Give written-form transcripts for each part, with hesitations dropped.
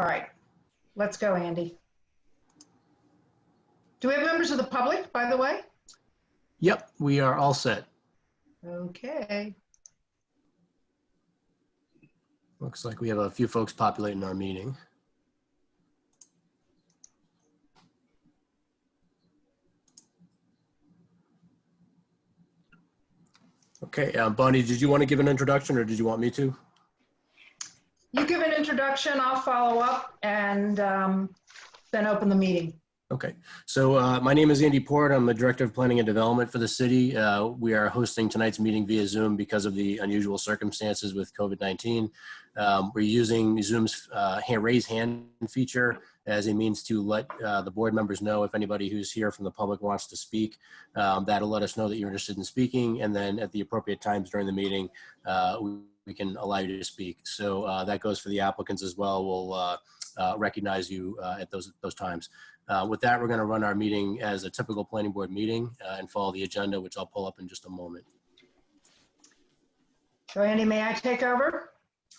right, let's go, Andy. Do we have members of the public, by the way? Yep, we are all set. Okay. Looks like we have a few folks populating our meeting. Okay, Bonnie, did you want to give an introduction or did you want me to? You give an introduction, I'll follow up, and then open the meeting. Okay, so my name is Andy Port. I'm the Director of Planning and Development for the city. We are hosting tonight's meeting via Zoom because of the unusual circumstances with COVID-19. We're using Zoom's raise hand feature as a means to let the board members know if anybody who's here from the public wants to speak. That'll let us know that you're interested in speaking, and then at the appropriate times during the meeting, we can allow you to speak. So that goes for the applicants as well. We'll recognize you at those times. With that, we're going to run our meeting as a typical planning board meeting and follow the agenda, which I'll pull up in just a moment. So Andy, may I take over?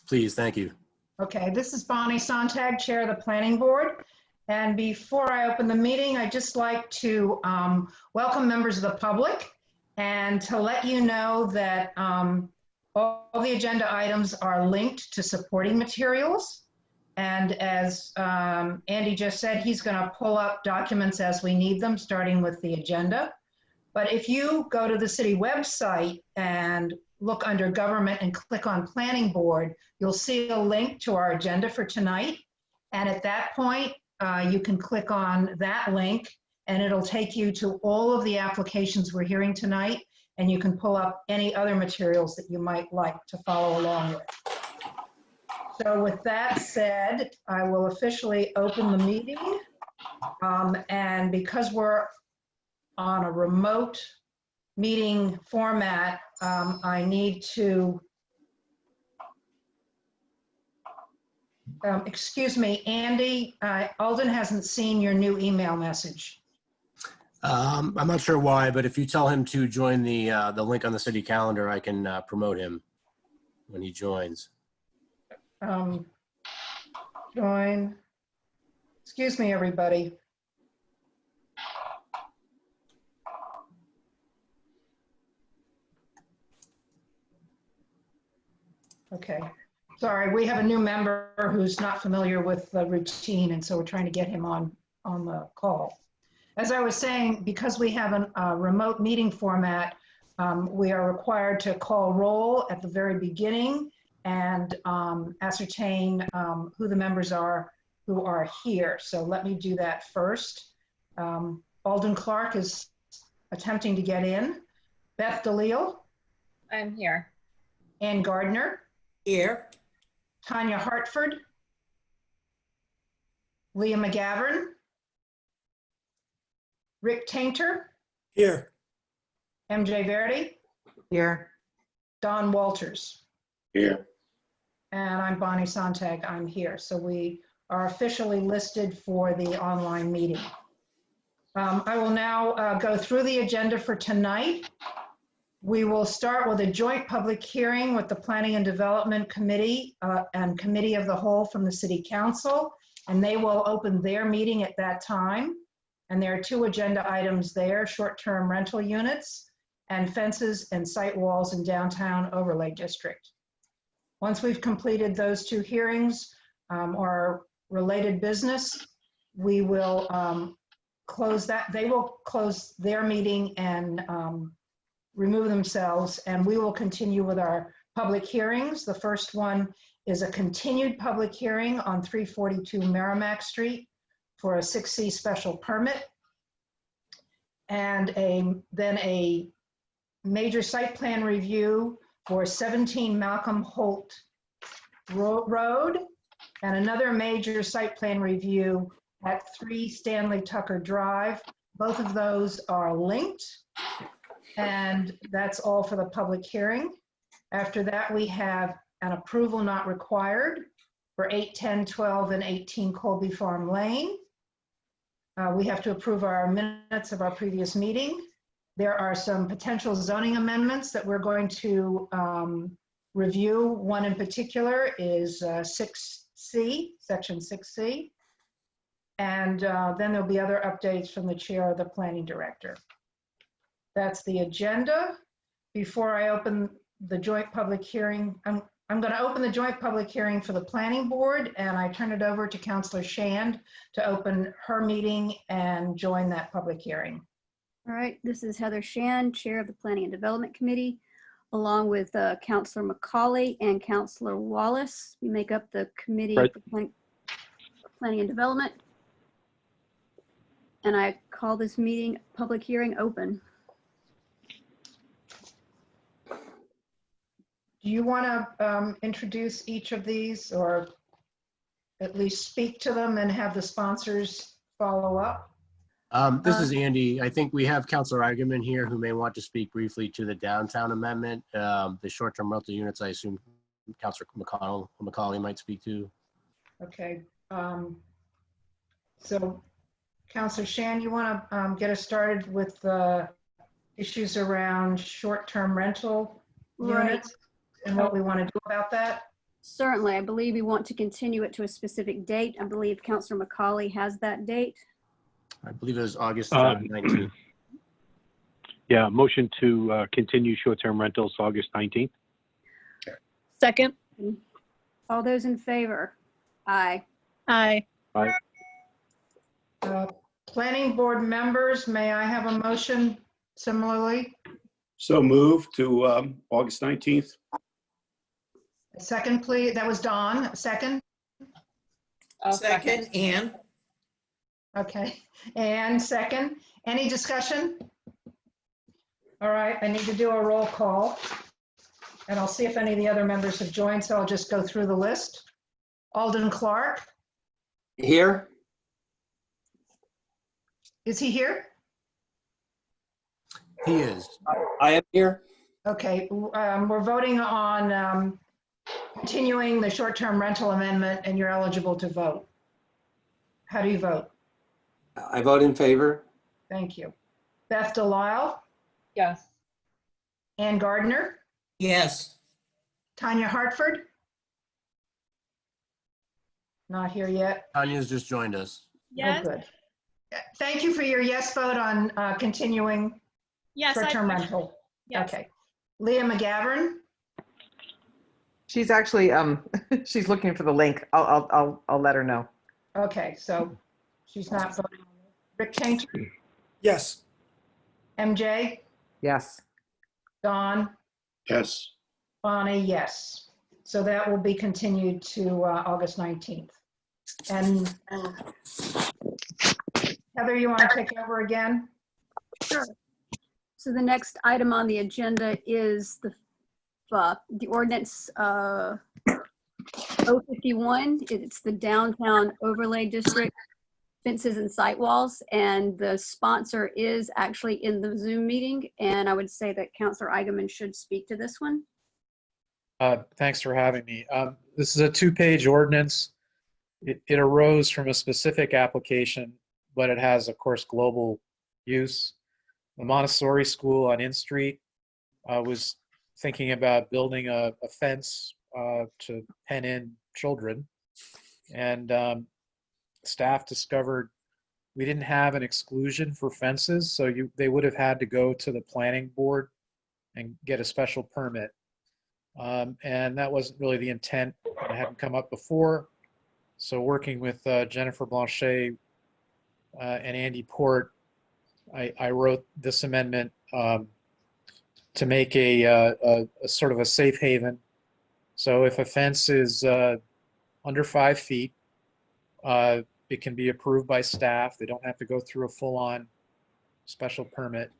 Please, thank you. Okay, this is Bonnie Sontag, Chair of the Planning Board. And before I open the meeting, I'd just like to welcome members of the public and to let you know that all the agenda items are linked to supporting materials. And as Andy just said, he's going to pull up documents as we need them, starting with the agenda. But if you go to the city website and look under government and click on planning board, you'll see a link to our agenda for tonight. And at that point, you can click on that link and it'll take you to all of the applications we're hearing tonight. And you can pull up any other materials that you might like to follow along with. So with that said, I will officially open the meeting. And because we're on a remote meeting format, I need to, excuse me, Andy, Alden hasn't seen your new email message. I'm not sure why, but if you tell him to join the link on the city calendar, I can promote him when he joins. Join, excuse me, everybody. Okay, sorry, we have a new member who's not familiar with the routine, and so we're trying to get him on the call. As I was saying, because we have a remote meeting format, we are required to call roll at the very beginning and ascertain who the members are who are here. So let me do that first. Alden Clark is attempting to get in. Beth DeLeo. I'm here. Ann Gardner. Here. Tanya Hartford. Leah McGavern. Rick Tainter. Here. MJ Verdi. Here. Don Walters. Here. And I'm Bonnie Sontag, I'm here. So we are officially listed for the online meeting. I will now go through the agenda for tonight. We will start with a joint public hearing with the Planning and Development Committee and Committee of the Whole from the City Council, and they will open their meeting at that time. And there are two agenda items there, short-term rental units and fences and site walls in downtown overlay district. Once we've completed those two hearings or related business, we will close that. They will close their meeting and remove themselves, and we will continue with our public hearings. The first one is a continued public hearing on 342 Merrimac Street for a 6C special permit, and then a major site plan review for 17 Malcolm Holt Road, and another major site plan review at 3 Stanley Tucker Drive. Both of those are linked, and that's all for the public hearing. After that, we have an approval not required for 8, 10, 12, and 18 Colby Farm Lane. We have to approve our minutes of our previous meeting. There are some potential zoning amendments that we're going to review. One in particular is 6C 6C, Section 6C. And then there'll be other updates from the chair or the planning director. That's the agenda. Before I open the joint public hearing, I'm going to open the joint public hearing for the planning board, and I turn it over to Councilor Shand to open her meeting and join that public hearing. All right, this is Heather Shand, Chair of the Planning and Development Committee, along with Councilor McCauley and Councilor Wallace. We make up the Committee Right. for Planning and Development. And I call this meeting, public hearing, open. Do you want to introduce each of these, or at least speak to them and have the sponsors follow up? This is Andy. I think we have Councilor Eigenman here who may want to speak briefly to the downtown amendment. The short-term rental units, I assume Councilor McCauley might speak to. Okay. So Councilor Shan, you want to get us started with the issues around short-term rental Right. units and what we want to do about that? Certainly, I believe we want to continue it to a specific date. I believe Councilor McCauley has that date. I believe it was August 19th. Yeah, motion to continue short-term rentals August 19th. Second. All those in favor? Aye. Aye. Planning board members, may I have a motion similarly? So move to August 19th. Second, please. That was Dawn. Second? Second, Ann. Okay. And second. Any discussion? All right, I need to do a roll call. And I'll see if any of the other members have joined, so I'll just go through the list. Alden Clark, Here? is he here? He is. I am here. Okay, we're voting on continuing the short-term rental amendment, and you're eligible to vote. How do you vote? I vote in favor. Thank you. Beth Delisle, Yes. Ann Gardner, Yes. Tanya Hartford? Not here yet. Tanya's just joined us. Yes. Oh, good. Thank you for your yes vote on continuing Yes. short-term rental. Yes. Okay. Leah McGavern, She's actually, she's looking for the link. I'll let her know. okay, so she's not voting. Rick Tainter, Yes. MJ, Yes. Dawn, Yes. Bonnie, yes. So that will be continued to August 19th. And Heather, you want to take over again? Sure. So the next item on the agenda is the ordinance 051. It's the downtown overlay district fences and sidewalls, and the sponsor is actually in the Zoom meeting, and I would say that Councilor Eigenman should speak to this one. Thanks for having me. This is a two-page ordinance. It arose from a specific application, but it has, of course, global use. The Montessori School on N Street was thinking about building a fence to pen in children. And staff discovered we didn't have an exclusion for fences, so they would have had to go to the planning board and get a special permit. And that wasn't really the intent. It hadn't come up before. So working with Jennifer Blanchet and Andy Port, I wrote this amendment to make a sort of a safe haven. So if a fence is under 5 feet, it can be approved by staff. They don't have to go through a full-on special permit.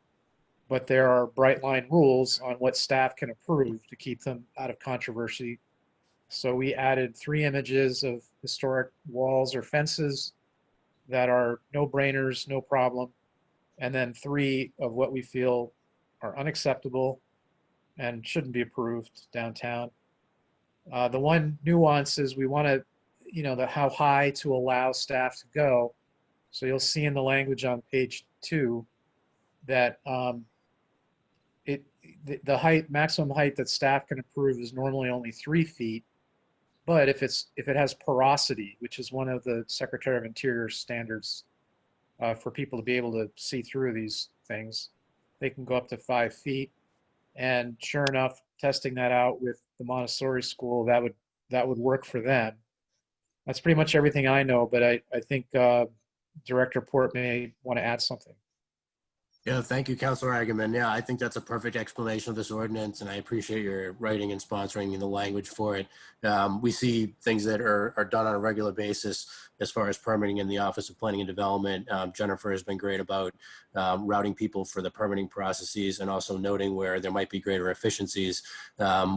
But there are bright line rules on what staff can approve to keep them out of controversy. So we added 3 images of historic walls or fences that are no-brainers, no problem, and then 3 of what we feel are unacceptable and shouldn't be approved downtown. The one nuance is we want to, how high to allow staff to go. So you'll see in the language on page 2 that the maximum height that staff can approve is normally only 3 feet, But if it has porosity, which is one of the Secretary of Interior standards for people to be able to see through these things, they can go up to 5 feet. And sure enough, testing that out with the Montessori school, that would work for them. That's pretty much everything I know, but I think Director Port may want to add something. Yeah, thank you, Councilor Agaman. Yeah, I think that's a perfect explanation of this ordinance, and I appreciate your writing and sponsoring the language for it. We see things that are done on a regular basis as far as permitting in the Office of Planning and Development. Jennifer has been great about routing people for the permitting processes and also noting where there might be greater efficiencies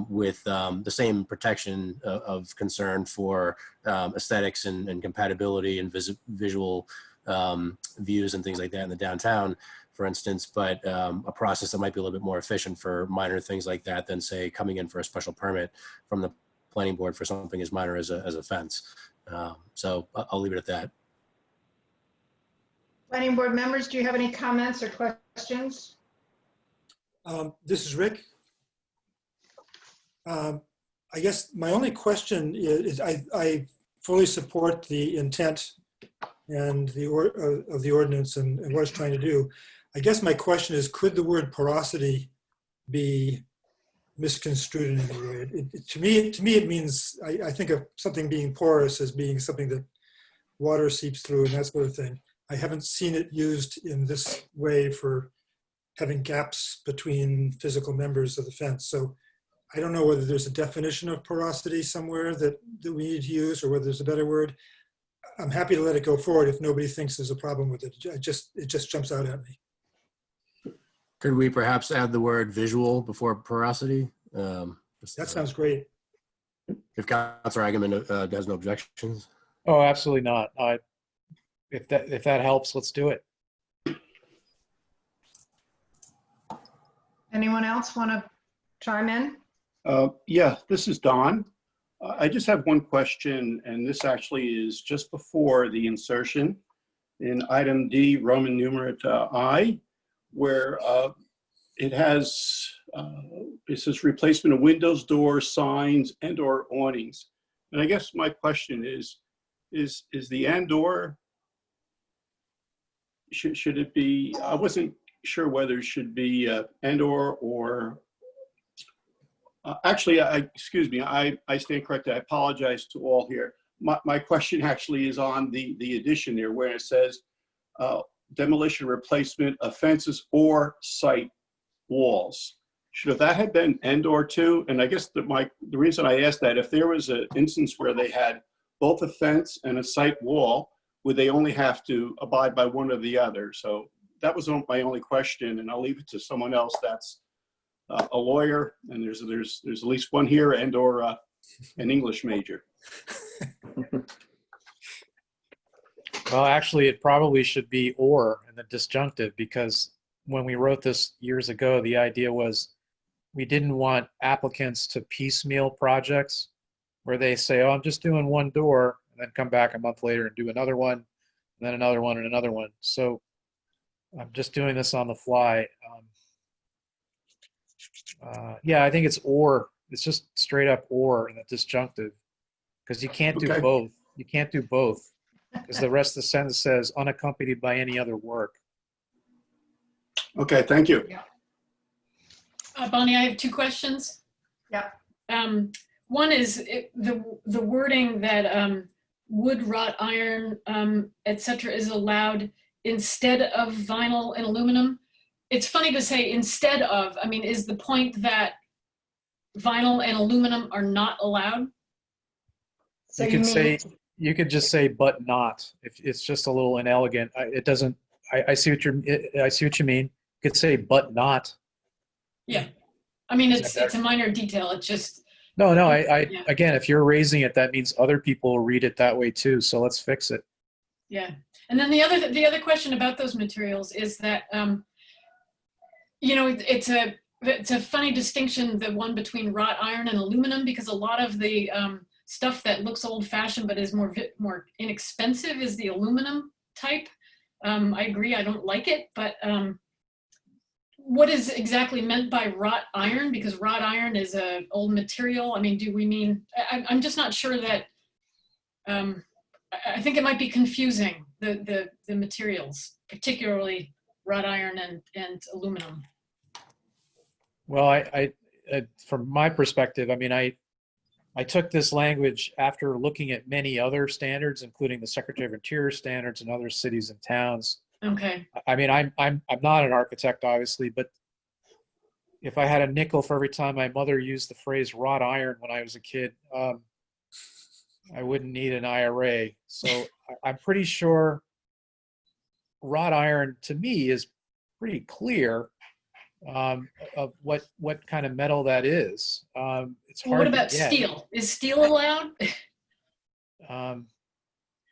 with the same protection of concern for aesthetics and compatibility and visual views and things like that in the downtown, for instance, but a process that might be a little bit more efficient for minor things like that than, say, coming in for a special permit from the planning board for something as minor as a fence. So I'll leave it at that. Planning board members, do you have any comments or questions? This is Rick. I guess my only question is I fully support the intent and of the ordinance and what it's trying to do. I guess my question is, could the word porosity be misconstrued in any way? To me, it means, I think of something being porous as being something that water seeps through and that sort of thing. I haven't seen it used in this way for having gaps between physical members of the fence. So I don't know whether there's a definition of porosity somewhere that we need to use, or whether there's a better word. I'm happy to let it go forward if nobody thinks there's a problem with it. It just jumps out at me. Could we perhaps add the word visual before porosity? That sounds great. If Councilor Agaman has no objections. Oh, absolutely not. If that helps, let's do it. Anyone else want to chime in? Yeah, this is Don. I just have one question, and this actually is just before the insertion in item D, Roman numeral I, where it says replacement of windows, doors, signs, and/or awnings. And I guess my question is the and/or, should it be? I wasn't sure whether it should be and/or. Actually, excuse me, I stand corrected. I apologize to all here. My question actually is on the addition there, where it says demolition, replacement of fences or site walls. Should that have been and/or too? And I guess the reason I asked that, if there was an instance where they had both a fence and a site wall, would they only have to abide by one or the other? So that was my only question, and I'll leave it to someone else that's a lawyer, and there's at least one here, and/or an English major. Well, actually, it probably should be or in the disjunctive, because when we wrote this years ago, the idea was we didn't want applicants to piecemeal projects where they say, oh, I'm just doing one door, and then come back a month later and do another one, and then another one and another one. So I'm just doing this on the fly. Yeah, I think it's or. It's just straight up or in the disjunctive, because you can't do both. You can't do both, because the rest of the sentence says unaccompanied by any other work. Okay, thank you. Bonnie, I have two questions. Yeah. One is the wording that wood, wrought iron, etc. is allowed instead of vinyl and aluminum. It's funny to say instead of. I mean, is the point that vinyl and aluminum are not allowed? So you could just say but not. If it's just a little inelegant, it doesn't. I see what you mean. You could say but not. Yeah, I mean it's a minor detail. It's just no. Yeah. Again, if you're raising it, that means other people read it that way too. So let's fix it. Yeah, and then the other question about those materials is that you know, it's a funny distinction, the one between wrought iron and aluminum, because a lot of the stuff that looks old-fashioned but is more inexpensive is the aluminum type. I agree, I don't like it, but what is exactly meant by wrought iron, because wrought iron is a old material. I mean, do we mean, I'm just not sure that, I think it might be confusing, the materials, particularly wrought iron and aluminum. Well, I from my perspective, I mean, I took this language after looking at many other standards, including the Secretary of Interior standards in other cities and towns. Okay. I mean, I'm not an architect, obviously, but if I had a nickel for every time my mother used the phrase wrought iron when I was a kid, I wouldn't need an IRA. So I'm pretty sure wrought iron to me is pretty clear of what kind of metal that is. It's hard What to about get. steel? Is steel allowed?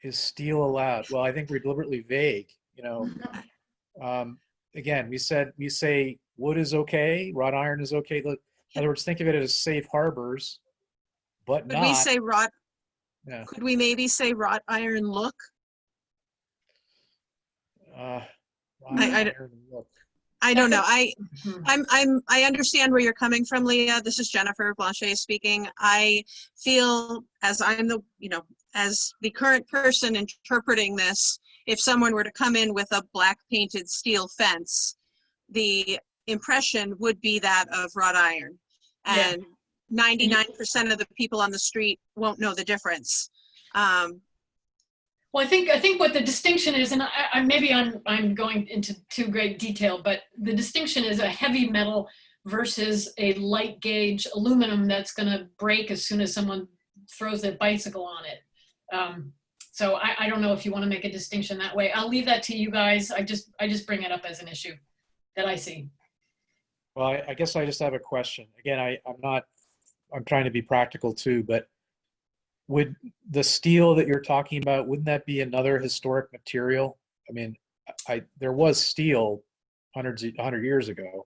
Is steel allowed? Well, I think we're deliberately vague. You know, again, we say wood is okay, wrought iron is okay. In other words, think of it as safe harbors, but Could we not. say wrought? Yeah. Could we maybe say wrought iron look? Wrought I iron look. I don't know. Mhm. I understand where you're coming from, Leah. This is Jennifer Blanchet speaking. I feel as I'm the, you know, as the current person interpreting this, if someone were to come in with a black painted steel fence, the impression would be that of wrought iron. Yeah. And 99% of the people on the street won't know the difference. Well, I think what the distinction is, and maybe I'm going into too great detail, but the distinction is a heavy metal versus a light gauge aluminum that's going to break as soon as someone throws their bicycle on it. So I don't know if you want to make a distinction that way. I'll leave that to you guys. I just bring it up as an issue that I see. Well, I guess I just have a question. Again, I'm trying to be practical too, but would the steel that you're talking about, wouldn't that be another historic material? I mean, there was steel 100 years ago.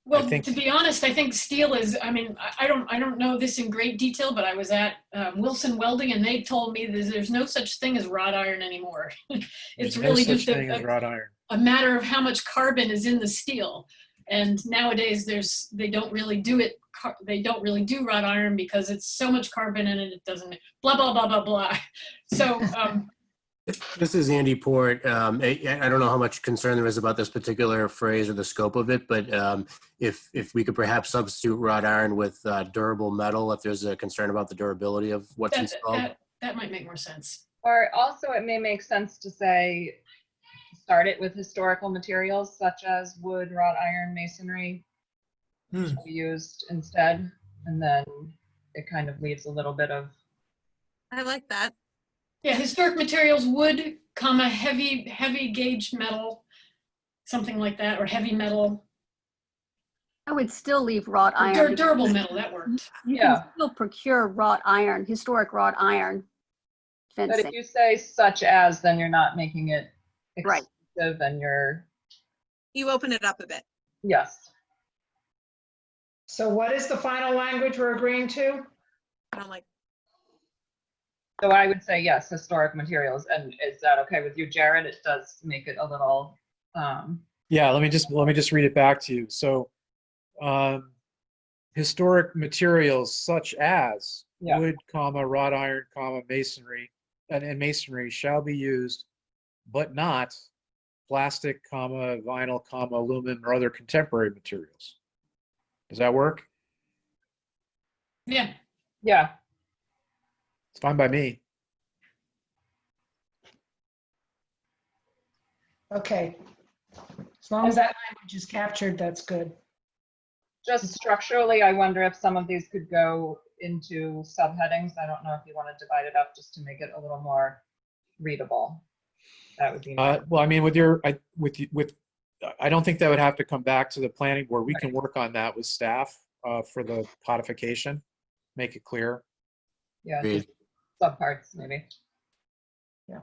Well, I think, to be honest, I think steel is, I mean, I don't know this in great detail, but I was at Wilson Welding and they told me that there's no such thing as wrought iron anymore. It's really no such just thing as wrought iron. a matter of how much carbon is in the steel. And nowadays they don't really do it. They don't really do wrought iron because it's so much carbon in it. It doesn't blah, blah, blah, blah, blah. So, This is Andy Port. I don't know how much concern there is about this particular phrase or the scope of it, but if we could perhaps substitute wrought iron with durable metal, if there's a concern about the durability of what's installed. that might make more sense. Or also it may make sense to say, start it with historical materials such as wood, wrought iron, masonry to be used instead. And then it kind of leaves a little bit of. I like that. Yeah, historic materials, wood, comma, heavy gauge metal, something like that, or heavy metal. I would still leave wrought iron. Durable metal, that worked. You Yeah. can still procure wrought iron, historic wrought iron But fencing. if you say such as, then you're not making it Right. exclusive and you're, You open it up a bit. yes. So what is the final language we're agreeing to? I don't like. So I would say yes, historic materials. And is that okay with you, Jared? It does make it a little, Yeah, let me just read it back to you. So, historic materials such as Yeah. wood, comma, wrought iron, comma, masonry, and masonry shall be used, but not plastic, comma, vinyl, comma, aluminum, or other contemporary materials. Does that work? Yeah. yeah. It's fine by me. Okay. As long as that language is captured, that's good. Just structurally, I wonder if some of these could go into subheadings. I don't know if you want to divide it up just to make it a little more readable. That would be nice. Well, I mean, I don't think that would have to come back to the planning board. We can work on that with staff for the codification, make it clear. Yeah, Agreed. just subparts maybe. Yeah.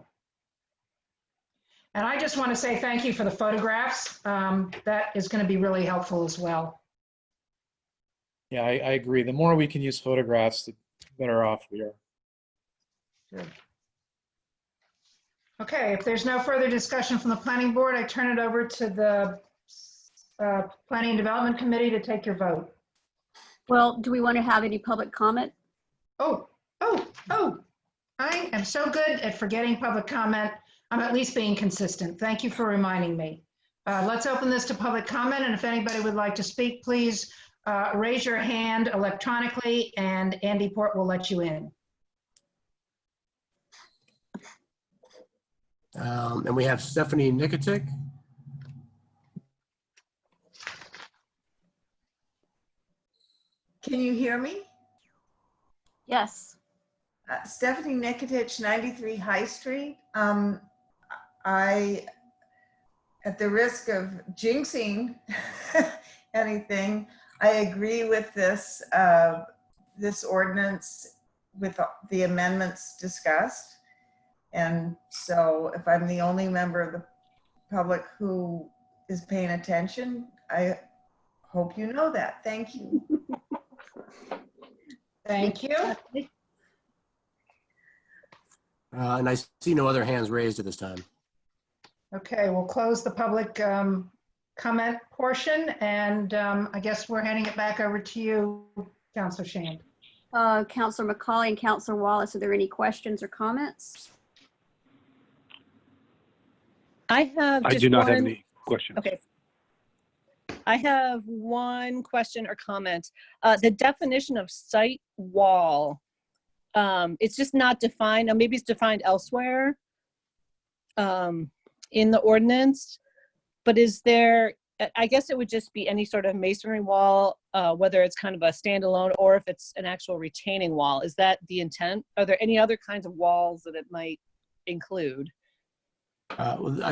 And I just want to say thank you for the photographs. That is going to be really helpful as well. Yeah, I agree. The more we can use photographs, the better off we are. Good. Okay, if there's no further discussion from the planning board, I turn it over to the Planning and Development Committee to take your vote. Well, do we want to have any public comment? Oh, I am so good at forgetting public comment. I'm at least being consistent. Thank you for reminding me. Let's open this to public comment, and if anybody would like to speak, please raise your hand electronically, and Andy Port will let you in. And we have Stephanie Nikotic. Can you hear me? Yes. Stephanie Nikitich, 93 High Street. At the risk of jinxing anything, I agree with this ordinance with the amendments discussed. And so if I'm the only member of the public who is paying attention, I hope you know that. Thank you. Thank you. And I see no other hands raised at this time. Okay, we'll close the public comment portion, and I guess we're handing it back over to you, Councilor Shand. Councilor McCauley and Councilor Wallace, are there any questions or comments? I do not have any questions. Okay. I have one question or comment. The definition of site wall, it's just not defined. Or maybe it's defined elsewhere in the ordinance, but is there, I guess it would just be any sort of masonry wall, whether it's kind of a standalone or if it's an actual retaining wall. Is that the intent? Are there any other kinds of walls that it might include?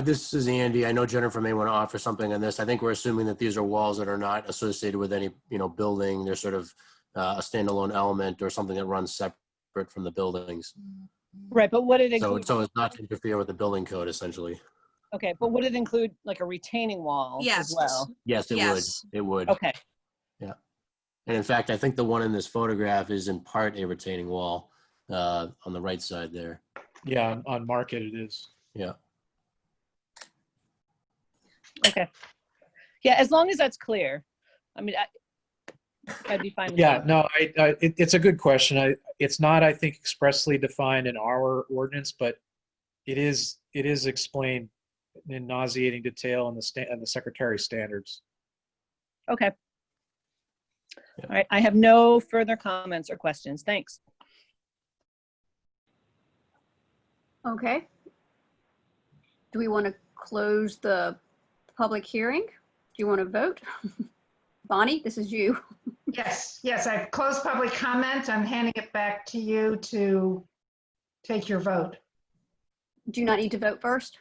This is Andy. I know Jennifer may want to offer something on this. I think we're assuming that these are walls that are not associated with any, building. They're sort of a standalone element or something that runs separate from the buildings. Right, but would it include? So it's not to interfere with the building code, essentially. Okay, but would it include like a retaining wall as well? Yes, it would. It would. Okay. Yeah. And in fact, I think the one in this photograph is in part a retaining wall on the right side there. Yeah, on Market it is. Yeah. Okay. Yeah, as long as that's clear. I mean, I'd be fine with Yeah, that. no, it's a good question. It's not, I think, expressly defined in our ordinance, but it is explained in nauseating detail in the Secretary's standards. Okay. All right, I have no further comments or questions. Thanks. Okay. Do we want to close the public hearing? Do you want to vote? Bonnie, this is you. Yes, I've closed public comment. I'm handing it back to you to take your vote. Do you not need to vote first?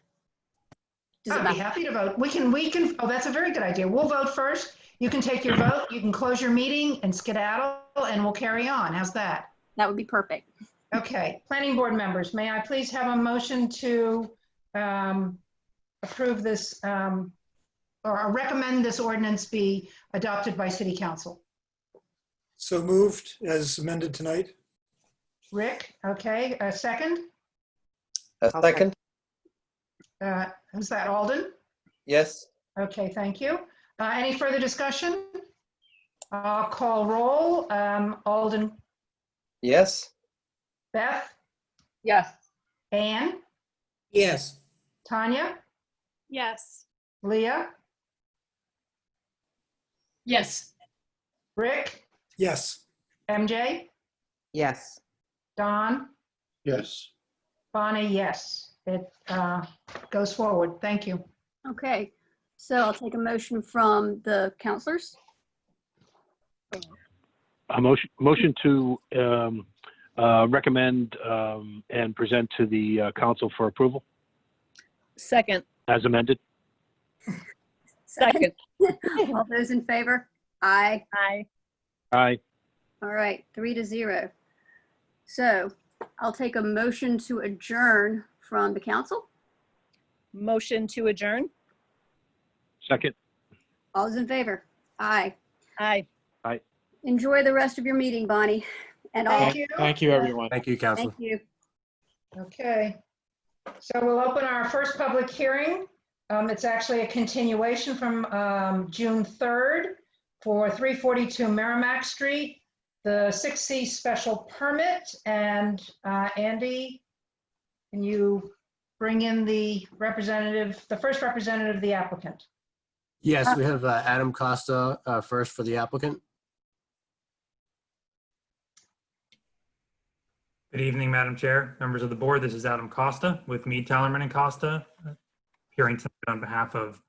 Does it I'd be matter? happy to vote. We can, oh, that's a very good idea. We'll vote first. You can take your vote, you can close your meeting and skedaddle, and we'll carry on. How's that? That would be perfect. Okay, planning board members, may I please have a motion to approve this or recommend this ordinance be adopted by City Council? So moved as amended tonight. Rick, okay, a second? A second? Who's that, Alden? Yes. Okay, thank you. Any further discussion? I'll call roll. Alden, Yes. Beth, Yes. Anne, Yes. Tanya, Yes. Leah, Yes. Rick, Yes. MJ, Yes. Don, Yes. Bonnie, yes. It goes forward. Thank you. Okay, so I'll take a motion from the counselors. A motion to recommend and present to the council for approval Second. as amended. Second. All those in favor? Aye. Aye. Aye. All right, 3-0. So I'll take a motion to adjourn from the council. Motion to adjourn. Second. All those in favor? Aye. Aye. Aye. Enjoy the rest of your meeting, Bonnie. And all. Thank you. Thank you, everyone. Thank you, Councilor. Thank you. Okay. So we'll open our first public hearing. It's actually a continuation from June 3rd for 342 Merrimac Street, the 6C special permit. And Andy, can you bring in the representative, the first representative of the applicant? Yes, we have Adam Costa first for the applicant. Good evening, Madam Chair, members of the board. This is Adam Costa with Mead, Tellerman and Costa, appearing tonight on behalf of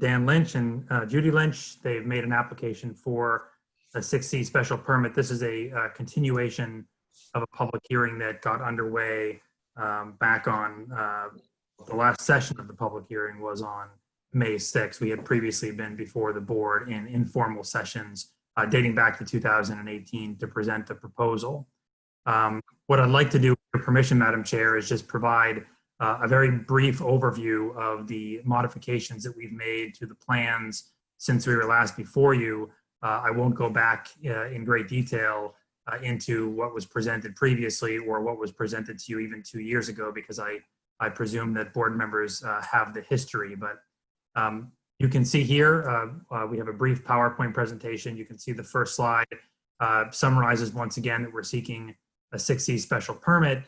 Dan Lynch and Judy Lynch. They've made an application for a 6C special permit. This is a continuation of a public hearing that got underway back on the last session of the public hearing was on May 6th. We had previously been before the board in informal sessions dating back to 2018 to present the proposal. What I'd like to do, with your permission, Madam Chair, is just provide a very brief overview of the modifications that we've made to the plans since we were last before you. I won't go back in great detail into what was presented previously or what was presented to you even 2 years ago, because I presume that board members have the history. But you can see here, we have a brief PowerPoint presentation. You can see the first slide summarizes once again that we're seeking a 6C special permit.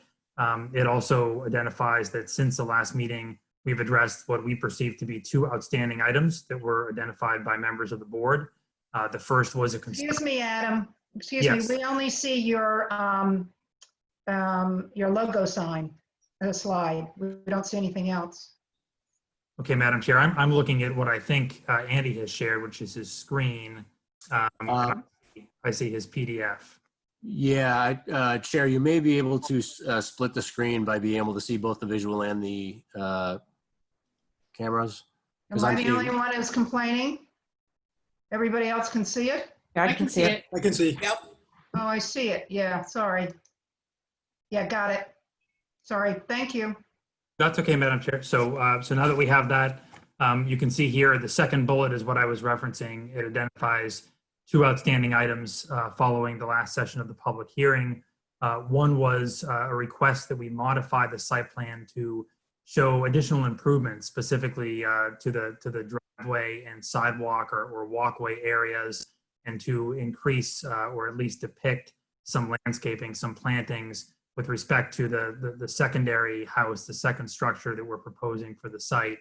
It also identifies that since the last meeting, we've addressed what we perceive to be 2 outstanding items that were identified by members of the board. The first was a Excuse me, Adam. Excuse Yes. me. We only see your logo sign on the slide. We don't see anything else. Okay, Madam Chair, I'm looking at what I think Andy has shared, which is his screen. And I see his PDF. Yeah, Chair, you may be able to split the screen by being able to see both the visual and the cameras. Am I the only one who's complaining? Everybody else can see it? I can see it. I can see. Yep. Oh, I see it. Yeah, sorry. Yeah, got it. Sorry. Thank you. That's okay, Madam Chair. So, so now that we have that, you can see here, the second bullet is what I was referencing. It identifies 2 outstanding items following the last session of the public hearing. One was a request that we modify the site plan to show additional improvements, specifically to the driveway and sidewalk or walkway areas, and to increase or at least depict some landscaping, some plantings with respect to the secondary house, the second structure that we're proposing for the site.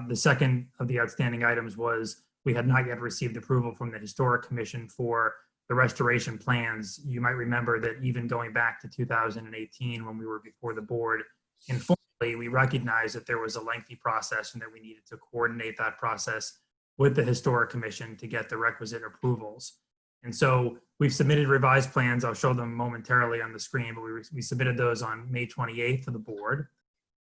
The second of the outstanding items was we had not yet received approval from the Historic Commission for the restoration plans. You might remember that even going back to 2018, when we were before the board informally, we recognized that there was a lengthy process and that we needed to coordinate that process with the Historic Commission to get the requisite approvals. And so we've submitted revised plans. I'll show them momentarily on the screen, but we submitted those on May 28th to the board.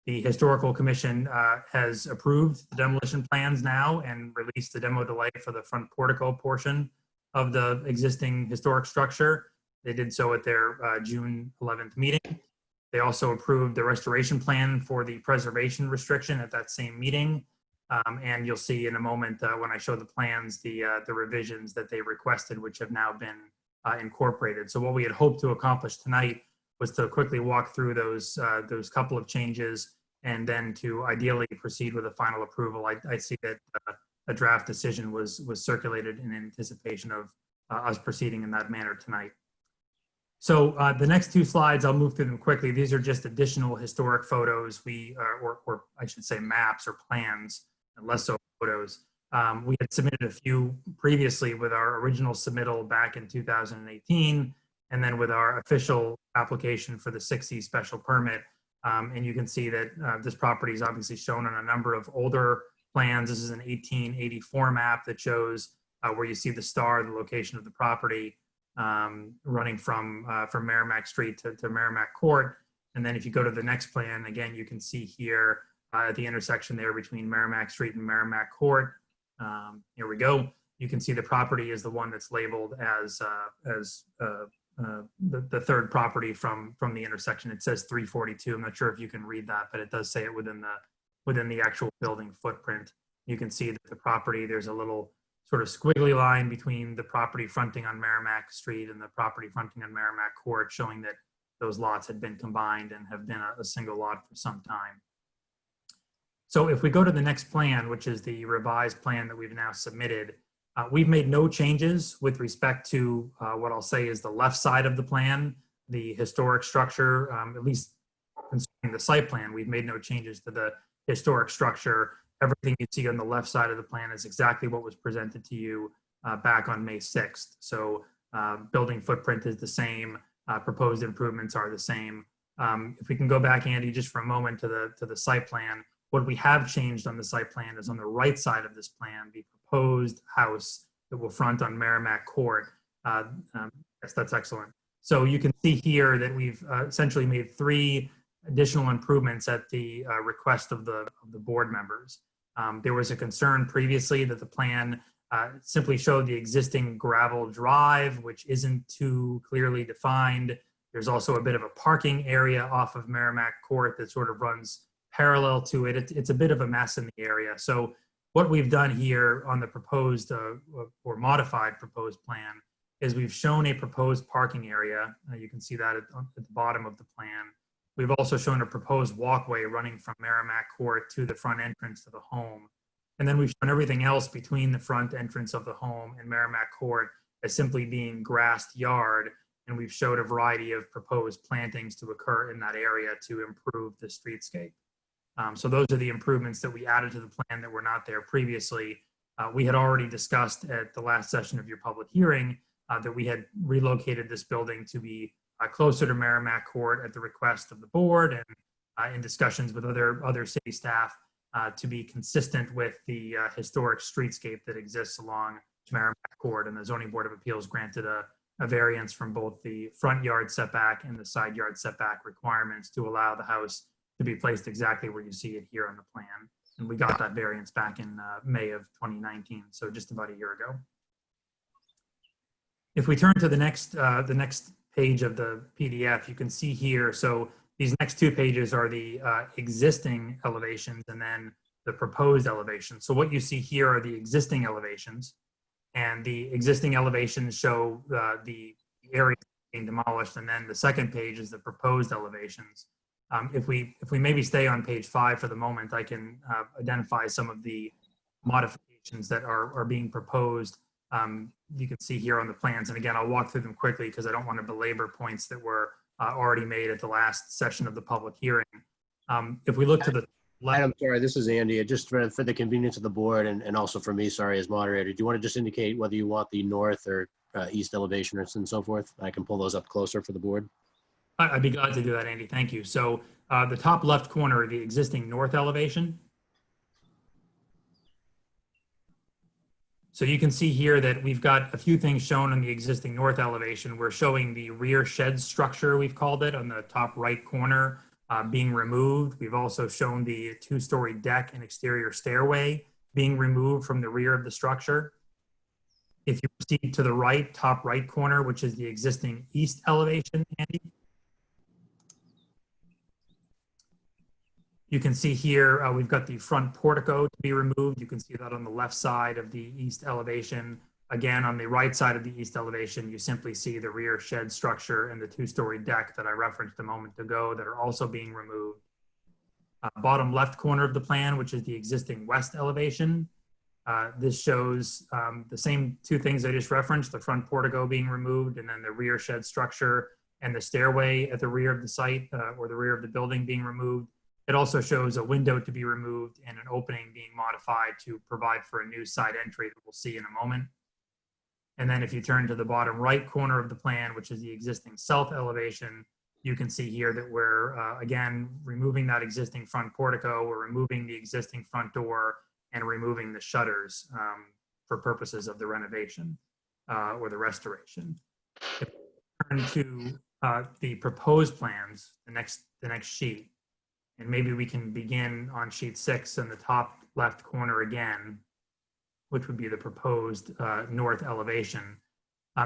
The Historical Commission has approved the demolition plans now and released the demo delay for the front portico portion of the existing historic structure. They did so at their June 11th meeting. They also approved the restoration plan for the preservation restriction at that same meeting. And you'll see in a moment when I show the plans, the revisions that they requested, which have now been incorporated. So what we had hoped to accomplish tonight was to quickly walk through those couple of changes and then to ideally proceed with a final approval. I see that a draft decision was circulated in anticipation of us proceeding in that manner tonight. So the next 2 slides, I'll move through them quickly. These are just additional historic photos or I should say maps or plans, and less so photos. We had submitted a few previously with our original submittal back in 2018, and then with our official application for the 6C special permit. And you can see that this property is obviously shown on a number of older plans. This is an 1884 map that shows where you see the star, the location of the property, running from Merrimac Street to Merrimac Court. And then if you go to the next plan, again, you can see here at the intersection there between Merrimac Street and Merrimac Court. Here we go. You can see the property is the one that's labeled as the third property from the intersection. It says 342. I'm not sure if you can read that, but it does say it within the actual building footprint. You can see that the property, there's a little sort of squiggly line between the property fronting on Merrimac Street and the property fronting on Merrimac Court, showing that those lots had been combined and have been a single lot for some time. So if we go to the next plan, which is the revised plan that we've now submitted, we've made no changes with respect to what I'll say is the left side of the plan, the historic structure, at least concerning the site plan. We've made no changes to the historic structure. Everything you see on the left side of the plan is exactly what was presented to you back on May 6th. So building footprint is the same, proposed improvements are the same. If we can go back, Andy, just for a moment to the site plan, what we have changed on the site plan is on the right side of this plan, the proposed house that will front on Merrimac Court. Yes, that's excellent. So you can see here that we've essentially made 3 additional improvements at the request of the board members. There was a concern previously that the plan simply showed the existing gravel drive, which isn't too clearly defined. There's also a bit of a parking area off of Merrimac Court that sort of runs parallel to it. It's a bit of a mess in the area. So what we've done here on the proposed or modified proposed plan is we've shown a proposed parking area. You can see that at the bottom of the plan. We've also shown a proposed walkway running from Merrimac Court to the front entrance to the home. And then we've shown everything else between the front entrance of the home and Merrimac Court as simply being grassed yard. And we've showed a variety of proposed plantings to occur in that area to improve the streetscape. So those are the improvements that we added to the plan that were not there previously. We had already discussed at the last session of your public hearing that we had relocated this building to be closer to Merrimac Court at the request of the board and in discussions with other city staff to be consistent with the historic streetscape that exists along Merrimac Court. And the Zoning Board of Appeals granted a variance from both the front yard setback and the side yard setback requirements to allow the house to be placed exactly where you see it here on the plan. And we got that variance back in May of 2019, so just about a year ago. If we turn to the next page of the PDF, you can see here, so these next 2 pages are the existing elevations and then the proposed elevations. So what you see here are the existing elevations, and the existing elevations show the area being demolished, and then the second page is the proposed elevations. If we maybe stay on page 5 for the moment, I can identify some of the modifications that are being proposed. You can see here on the plans, and again, I'll walk through them quickly because I don't want to belabor points that were already made at the last session of the public hearing. If we look to the left. I'm sorry, this is Andy. Just for the convenience of the board and also for me, sorry, as moderator, do you want to just indicate whether you want the north or east elevation and so forth? I can pull those up closer for the board. I'd be glad to do that, Andy. Thank you. So the top left corner, the existing north elevation. So you can see here that we've got a few things shown on the existing north elevation. We're showing the rear shed structure, we've called it, on the top right corner being removed. We've also shown the 2-story deck and exterior stairway being removed from the rear of the structure. If you proceed to the right, top right corner, which is the existing east elevation, Andy, you can see here, we've got the front portico to be removed. You can see that on the left side of the east elevation. Again, on the right side of the east elevation, you simply see the rear shed structure and the 2-story deck that I referenced a moment ago that are also being removed. Bottom left corner of the plan, which is the existing west elevation. This shows the same 2 things I just referenced, the front portico being removed and then the rear shed structure and the stairway at the rear of the site or the rear of the building being removed. It also shows a window to be removed and an opening being modified to provide for a new side entry that we'll see in a moment. And then if you turn to the bottom right corner of the plan, which is the existing south elevation, you can see here that we're, again, removing that existing front portico, we're removing the existing front door and removing the shutters for purposes of the renovation or the restoration. If we turn to the proposed plans, the next sheet, and maybe we can begin on sheet 6 in the top left corner again, which would be the proposed north elevation.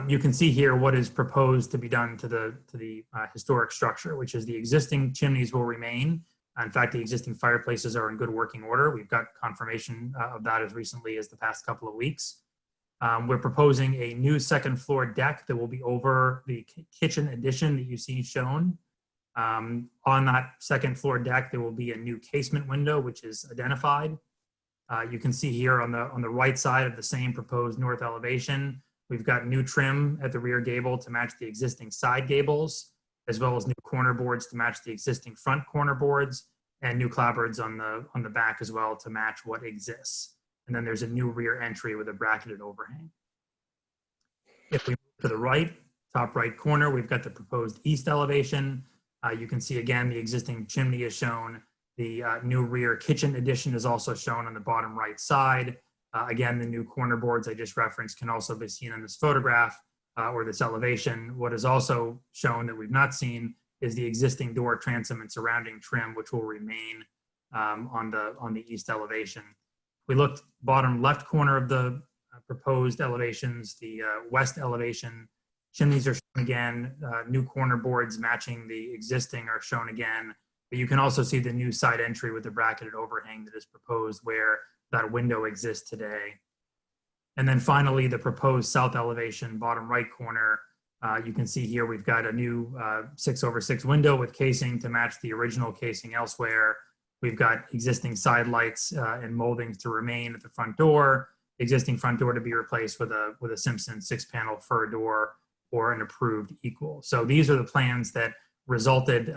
You can see here what is proposed to be done to the historic structure, which is the existing chimneys will remain. In fact, the existing fireplaces are in good working order. We've got confirmation of that as recently as the past couple of weeks. We're proposing a new 2nd floor deck that will be over the kitchen addition that you see shown. On that second floor deck, there will be a new casement window, which is identified. You can see here on the right side of the same proposed north elevation, we've got new trim at the rear gable to match the existing side gables, as well as new corner boards to match the existing front corner boards, and new clapboards on the back as well to match what exists. And then there's a new rear entry with a bracketed overhang. If we move to the right, top right corner, we've got the proposed east elevation. You can see again, the existing chimney is shown. The new rear kitchen addition is also shown on the bottom right side. Again, the new corner boards I just referenced can also be seen in this photograph or this elevation. What is also shown that we've not seen is the existing door transom and surrounding trim, which will remain on the east elevation. We looked bottom left corner of the proposed elevations, the west elevation. Chimneys are shown again, new corner boards matching the existing are shown again, but you can also see the new side entry with the bracketed overhang that is proposed where that window exists today. And then finally, the proposed south elevation, bottom right corner, you can see here we've got a new 6/6 window with casing to match the original casing elsewhere. We've got existing side lights and moldings to remain at the front door, existing front door to be replaced with a Simpson 6-panel fir door or an approved equal. So these are the plans that resulted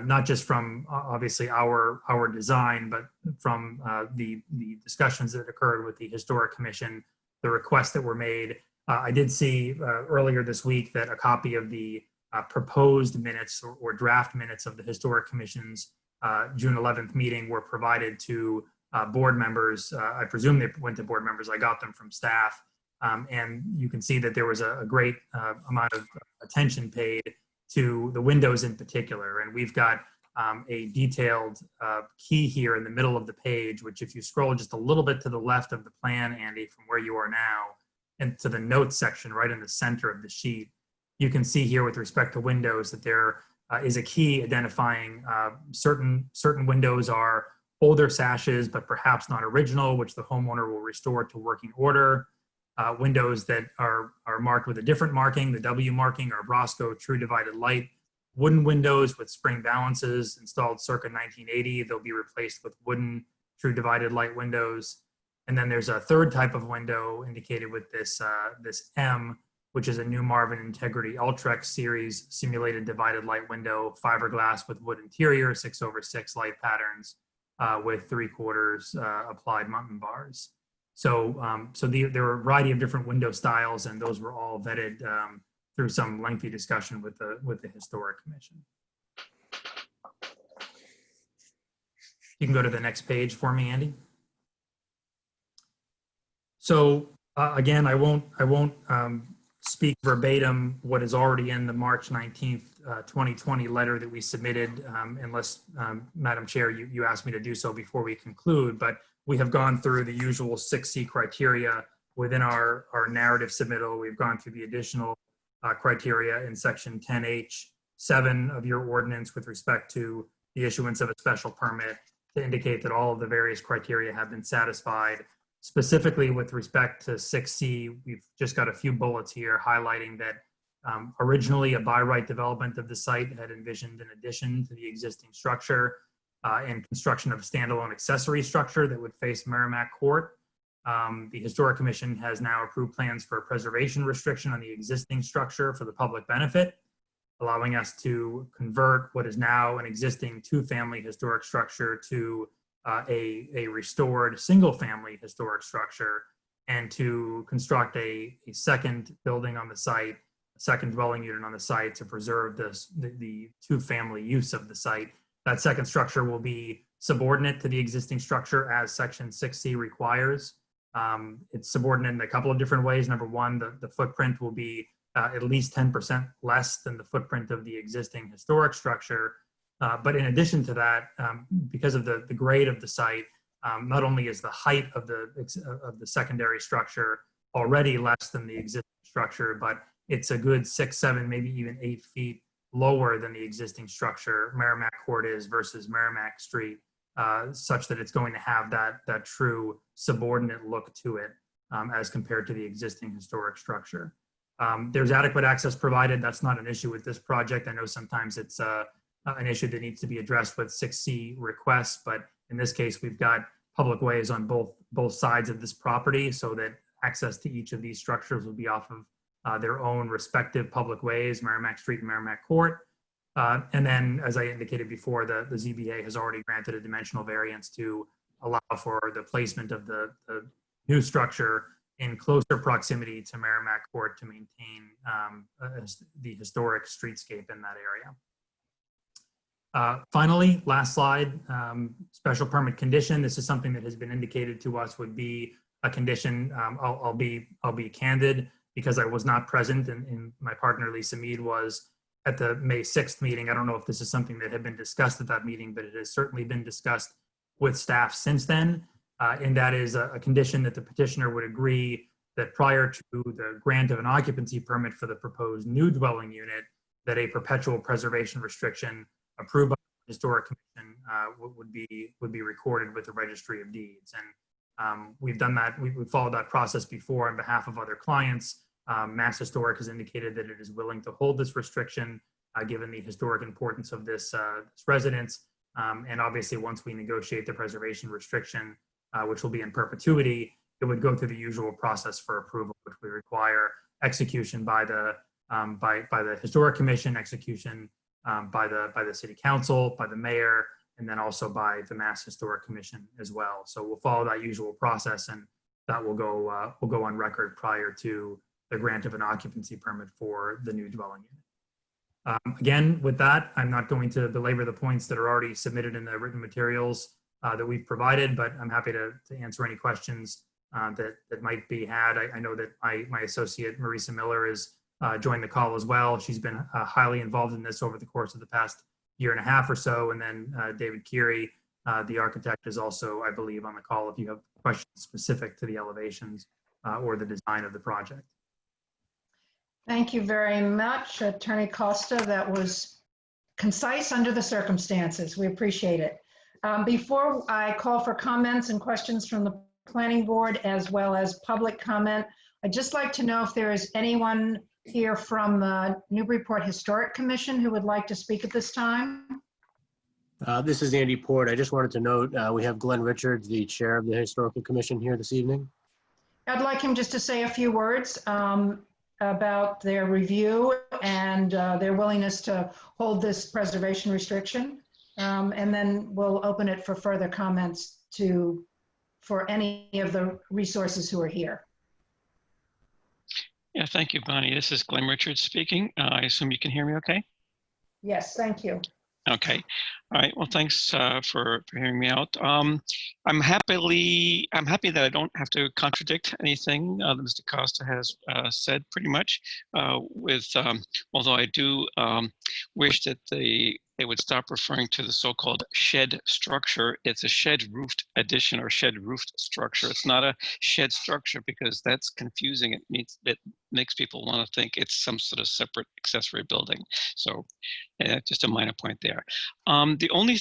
not just from obviously our design, but from the discussions that occurred with the Historic Commission, the requests that were made. I did see earlier this week that a copy of the proposed minutes or draft minutes of the Historic Commission's June 11th meeting were provided to board members. I presume they went to board members. I got them from staff. And you can see that there was a great amount of attention paid to the windows in particular. And we've got a detailed key here in the middle of the page, which if you scroll just a little bit to the left of the plan, Andy, from where you are now, and to the notes section right in the center of the sheet, you can see here with respect to windows that there is a key identifying certain windows are older sashes, but perhaps not original, which the homeowner will restore to working order. Windows that are marked with a different marking, the W marking, are Brosco True Divided Light. Wooden windows with spring balances installed circa 1980. They'll be replaced with wooden True Divided Light windows. And then there's a third type of window indicated with this M, which is a new Marvin Integrity Ultrex series simulated divided light window, fiberglass with wood interior, 6/6 light patterns with 3/4 applied mountain bars. So, there were a variety of different window styles, and those were all vetted through some lengthy discussion with the Historic Commission. You can go to the next page for me, Andy. So again, I won't speak verbatim what is already in the March 19th, 2020 letter that we submitted, unless Madam Chair, you asked me to do so before we conclude, but we have gone through the usual 6C criteria within our narrative submittal. We've gone through the additional criteria in section 10H7 of your ordinance with respect to the issuance of a special permit to indicate that all of the various criteria have been satisfied. Specifically with respect to 6C, we've just got a few bullets here highlighting that originally a by right development of the site had envisioned an addition to the existing structure and construction of a standalone accessory structure that would face Merrimac Court. The Historic Commission has now approved plans for a preservation restriction on the existing structure for the public benefit, allowing us to convert what is now an existing 2-family historic structure to a restored single-family historic structure, and to construct a second building on the site, a second dwelling unit on the site to preserve the 2-family use of the site. That second structure will be subordinate to the existing structure as section 6C requires. It's subordinate in a couple of different ways. Number one, the footprint will be at least 10% less than the footprint of the existing historic structure. But in addition to that, because of the grade of the site, not only is the height of the secondary structure already less than the existing structure, but it's a good 6, 7, maybe even 8 feet lower than the existing structure Merrimac Court is versus Merrimac Street, such that it's going to have that true subordinate look to it as compared to the existing historic structure. There's adequate access provided. That's not an issue with this project. I know sometimes it's an issue that needs to be addressed with 6C requests, but in this case, we've got public ways on both sides of this property, so that access to each of these structures will be off of their own respective public ways, Merrimac Street and Merrimac Court. And then, as I indicated before, the ZBA has already granted a dimensional variance to allow for the placement of the new structure in closer proximity to Merrimac Court to maintain the historic streetscape in that area. Finally, last slide, special permit condition. This is something that has been indicated to us would be a condition. I'll be candid, because I was not present, and my partner Lisa Mead was at the May 6th meeting. I don't know if this is something that had been discussed at that meeting, but it has certainly been discussed with staff since then. And that is a condition that the petitioner would agree that prior to the grant of an occupancy permit for the proposed new dwelling unit, that a perpetual preservation restriction approved by the Historic Commission would be recorded with the Registry of Deeds. And we've done that. We've followed that process before on behalf of other clients. Mass Historic has indicated that it is willing to hold this restriction, given the historic importance of this residence. And obviously, once we negotiate the preservation restriction, which will be in perpetuity, it would go through the usual process for approval, which would require execution by the Historic Commission, execution by the City Council, by the Mayor, and then also by the Mass Historic Commission as well. So we'll follow that usual process, and that will go on record prior to the grant of an occupancy permit for the new dwelling unit. Again, with that, I'm not going to belabor the points that are already submitted in the written materials that we've provided, but I'm happy to answer any questions that might be had. I know that my associate, Marisa Miller, is joined the call as well. She's been highly involved in this over the course of the past year and a half or so. And then David Keary, the architect, is also, I believe, on the call if you have questions specific to the elevations or the design of the project. Thank you very much, Attorney Costa. That was concise under the circumstances. We appreciate it. Before I call for comments and questions from the Planning Board as well as public comment, I'd just like to know if there is anyone here from the Newburyport Historic Commission who would like to speak at this time. This is Andy Port. I just wanted to note we have Glenn Richards, the chair of the Historical Commission, here this evening. I'd like him just to say a few words about their review and their willingness to hold this preservation restriction. And then we'll open it for further comments for any of the resources who are here. Yeah, thank you, Bonnie. This is Glenn Richards speaking. I assume you can hear me okay? Yes, thank you. Okay. All right. Well, thanks for hearing me out. I'm happy that I don't have to contradict anything that Mr. Costa has said pretty much. Although I do wish that they would stop referring to the so-called shed structure. It's a shed roofed addition or shed roofed structure. It's not a shed structure because that's confusing. It makes people want to think it's some sort of separate accessory building. So just a minor point there. The only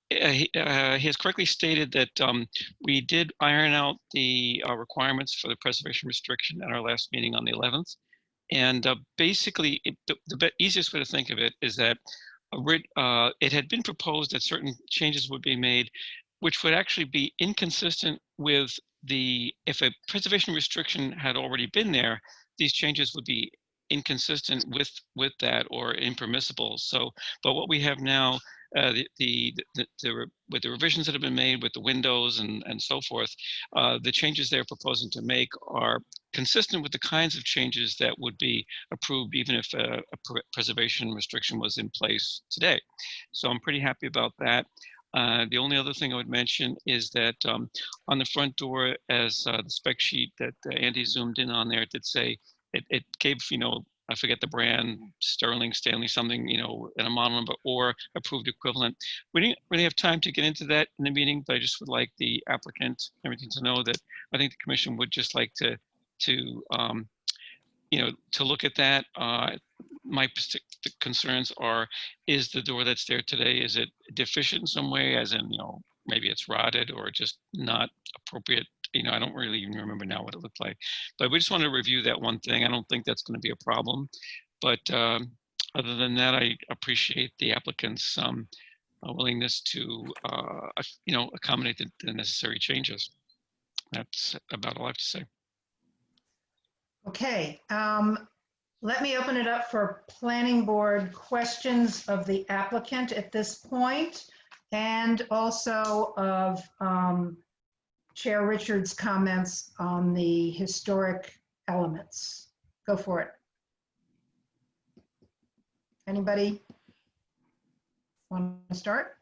he has correctly stated that we did iron out the requirements for the preservation restriction at our last meeting on the 11th. And basically, the easiest way to think of it is that it had been proposed that certain changes would be made, which would actually be inconsistent with if a preservation restriction had already been there, these changes would be inconsistent with that or impermissible. So, but what we have now, with the revisions that have been made with the windows and so forth, the changes they're proposing to make are consistent with the kinds of changes that would be approved even if a preservation restriction was in place today. So I'm pretty happy about that. The only other thing I would mention is that on the front door, as the spec sheet that Andy zoomed in on there did say, it gave, I forget the brand, Sterling, Stanley, something, and a model number or approved equivalent. We didn't really have time to get into that in the meeting, but I just would like the applicant, everything to know that I think the commission would just like to look at that. My concerns are, is the door that's there today, is it deficient in some way, as in, maybe it's rotted or just not appropriate I don't really even remember now what it looked like. But we just want to review that one thing. I don't think that's going to be a problem. But other than that, I appreciate the applicant's willingness to, accommodate the necessary changes. That's about all I have to say. Okay, let me open it up for planning board questions of the applicant at this point, and also of Chair Richards' comments on the historic elements. Go for it. Anybody want to start?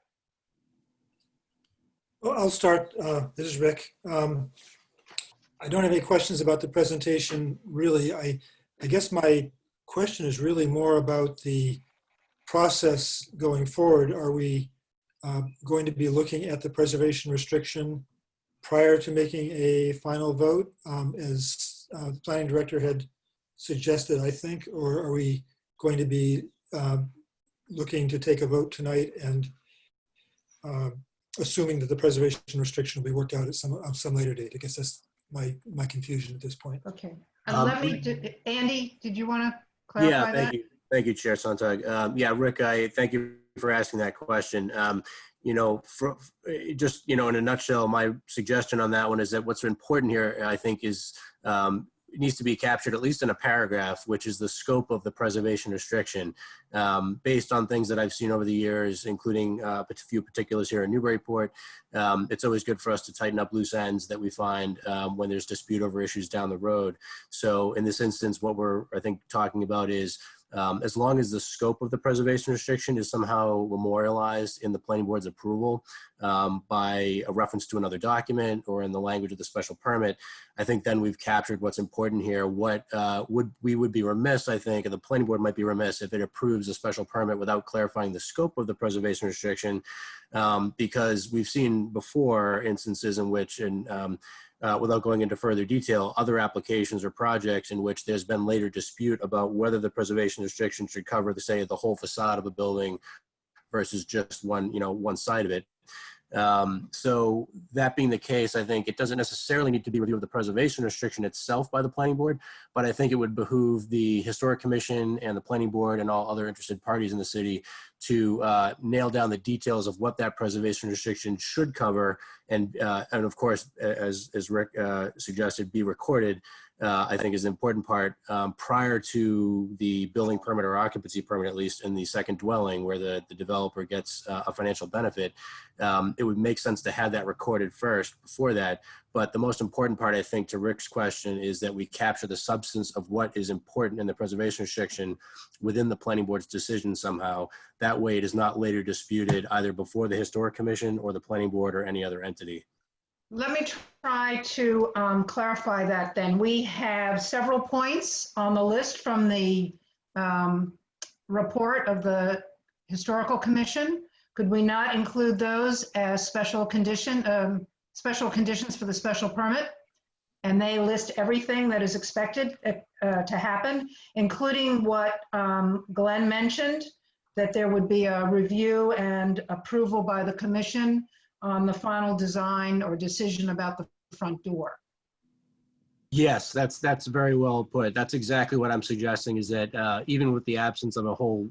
Well, I'll start. This is Rick. I don't have any questions about the presentation, really. I guess my question is really more about the process going forward. Are we going to be looking at the preservation restriction prior to making a final vote, as the planning director had suggested, I think, or are we going to be looking to take a vote tonight and assuming that the preservation restriction will be worked out at some later date? I guess that's my confusion at this point. Okay. Andy, did you want to clarify that? Yeah, thank you, Chair Sontag. Yeah, Rick, I thank you for asking that question. In a nutshell, my suggestion on that one is that what's important here, I think, is it needs to be captured at least in a paragraph, which is the scope of the preservation restriction, based on things that I've seen over the years, including a few particulars here in Newburyport. It's always good for us to tighten up loose ends that we find when there's dispute over issues down the road. So in this instance, what we're, I think, talking about is as long as the scope of the preservation restriction is somehow memorialized in the planning board's approval by a reference to another document or in the language of the special permit, I think then we've captured what's important here. What we would be remiss, I think, and the planning board might be remiss if it approves a special permit without clarifying the scope of the preservation restriction, because we've seen before instances in which, without going into further detail, other applications or projects in which there's been later dispute about whether the preservation restriction should cover the whole facade of a building versus just one side of it. So that being the case, I think it doesn't necessarily need to be review of the preservation restriction itself by the planning board, but I think it would behoove the Historic Commission and the planning board and all other interested parties in the city to nail down the details of what that preservation restriction should cover, and of course, as Rick suggested, be recorded. I think is an important part prior to the building permit or occupancy permit, at least in the second dwelling where the developer gets a financial benefit. It would make sense to have that recorded first before that. But the most important part, I think, to Rick's question is that we capture the substance of what is important in the preservation restriction within the planning board's decision somehow. That way it is not later disputed either before the Historic Commission or the planning board or any other entity. Let me try to clarify that then. We have several points on the list from the report of the Historical Commission. Could we not include those as special conditions for the special permit? And they list everything that is expected to happen, including what Glenn mentioned, that there would be a review and approval by the commission on the final design or decision about the front door. Yes, that's very well put. That's exactly what I'm suggesting, is that even with the absence of a whole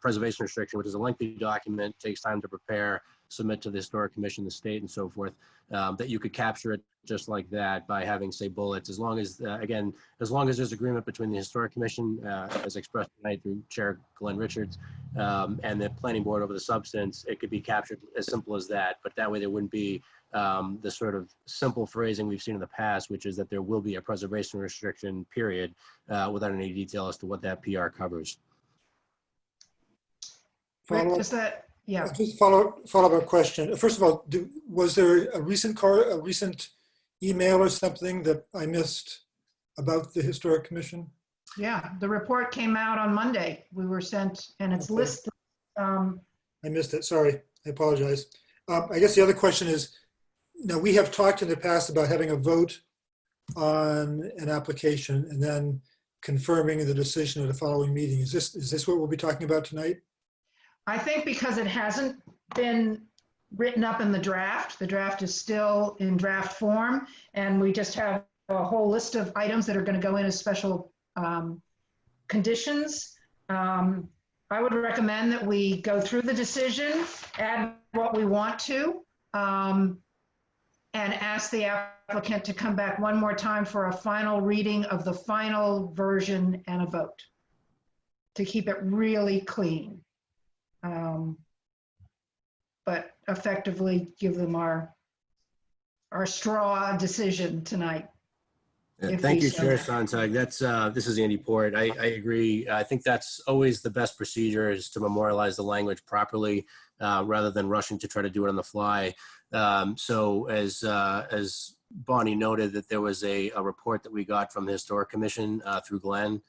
preservation restriction, which is a lengthy document, takes time to prepare, submit to the Historic Commission, the state, and so forth, that you could capture it just like that by having, say, bullets, as long as, again, as long as there's agreement between the Historic Commission, as expressed tonight through Chair Glenn Richards, and the planning board over the substance, it could be captured as simple as that. But that way there wouldn't be the sort of simple phrasing we've seen in the past, which is that there will be a preservation restriction, period, without any detail as to what that PR covers. Rick, does that, yeah. Just follow-up question. First of all, was there a recent email or something that I missed about the Historic Commission? Yeah, the report came out on Monday. We were sent, and it's listed. I missed it. Sorry, I apologize. I guess the other question is, now we have talked in the past about having a vote on an application and then confirming the decision at a following meeting. Is this what we'll be talking about tonight? I think because it hasn't been written up in the draft. The draft is still in draft form, and we just have a whole list of items that are going to go in as special conditions. I would recommend that we go through the decision, add what we want to, and ask the applicant to come back one more time for a final reading of the final version and a vote to keep it really clean. But effectively give them our straw decision tonight. Thank you, Chair Sontag. This is Andy Port. I agree. I think that's always the best procedure, is to memorialize the language properly rather than rushing to try to do it on the fly. So as Bonnie noted, that there was a report that we got from the Historic Commission through Glenn,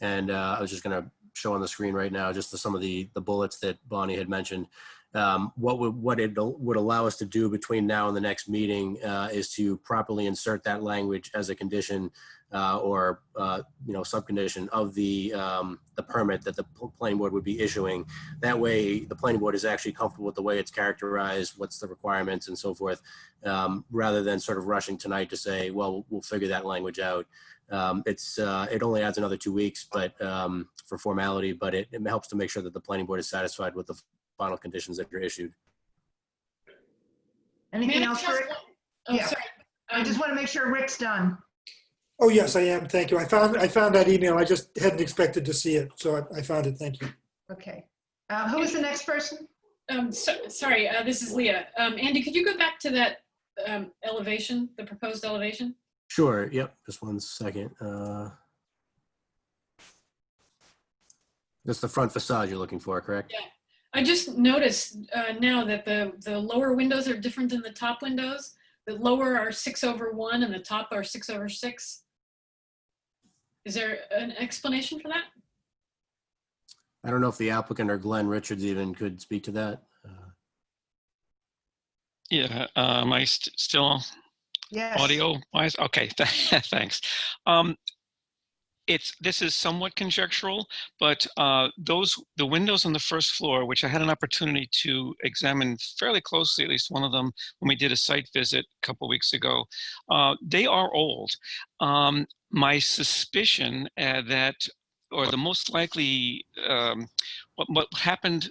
and I was just going to show on the screen right now just some of the bullets that Bonnie had mentioned. What it would allow us to do between now and the next meeting is to properly insert that language as a condition or subcondition of the permit that the planning board would be issuing. That way, the planning board is actually comfortable with the way it's characterized, what's the requirements, and so forth, rather than sort of rushing tonight to say, well, we'll figure that language out. It only adds another 2 weeks, but for formality, but it helps to make sure that the planning board is satisfied with the final conditions that are issued. Anything else, Rick? Oh, Yeah. sorry. I just want to make sure Rick's done. Oh, yes, I am. Thank you. I found that email. I just hadn't expected to see it. So I found it. Thank you. Okay. Who is the next person? Sorry, this is Leah. Andy, could you go back to that elevation, the proposed elevation? Sure. Yep. Just 1 second. That's the front facade you're looking for, correct? Yeah. I just noticed now that the lower windows are different than the top windows. The lower are 6/1 and the top are 6/6. Is there an explanation for that? I don't know if the applicant or Glenn Richards even could speak to that. Yeah, am I still Yes. audio wise? Okay, thanks. This is somewhat conjectural, but the windows on the first floor, which I had an opportunity to examine fairly closely, at least one of them when we did a site visit a couple of weeks ago, they are old. My suspicion or the most likely, what happened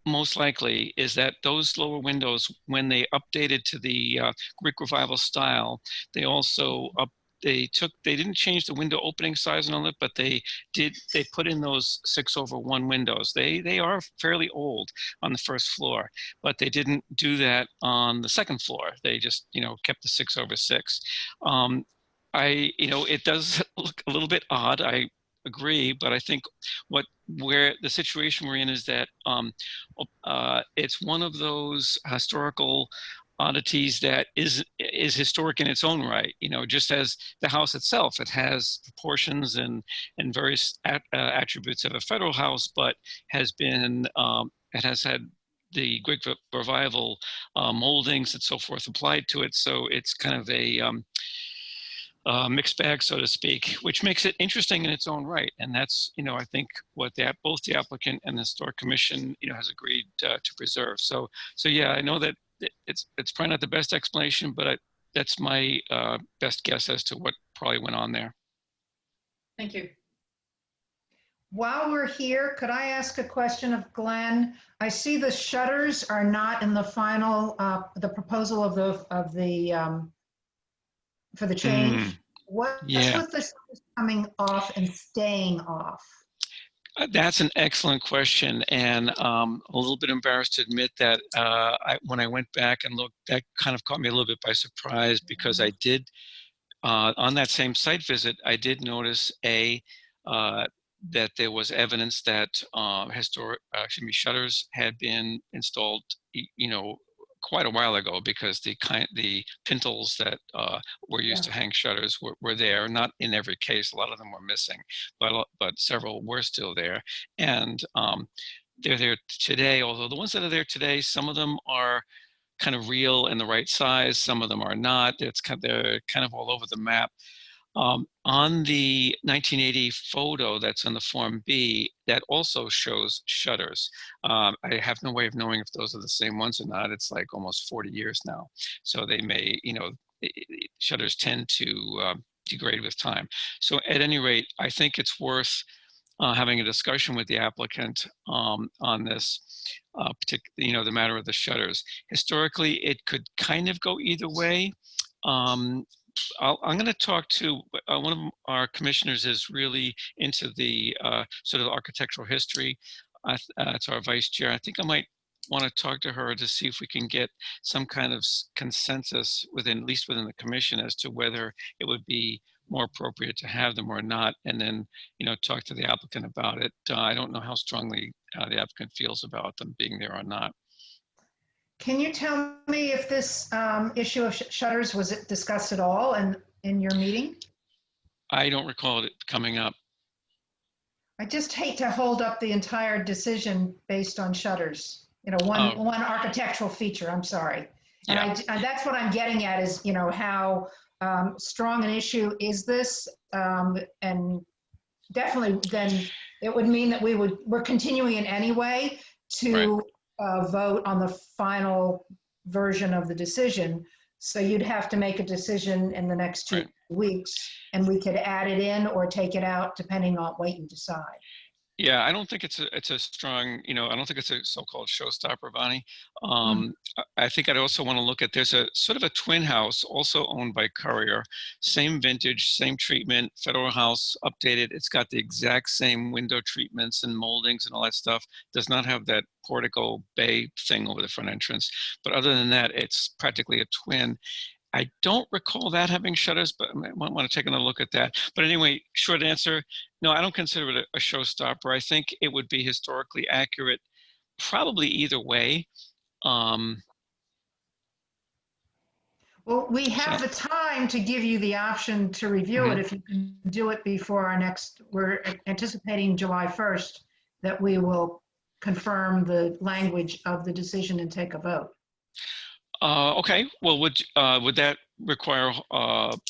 most likely is that those lower windows, when they updated to the Greek Revival style, they also they didn't change the window opening size and all that, but they put in those 6/1 windows. They are fairly old on the first floor, but they didn't do that on the second floor. They just, kept the 6/6. It does look a little bit odd. I agree, but I think where the situation we're in is that it's one of those historical oddities that is historic in its own right. Just as the house itself, it has proportions and various attributes of a federal house, but it has had the Greek Revival moldings and so forth applied to it. So it's kind of a mixed bag, so to speak, which makes it interesting in its own right. And that's, I think what both the applicant and the Historic Commission, has agreed to preserve. So yeah, I know that it's probably not the best explanation, but that's my best guess as to what probably went on there. Thank you. While we're here, could I ask a question of Glenn? I see the shutters are not in the final, the proposal of the for the change. What's with the shutters coming off and staying off? That's an excellent question, and a little bit embarrassed to admit that when I went back and looked, that kind of caught me a little bit by surprise, because I did, on that same site visit, I did notice that there was evidence that shutters had been installed, quite a while ago, because the pintles that were used to hang shutters were there. Not in every case, a lot of them were missing, but several were still there, and they're there today. Although the ones that are there today, some of them are kind of real and the right size, some of them are not. They're kind of all over the map. On the 1980 photo that's on the Form B, that also shows shutters. I have no way of knowing if those are the same ones or not. It's like almost 40 years now. So they may, shutters tend to degrade with time. So at any rate, I think it's worth having a discussion with the applicant on this, particularly, the matter of the shutters. Historically, it could kind of go either way. I'm going to talk to one of our commissioners is really into the sort of architectural history. It's our vice chair. I think I might want to talk to her to see if we can get some kind of consensus at least within the commission as to whether it would be more appropriate to have them or not, and then talk to the applicant about it. I don't know how strongly the applicant feels about them being there or not. Can you tell me if this issue of shutters was it discussed at all in your meeting? I don't recall it coming up. I just hate to hold up the entire decision based on shutters. One architectural feature. I'm sorry. And Yeah. that's what I'm getting at is how strong an issue is this, and definitely then it would mean that we're continuing in any way to vote on the final version of the decision. So you'd have to make a decision in the next 2 weeks, and we could add it in or take it out depending on what you decide. Yeah, I don't think it's a strong, I don't think it's a so-called showstopper, Bonnie. I think I'd also want to look at, there's a sort of a twin house also owned by Courier, same vintage, same treatment, Federal House updated. It's got the exact same window treatments and moldings and all that stuff. Does not have that portico bay thing over the front entrance. But other than that, it's practically a twin. I don't recall that having shutters, but I might want to take another look at that. But anyway, short answer, no, I don't consider it a showstopper. I think it would be historically accurate, probably either way. Well, we have the time to give you the option to review it if you can do it before our next, we're anticipating July 1st that we will confirm the language of the decision and take a vote. Okay, well, would that require, an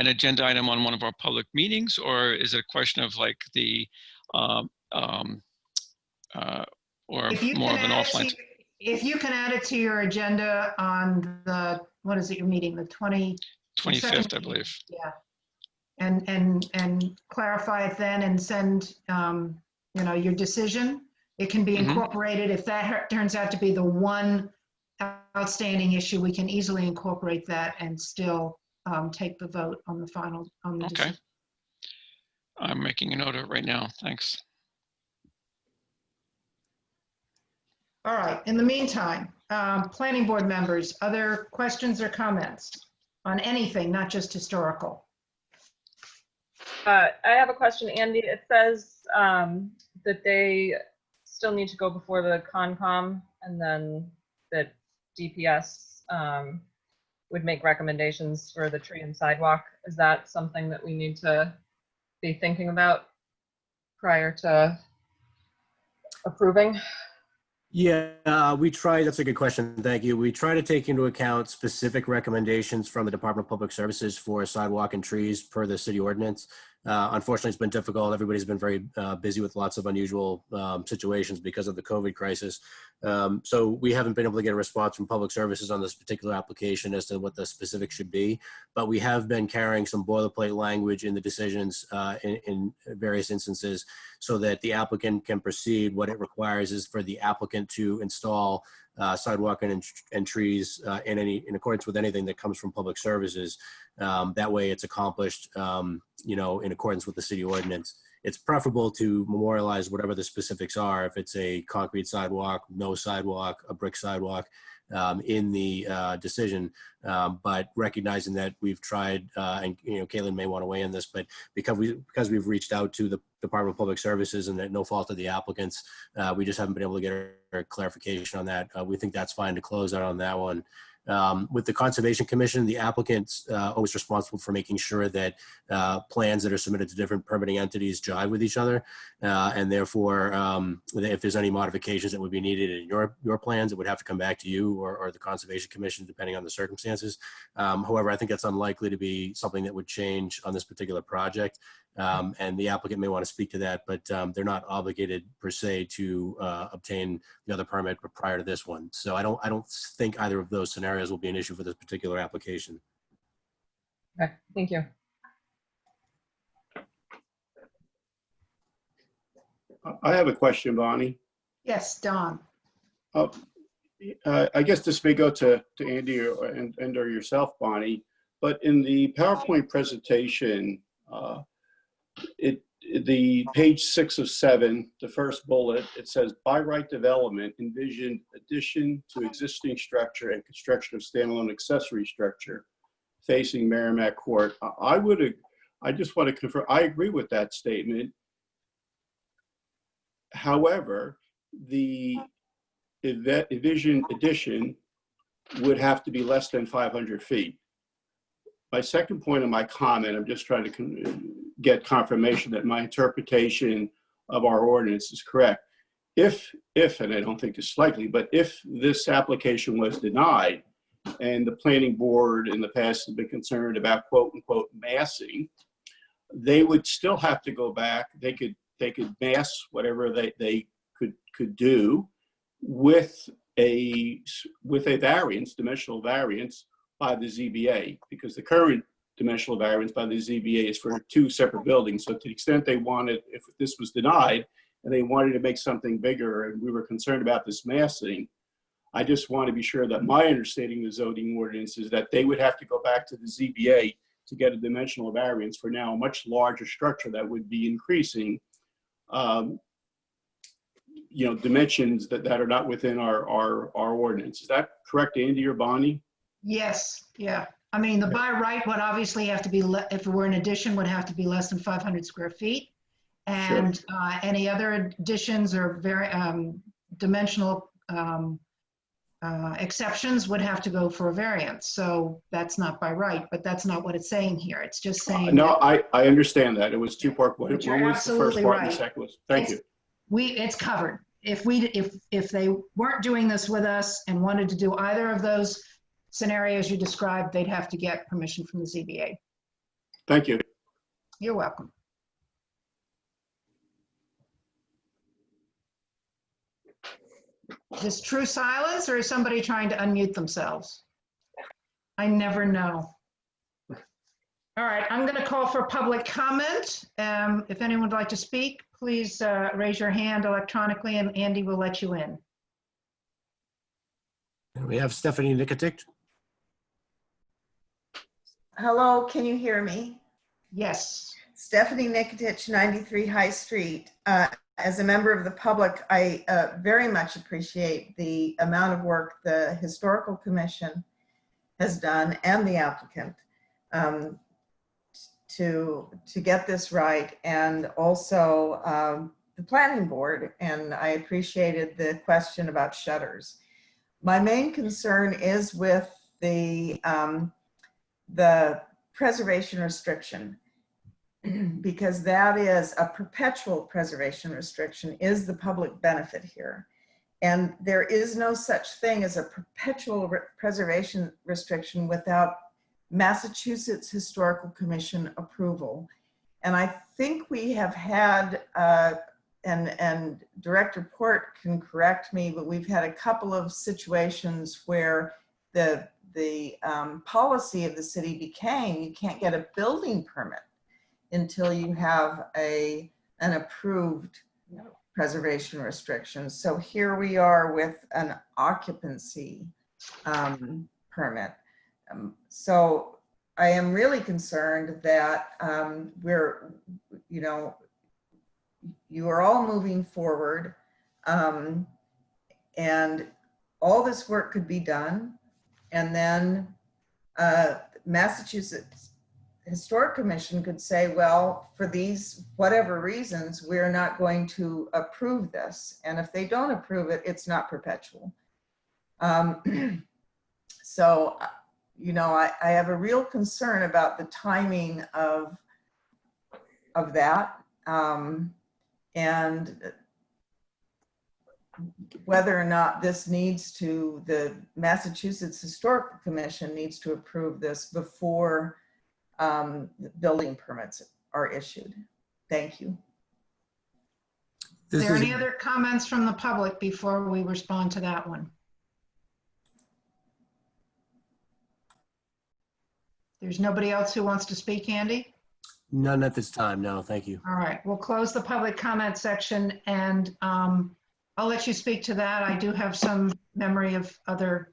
agenda item on one of our public meetings, or is it a question of like the, or more of an offline? If you can add it to your agenda on the, what is it, your meeting, the 25th, I believe. Yeah, and clarify it then and send, your decision. It can be incorporated. If that turns out to be the one outstanding issue, we can easily incorporate that and still take the vote on the final, on the decision. I'm making a note of it right now. Thanks. All right, in the meantime, planning board members, other questions or comments on anything, not just historical? I have a question, Andy. It says that they still need to go before the Concom, and then that DPS would make recommendations for the tree and sidewalk. Is that something that we need to be thinking about prior to approving? Yeah, we try, that's a good question, thank you. We try to take into account specific recommendations from the Department of Public Services for sidewalk and trees per the city ordinance. Unfortunately, it's been difficult. Everybody's been very busy with lots of unusual situations because of the COVID crisis. So we haven't been able to get a response from Public Services on this particular application as to what the specifics should be. But we have been carrying some boilerplate language in the decisions in various instances so that the applicant can proceed. What it requires is for the applicant to install sidewalk and trees in accordance with anything that comes from Public Services. That way it's accomplished, in accordance with the city ordinance. It's preferable to memorialize whatever the specifics are. If it's a concrete sidewalk, no sidewalk, a brick sidewalk, in the decision, but recognizing that we've tried, and Caitlin may want to weigh in this, but because we've reached out to the Department of Public Services and at no fault of the applicants, we just haven't been able to get a clarification on that. We think that's fine to close out on that one. With the Conservation Commission, the applicant's always responsible for making sure that plans that are submitted to different permitting entities jive with each other. And therefore, if there's any modifications that would be needed in your plans, it would have to come back to you or the Conservation Commission, depending on the circumstances. However, I think that's unlikely to be something that would change on this particular project. And the applicant may want to speak to that, but they're not obligated per se to obtain the other permit prior to this one. So I don't think either of those scenarios will be an issue for this particular application. Okay, thank you. I have a question, Bonnie. Yes, Don. I guess this may go to Andy or yourself, Bonnie, but in the PowerPoint presentation, the page 6 of 7, the first bullet, it says by right development envisioned addition to existing structure and construction of standalone accessory structure facing Merrimac Court. I just want to confirm, I agree with that statement. However, the envisioned addition would have to be less than 500 feet. My second point of my comment, I'm just trying to get confirmation that my interpretation of our ordinance is correct. If, and I don't think this is likely, but if this application was denied and the planning board in the past has been concerned about quote unquote massing, they would still have to go back. They could mass whatever they could do with a variance, dimensional variance by the ZBA, because the current dimensional variance by the ZBA is for 2 separate buildings. So to the extent they wanted, if this was denied and they wanted to make something bigger and we were concerned about this massing, I just want to be sure that my understanding of the zoning ordinance is that they would have to go back to the ZBA to get a dimensional variance for now a much larger structure that would be increasing dimensions that are not within our ordinance. Is that correct, Andy or Bonnie? Yes, yeah. I mean, the by right would obviously have to be, if it were an addition, would have to be less than 500 square feet. And sure. Any other additions or very dimensional exceptions would have to go for a variance. So that's not by right, but that's not what it's saying here. It's just saying. No, I understand that. It was 2-part. What was the first part and the second was? Thank you. It's covered. If they weren't doing this with us and wanted to do either of those scenarios you described, they'd have to get permission from the ZBA. Thank you. You're welcome. Is this true silence or is somebody trying to unmute themselves? I never know. All right, I'm going to call for public comment. If anyone would like to speak, please raise your hand electronically and Andy will let you in. We have Stephanie Nikotich. Hello, can you hear me? Yes. Stephanie Nikotich, 93 High Street. As a member of the public, I very much appreciate the amount of work the Historical Commission has done and the applicant to get this right, and also the planning board. And I appreciated the question about shutters. My main concern is with the preservation restriction, because that is a perpetual preservation restriction, is the public benefit here. And there is no such thing as a perpetual preservation restriction without Massachusetts Historical Commission approval. And I think we have had, and Director Port can correct me, but we've had a couple of situations where the policy of the city became you can't get a building permit until you have an approved preservation restriction. So here we are with an occupancy permit. So I am really concerned that you are all moving forward, and all this work could be done, and then Massachusetts Historic Commission could say, well, for these whatever reasons, we're not going to approve this. And if they don't approve it, it's not perpetual. So, you know, I have a real concern about the timing of that. And whether or not this needs to, the Massachusetts Historical Commission needs to approve this before building permits are issued. Thank you. Is there any other comments from the public before we respond to that one? There's nobody else who wants to speak, Andy? None at this time, no, thank you. All right, we'll close the public comment section, and I'll let you speak to that. I do have some memory of other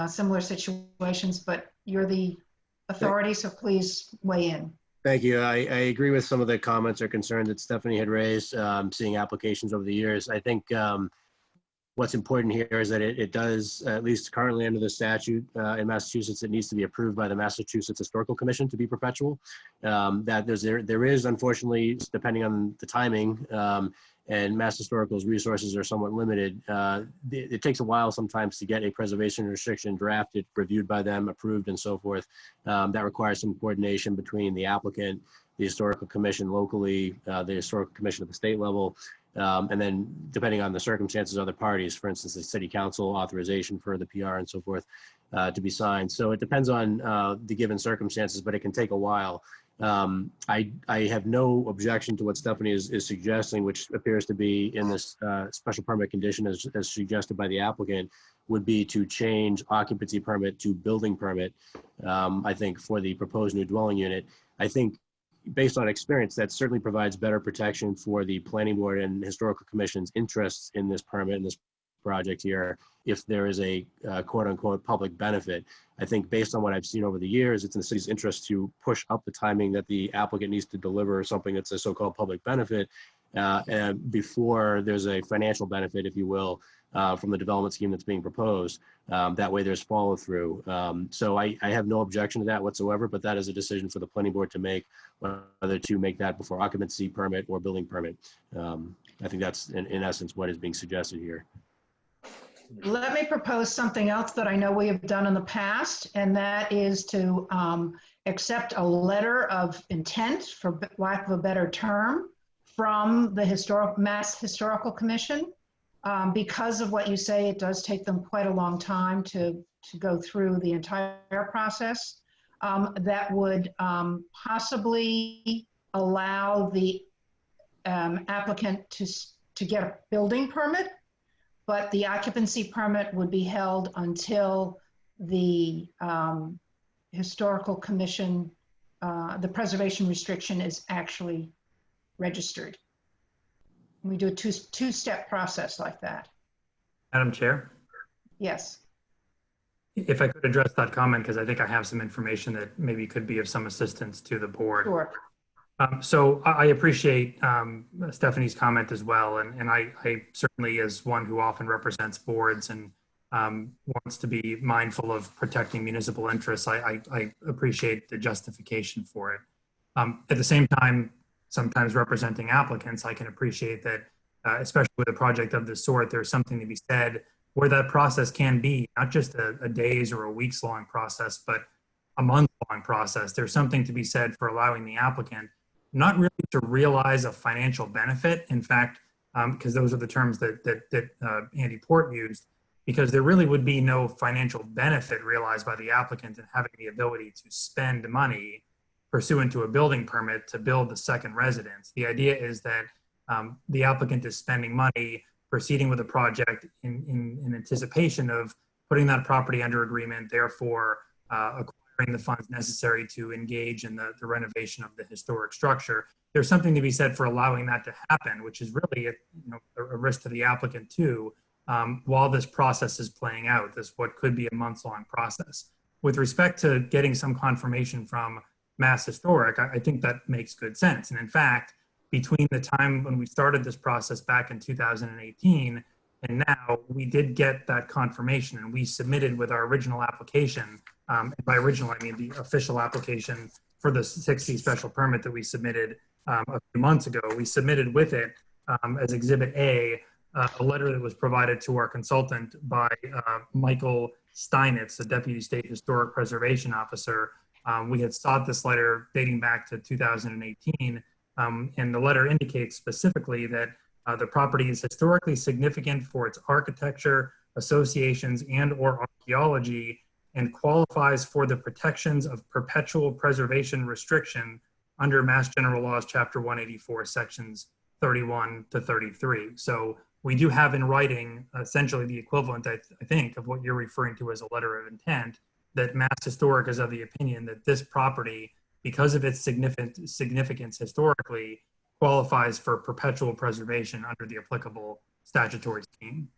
similar situations, but you're the authority, so please weigh in. Thank you. I agree with some of the comments or concerns that Stephanie had raised, seeing applications over the years. I think what's important here is that it does, at least currently under the statute in Massachusetts, it needs to be approved by the Massachusetts Historical Commission to be perpetual. That there is, unfortunately, depending on the timing, and Mass Historical's resources are somewhat limited. It takes a while sometimes to get a preservation restriction drafted, reviewed by them, approved, and so forth. That requires some coordination between the applicant, the Historical Commission locally, the Historical Commission at the state level, and then depending on the circumstances, other parties, for instance, the City Council authorization for the PR and so forth to be signed. So it depends on the given circumstances, but it can take a while. I have no objection to what Stephanie is suggesting, which appears to be in this special permit condition as suggested by the applicant, would be to change occupancy permit to building permit, I think, for the proposed new dwelling unit. I think based on experience, that certainly provides better protection for the planning board and historical commission's interests in this permit, in this project here, if there is a quote unquote public benefit. I think based on what I've seen over the years, it's in the city's interest to push up the timing that the applicant needs to deliver something that's a so-called public benefit and before there's a financial benefit, if you will, from the development scheme that's being proposed. That way there's follow through. So I have no objection to that whatsoever, but that is a decision for the planning board to make, whether to make that before occupancy permit or building permit. I think that's in essence what is being suggested here. Let me propose something else that I know we have done in the past, and that is to accept a letter of intent, for lack of a better term, from the Mass Historical Commission. Because of what you say, it does take them quite a long time to go through the entire process. That would possibly allow the applicant to get a building permit, but the occupancy permit would be held until the Historical Commission, the preservation restriction is actually registered. We do a two-step process like that. Madam Chair? Yes. If I could address that comment, because I think I have some information that maybe could be of some assistance to the board. Sure. So I appreciate Stephanie's comment as well. And I certainly, as one who often represents boards and wants to be mindful of protecting municipal interests, I appreciate the justification for it. At the same time, sometimes representing applicants, I can appreciate that, especially with a project of this sort, there's something to be said where that process can be not just a days or a weeks long process, but a month long process. There's something to be said for allowing the applicant not really to realize a financial benefit. In fact, because those are the terms that Andy Port used, because there really would be no financial benefit realized by the applicant in having the ability to spend money pursuant to a building permit to build the second residence. The idea is that the applicant is spending money proceeding with a project in anticipation of putting that property under agreement, therefore acquiring the funds necessary to engage in the renovation of the historic structure. There's something to be said for allowing that to happen, which is really a risk to the applicant too, while this process is playing out, what could be a months-long process. With respect to getting some confirmation from Mass Historic, I think that makes good sense. And in fact, between the time when we started this process back in 2018 and now, we did get that confirmation, and we submitted with our original application, and by original I mean the official application for the 60 special permit that we submitted a few months ago. We submitted with it as Exhibit A, a letter that was provided to our consultant by Michael Steinitz, the Deputy State Historic Preservation Officer. We had sought this letter dating back to 2018, and the letter indicates specifically that the property is historically significant for its architecture, associations, and/or archaeology, and qualifies for the protections of perpetual preservation restriction under Mass General Laws, Chapter 184, Sections 31 to 33. So we do have in writing essentially the equivalent, I think, of what you're referring to as a letter of intent, that Mass Historic is of the opinion that this property, because of its significance historically, qualifies for perpetual preservation under the applicable statutory scheme.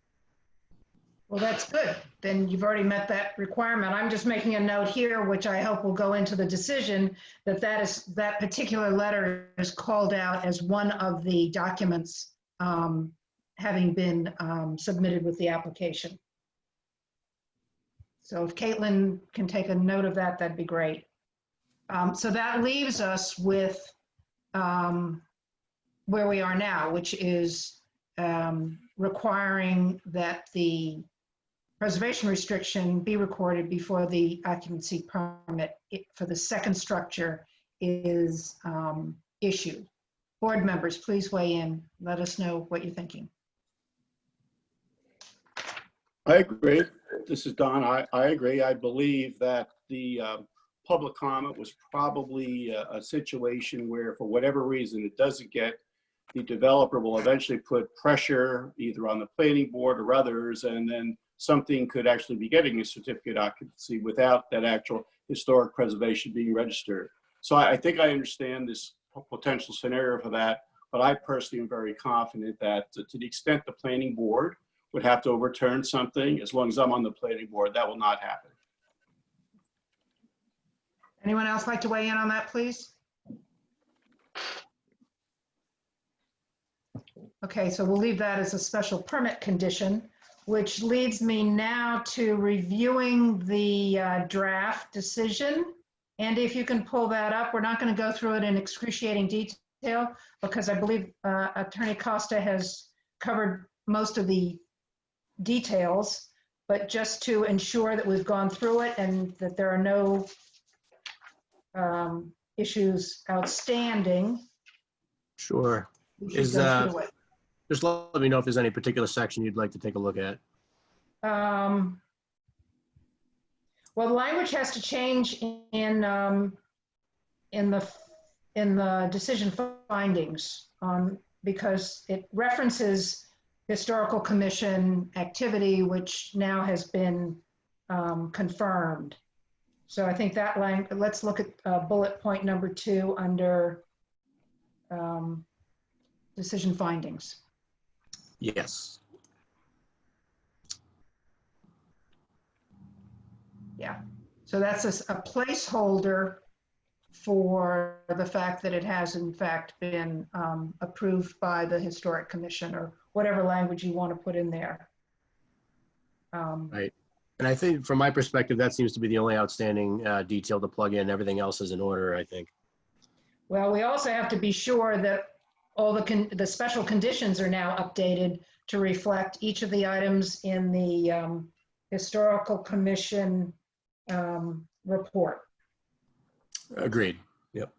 Well, that's good. Then you've already met that requirement. I'm just making a note here, which I hope will go into the decision, that particular letter is called out as one of the documents having been submitted with the application. So if Caitlin can take a note of that, that'd be great. So that leaves us with where we are now, which is requiring that the preservation restriction be recorded before the occupancy permit for the second structure is issued. Board members, please weigh in. Let us know what you're thinking. I agree. This is Don. I agree. I believe that the public comment was probably a situation where, for whatever reason, it doesn't get, the developer will eventually put pressure either on the planning board or others, and then something could actually be getting a certificate of occupancy without that actual historic preservation being registered. So I think I understand this potential scenario for that, but I personally am very confident that to the extent the planning board would have to overturn something, as long as I'm on the planning board, that will not happen. Anyone else like to weigh in on that, please? Okay, so we'll leave that as a special permit condition, which leads me now to reviewing the draft decision. Andy, if you can pull that up, we're not going to go through it in excruciating detail because I believe Attorney Costa has covered most of the details, but just to ensure that we've gone through it and that there are no issues outstanding. Sure. We should go through it. Just let me know if there's any particular section you'd like to take a look at. Well, the language has to change in the decision findings because it references historical commission activity, which now has been confirmed. So I think that let's look at bullet point number 2 under decision findings. Yes. Yeah, so that's a placeholder for the fact that it has in fact been approved by the Historic Commission, or whatever language you want to put in there. Right. And I think from my perspective, that seems to be the only outstanding detail to plug in. Everything else is in order, I think. Well, we also have to be sure that all the special conditions are now updated to reflect each of the items in the Historical Commission report. Agreed. Yep.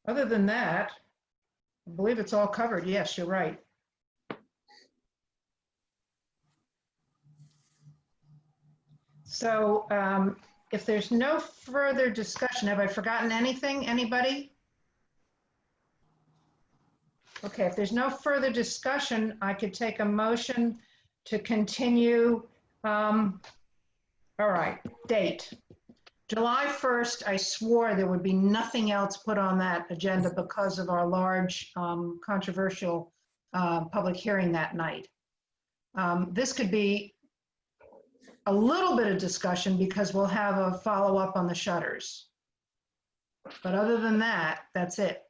Other than that, I believe it's all covered. Yes, you're right. So if there's no further discussion, have I forgotten anything? Anybody? Okay, if there's no further discussion, I could take a motion to continue. All right, date. July 1st, I swore there would be nothing else put on that agenda because of our large controversial public hearing that night. This could be a little bit of discussion because we'll have a follow-up on the shutters. But other than that, that's it.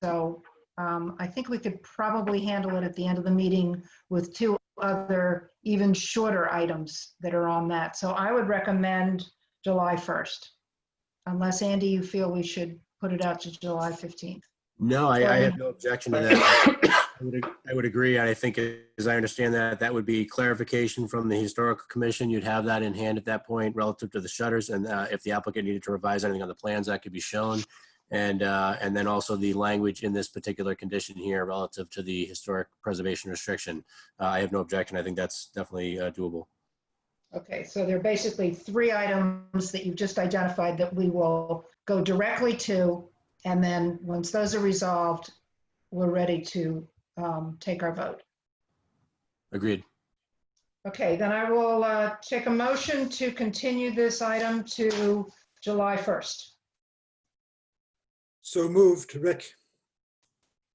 So I think we could probably handle it at the end of the meeting with 2 other even shorter items that are on that. So I would recommend July 1st, unless Andy, you feel we should put it out to July 15th. No, I have no objection to that. I would agree. I think, as I understand that, that would be clarification from the Historical Commission. You'd have that in hand at that point relative to the shutters. And if the applicant needed to revise anything on the plans, that could be shown. And then also the language in this particular condition here relative to the historic preservation restriction. I have no objection. I think that's definitely doable. Okay, so there are basically 3 items that you've just identified that we will go directly to, and then once those are resolved, we're ready to take our vote. Agreed. Okay, then I will take a motion to continue this item to July 1st. So moved, Rick.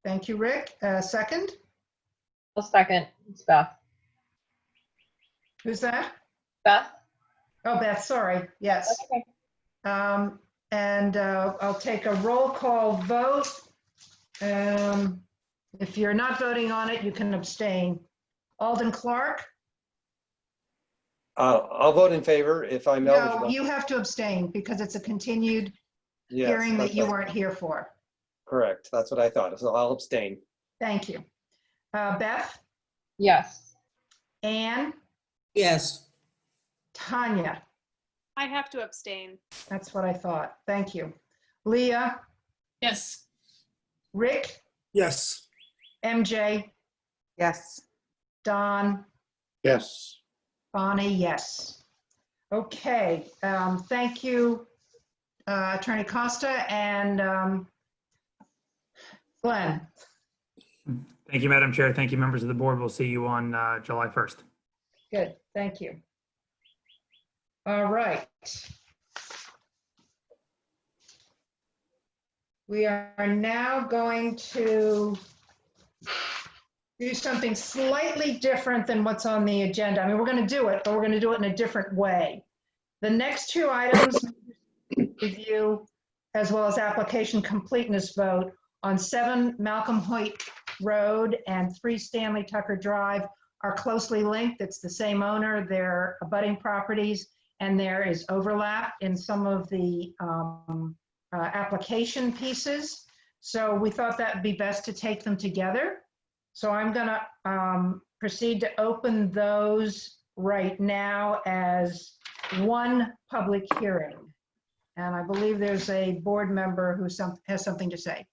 Thank you, Rick. Second? I'll second. It's Beth. Who's that? Beth? Oh, Beth, sorry. Yes. That's okay. And I'll take a roll call vote. If you're not voting on it, you can abstain. Alden Clark? I'll vote in favor if I'm No, eligible. you have to abstain because it's a continued Yes, hearing that that's you right. weren't here for. Correct. That's what I thought. So I'll abstain. Thank you. Beth? Yes. Anne? Yes. Tanya? I have to abstain. That's what I thought. Thank you. Leah? Yes. Rick? Yes. MJ? Yes. Don? Yes. Bonnie, yes. Okay, thank you, Attorney Costa and Glenn. Thank you, Madam Chair. Thank you, members of the board. We'll see you on July 1st. Good, thank you. All right. We are now going to do something slightly different than what's on the agenda. I mean, we're going to do it, but we're going to do it in a different way. The next 2 items, review, as well as application completeness vote on 7 Malcolm Hoyt Road and 3 Stanley Tucker Drive are closely linked. It's the same owner, they're abutting properties, and there is overlap in some of the application pieces. So we thought that would be best to take them together. So I'm going to proceed to open those right now as one public hearing. And I believe there's a board member who has something to say.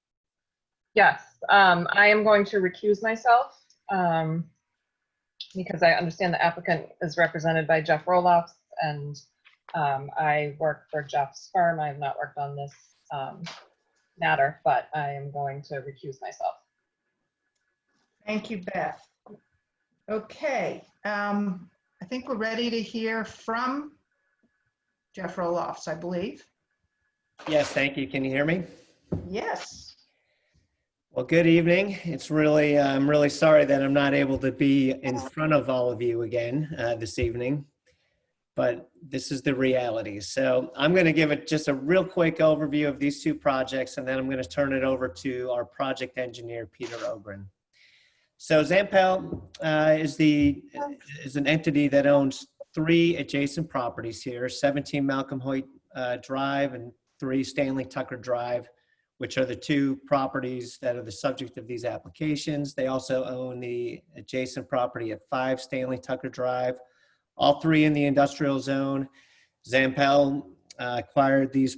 Yes, I am going to recuse myself because I understand the applicant is represented by Jeff Roloffs, and I work for Jeff's firm. I have not worked on this matter, but I am going to recuse myself. Thank you, Beth. Okay, I think we're ready to hear from Jeff Roloffs, I believe. Yes, thank you. Can you hear me? Yes. Well, good evening. I'm really sorry that I'm not able to be in front of all of you again this evening, but this is the reality. So I'm going to give it just a real quick overview of these 2 projects, and then I'm going to turn it over to our project engineer, Peter Ogren. So Zampel is an entity that owns 3 adjacent properties here, 17 Malcolm Hoyt Drive and 3 Stanley Tucker Drive, which are the 2 properties that are the subject of these applications. They also own the adjacent property at 5 Stanley Tucker Drive, all 3 in the industrial zone. Zampel acquired these,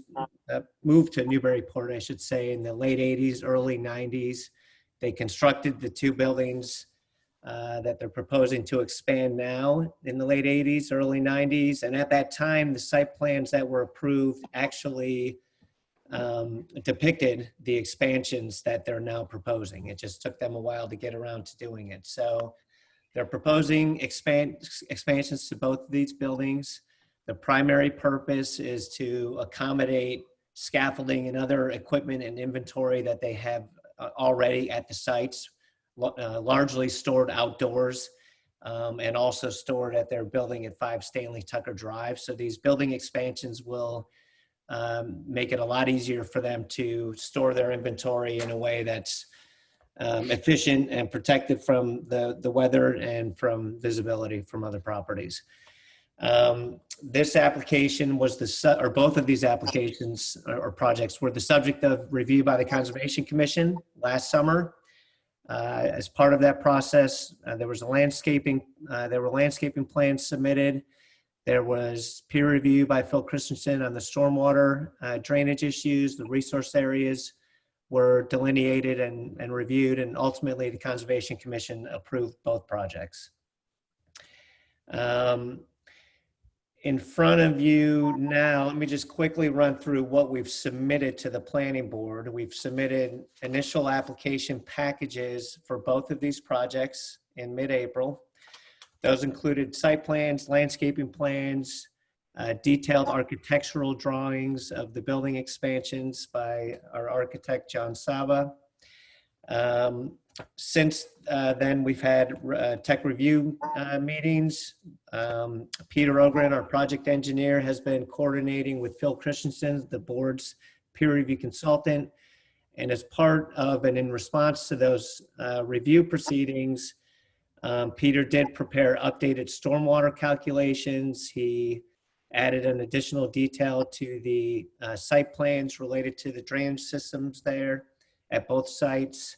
moved to Newburyport, I should say, in the late 80s, early 90s. They constructed the 2 buildings that they're proposing to expand now in the late 80s, early 90s. And at that time, the site plans that were approved actually depicted the expansions that they're now proposing. It just took them a while to get around to doing it. So they're proposing expansions to both of these buildings. The primary purpose is to accommodate scaffolding and other equipment and inventory that they have already at the sites, largely stored outdoors, and also stored at their building at 5 Stanley Tucker Drive. So these building expansions will make it a lot easier for them to store their inventory in a way that's efficient and protected from the weather and from visibility from other properties. This application was or both of these applications or projects were the subject of review by the Conservation Commission last summer. As part of that process, there were landscaping plans submitted. There was peer review by Phil Christensen on the stormwater drainage issues. The resource areas were delineated and reviewed, and ultimately the Conservation Commission approved both projects. In front of you now, let me just quickly run through what we've submitted to the planning board. We've submitted initial application packages for both of these projects in mid-April. Those included site plans, landscaping plans, detailed architectural drawings of the building expansions by our architect, John Saba. Since then, we've had tech review meetings. Peter Ogren, our project engineer, has been coordinating with Phil Christensen, the board's peer review consultant. And as part of and in response to those review proceedings, Peter did prepare updated stormwater calculations. He added an additional detail to the site plans related to the drainage systems there at both sites.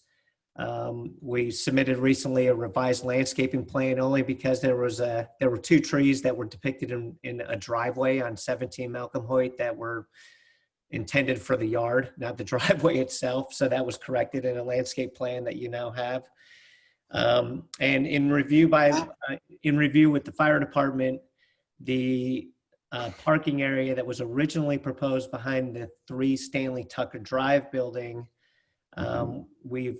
We submitted recently a revised landscaping plan only because there were 2 trees that were depicted in a driveway on 17 Malcolm Hoyt that were intended for the yard, not the driveway itself. So that was corrected in a landscape plan that you now have. And in review with the fire department, the parking area that was originally proposed behind the 3 Stanley Tucker Drive building, we've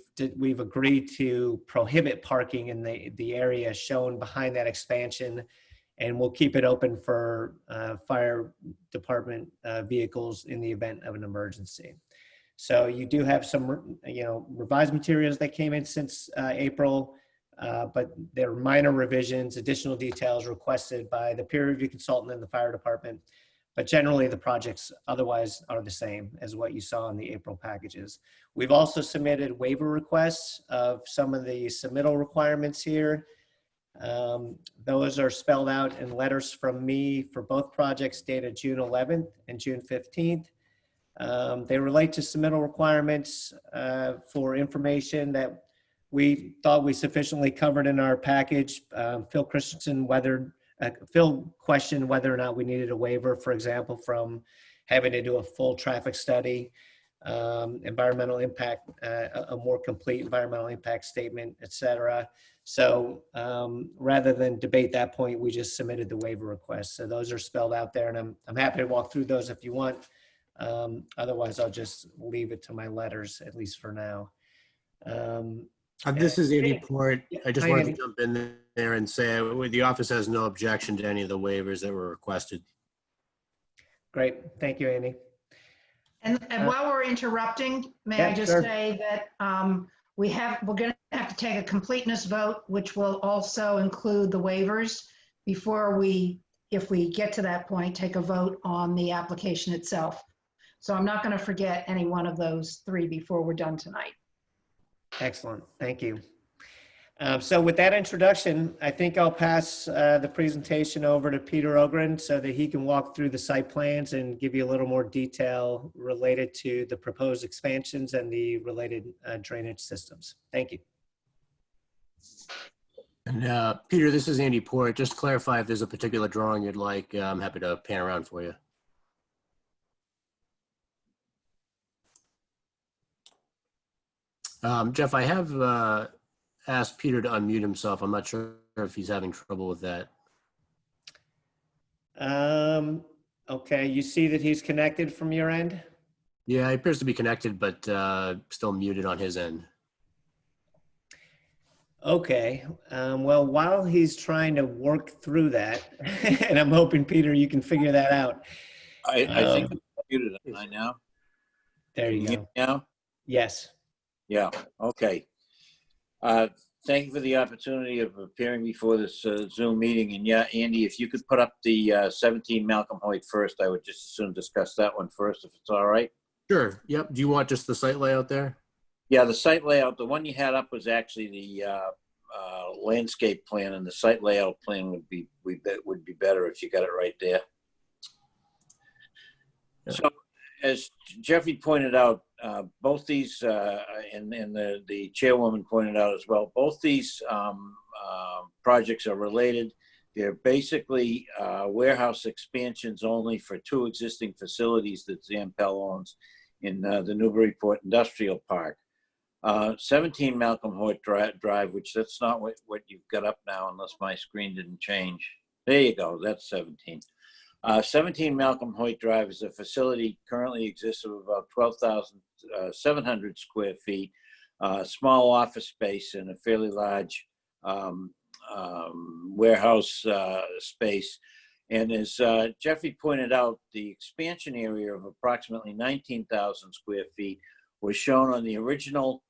agreed to prohibit parking in the area shown behind that expansion, and we'll keep it open for fire department vehicles in the event of an emergency. So you do have some, revised materials that came in since April, but there are minor revisions, additional details requested by the peer review consultant and the fire department. But generally, the projects otherwise are the same as what you saw in the April packages. We've also submitted waiver requests of some of the submittal requirements here. Those are spelled out in letters from me for both projects dated June 11th and June 15th. They relate to submittal requirements for information that we thought we sufficiently covered in our package. Phil questioned whether or not we needed a waiver, for example, from having to do a full traffic study, environmental impact, a more complete environmental impact statement, et cetera. So rather than debate that point, we just submitted the waiver request. So those are spelled out there, and I'm happy to walk through those if you want. Otherwise, I'll just leave it to my letters, at least for now. This is Andy Port. I just wanted to jump in there and say the office has no objection to any of the waivers that were requested. Great. Thank you, Andy. And while we're interrupting, may I just say that we're going to have to take a completeness vote, which will also include the waivers before we, if we get to that point, take a vote on the application itself. So I'm not going to forget any one of those 3 before we're done tonight. Excellent. Thank you. So with that introduction, I think I'll pass the presentation over to Peter Ogren so that he can walk through the site plans and give you a little more detail related to the proposed expansions and the related drainage systems. Thank you. And Peter, this is Andy Port. Just to clarify, if there's a particular drawing you'd like, I'm happy to pan around for you. Jeff, I have asked Peter to unmute himself. I'm not sure if he's having trouble with that. Okay, you see that he's connected from your end? Yeah, he appears to be connected, but still muted on his end. Okay, well, while he's trying to work through that, and I'm hoping, Peter, you can figure that out. I think I'm muted, am I now? There you Can go. hear me now? Yes. Yeah, okay. Thank you for the opportunity of appearing before this Zoom meeting. And yeah, Andy, if you could put up the 17 Malcolm Hoyt first, I would just as soon discuss that one first, if it's all right. Sure. Yep. Do you want just the site layout there? Yeah, the site layout, the one you had up was actually the landscape plan, and the site layout plan would be better if you got it right there. Yeah. So as Jeffrey pointed out, both these, and the chairwoman pointed out as well, both these projects are related. They're basically warehouse expansions only for two existing facilities that Zampel owns in the Newburyport Industrial Park. 17 Malcolm Hoyt Drive, which that's not what you've got up now unless my screen didn't change. There you go, that's 17. 17 Malcolm Hoyt Drive is a facility currently exists of about 12,700 square feet, small office space and a fairly large warehouse space. And as Jeffrey pointed out, the expansion area of approximately 19,000 square feet was shown on the original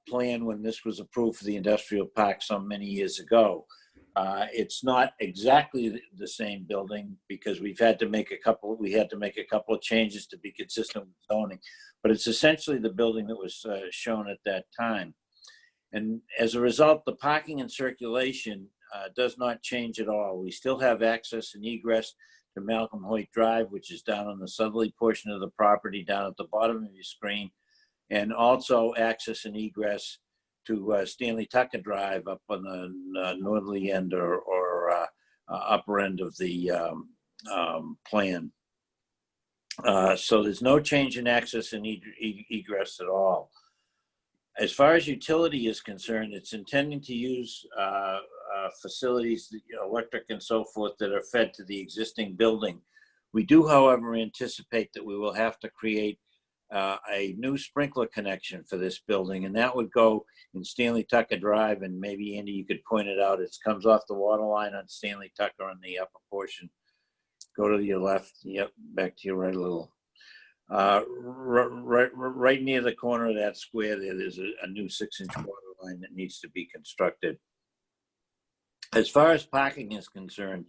plan when this was approved for the industrial park some many years ago. It's not exactly the same building because we had to make a couple of changes to be consistent with zoning, but it's essentially the building that was shown at that time. And as a result, the parking and circulation does not change at all. We still have access and egress to Malcolm Hoyt Drive, which is down on the southerly portion of the property down at the bottom of your screen, and also access and egress to Stanley Tucker Drive up on the northerly end or upper end of the plan. So there's no change in access and egress at all. As far as utility is concerned, it's intending to use facilities, electric and so forth, that are fed to the existing building. We do, however, anticipate that we will have to create a new sprinkler connection for this building, and that would go in Stanley Tucker Drive. And maybe Andy, you could point it out. It comes off the water line on Stanley Tucker on the upper portion. Go to your left. Yep, back to your right a little. Right near the corner of that square there's a new 6-inch water line that needs to be constructed. As far as parking is concerned,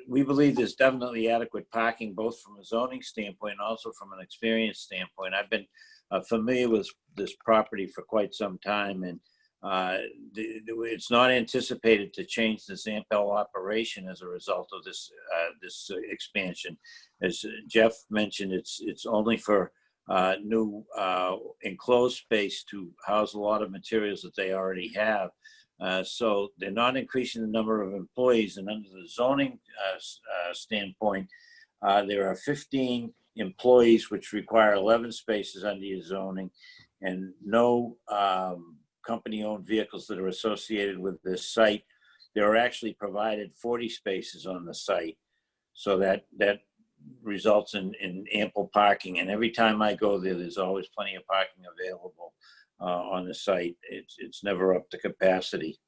we believe there's definitely adequate parking, both from a zoning standpoint and also from an experience standpoint. I've been familiar with this property for quite some time, and it's not anticipated to change the Zampel operation as a result of this expansion. As Jeff mentioned, it's only for new enclosed space to house a lot of materials that they already have. So they're not increasing the number of employees, and under the zoning standpoint, there are 15 employees, which require 11 spaces under your zoning, and no company-owned vehicles that are associated with this site. There are actually provided 40 spaces on the site, so that results in ample parking. And every time I go there, there's always plenty of parking available on the site. It's never up to capacity.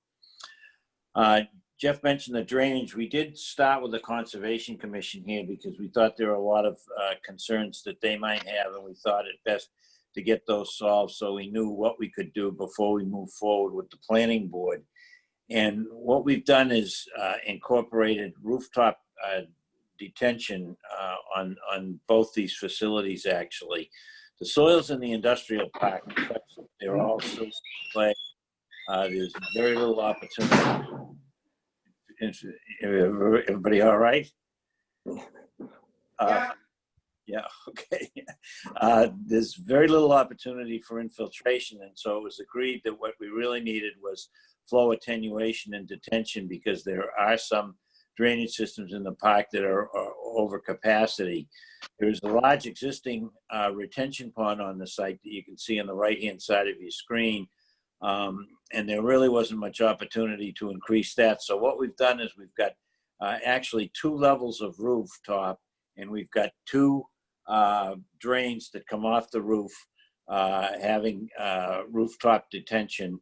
Jeff mentioned the drainage. We did start with the Conservation Commission here because we thought there were a lot of concerns that they might have, and we thought it best to get those solved so we knew what we could do before we move forward with the planning board. And what we've done is incorporated rooftop detention on both these facilities, actually. The soils in the industrial park, they're all silt clay. There's very little opportunity. Everybody all right? Yeah, okay. There's very little opportunity for infiltration, and so it was agreed that what we really needed was flow attenuation and detention, because there are some drainage systems in the park that are over capacity. There's a large existing retention pond on the site that you can see on the right-hand side of your screen, and there really wasn't much opportunity to increase that. So what we've done is we've got actually 2 levels of rooftop, and we've got 2 drains that come off the roof, having rooftop detention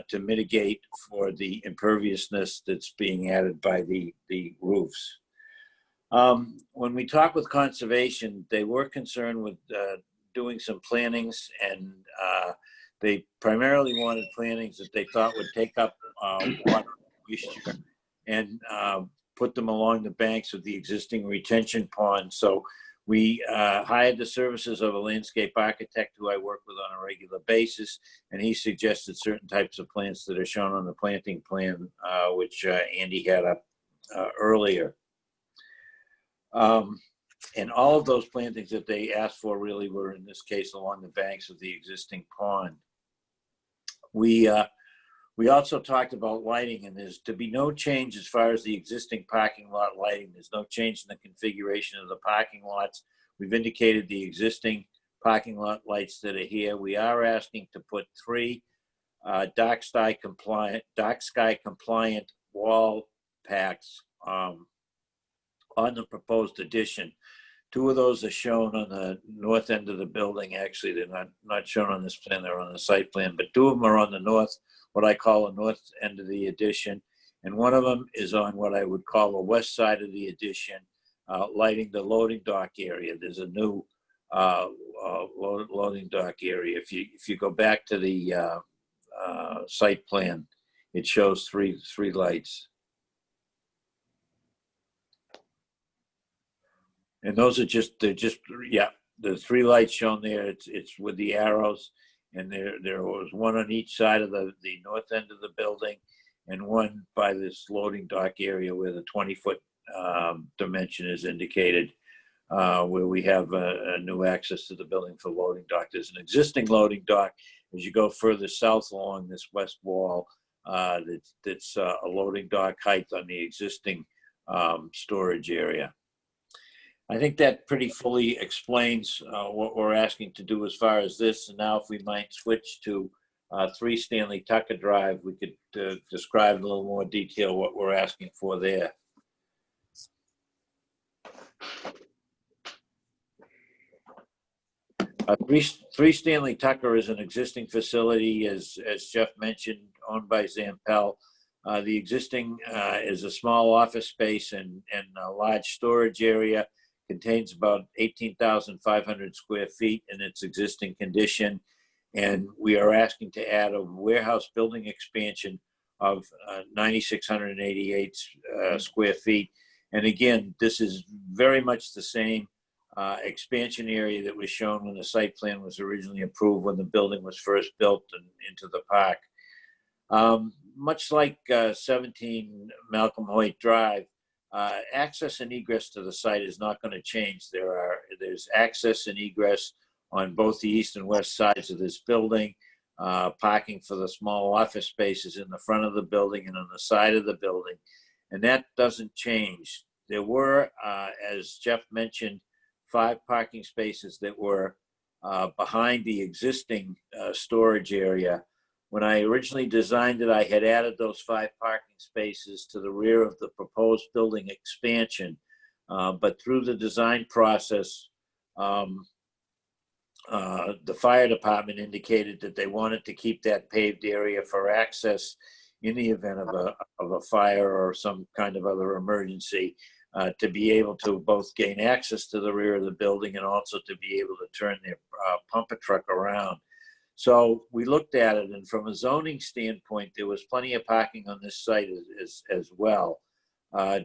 to mitigate for the imperviousness that's being added by the roofs. When we talk with conservation, they were concerned with doing some plantings, and they primarily wanted plantings that they thought would take up water moisture and put them along the banks of the existing retention pond. So we hired the services of a landscape architect who I work with on a regular basis, and he suggested certain types of plants that are shown on the planting plan, which Andy had up earlier. And all of those plantings that they asked for really were, in this case, along the banks of the existing pond. We also talked about lighting, and there's to be no change as far as the existing parking lot lighting. There's no change in the configuration of the parking lots. We've indicated the existing parking lot lights that are here. We are asking to put 3 dark sky compliant wall packs on the proposed addition. 2 of those are shown on the north end of the building. Actually, they're not shown on this plan, they're on the site plan, but 2 of them are on the north, what I call the north end of the addition. And 1 of them is on what I would call the west side of the addition, lighting the loading dock area. There's a new loading dock area. If you go back to the site plan, it shows three lights. And those are the 3 lights shown there. It's with the arrows, and there was 1 on each side of the north end of the building, and 1 by this loading dock area where the 20-foot dimension is indicated, where we have a new access to the building for loading dock. There's an existing loading dock as you go further south along this west wall. That's a loading dock height on the existing storage area. I think that pretty fully explains what we're asking to do as far as this. And now if we might switch to 3 Stanley Tucker Drive, we could describe in a little more detail what we're asking for there. 3 Stanley Tucker is an existing facility, as Jeff mentioned, owned by Zampel. The existing is a small office space and a large storage area. Contains about 18,500 square feet in its existing condition. And we are asking to add a warehouse building expansion of 9,688 square feet. And again, this is very much the same expansion area that was shown when the site plan was originally approved when the building was first built into the park. Much like 17 Malcolm Hoyt Drive, access and egress to the site is not going to change. There's access and egress on both the east and west sides of this building, parking for the small office spaces in the front of the building and on the side of the building, and that doesn't change. There were, as Jeff mentioned, 5 parking spaces that were behind the existing storage area. When I originally designed it, I had added those 5 parking spaces to the rear of the proposed building expansion. But through the design process, the fire department indicated that they wanted to keep that paved area for access in the event of a fire or some kind of other emergency, to be able to both gain access to the rear of the building and also to be able to turn their pumper truck around. So we looked at it, and from a zoning standpoint, there was plenty of parking on this site as well.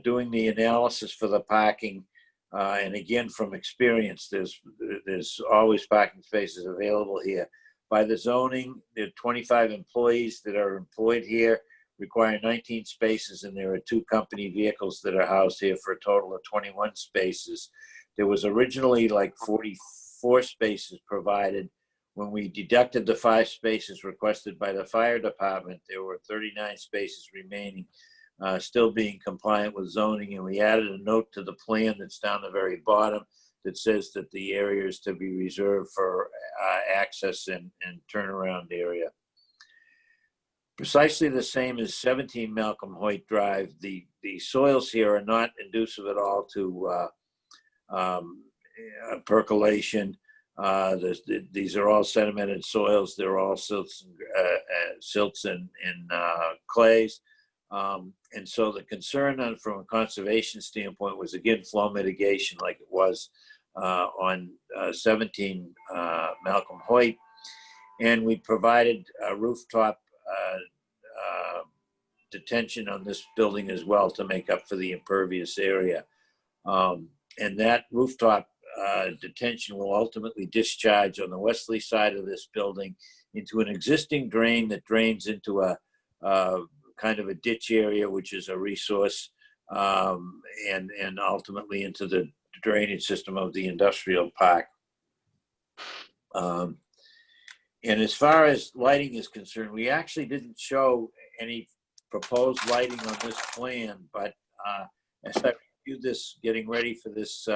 Doing the analysis for the parking, and again, from experience, there's always parking spaces available here. By the zoning, there are 25 employees that are employed here, require 19 spaces, and there are 2 company vehicles that are housed here for a total of 21 spaces. There was originally like 44 spaces provided. When we deducted the 5 spaces requested by the fire department, there were 39 spaces remaining, still being compliant with zoning. And we added a note to the plan that's down the very bottom that says that the area is to be reserved for access and turnaround area. Precisely the same as 17 Malcolm Hoyt Drive. The soils here are not conducive at all to percolation. These are all sedimented soils. They're all silts and clays. And so the concern from a conservation standpoint was, again, flow mitigation like it was on 17 Malcolm Hoyt. And we provided a rooftop detention on this building as well to make up for the impervious area. And that rooftop detention will ultimately discharge on the westerly side of this building into an existing drain that drains into a kind of a ditch area, which is a resource, and ultimately into the drainage system of the industrial park. And as far as lighting is concerned, we actually didn't show any proposed lighting on this plan, but as I reviewed this, getting ready for this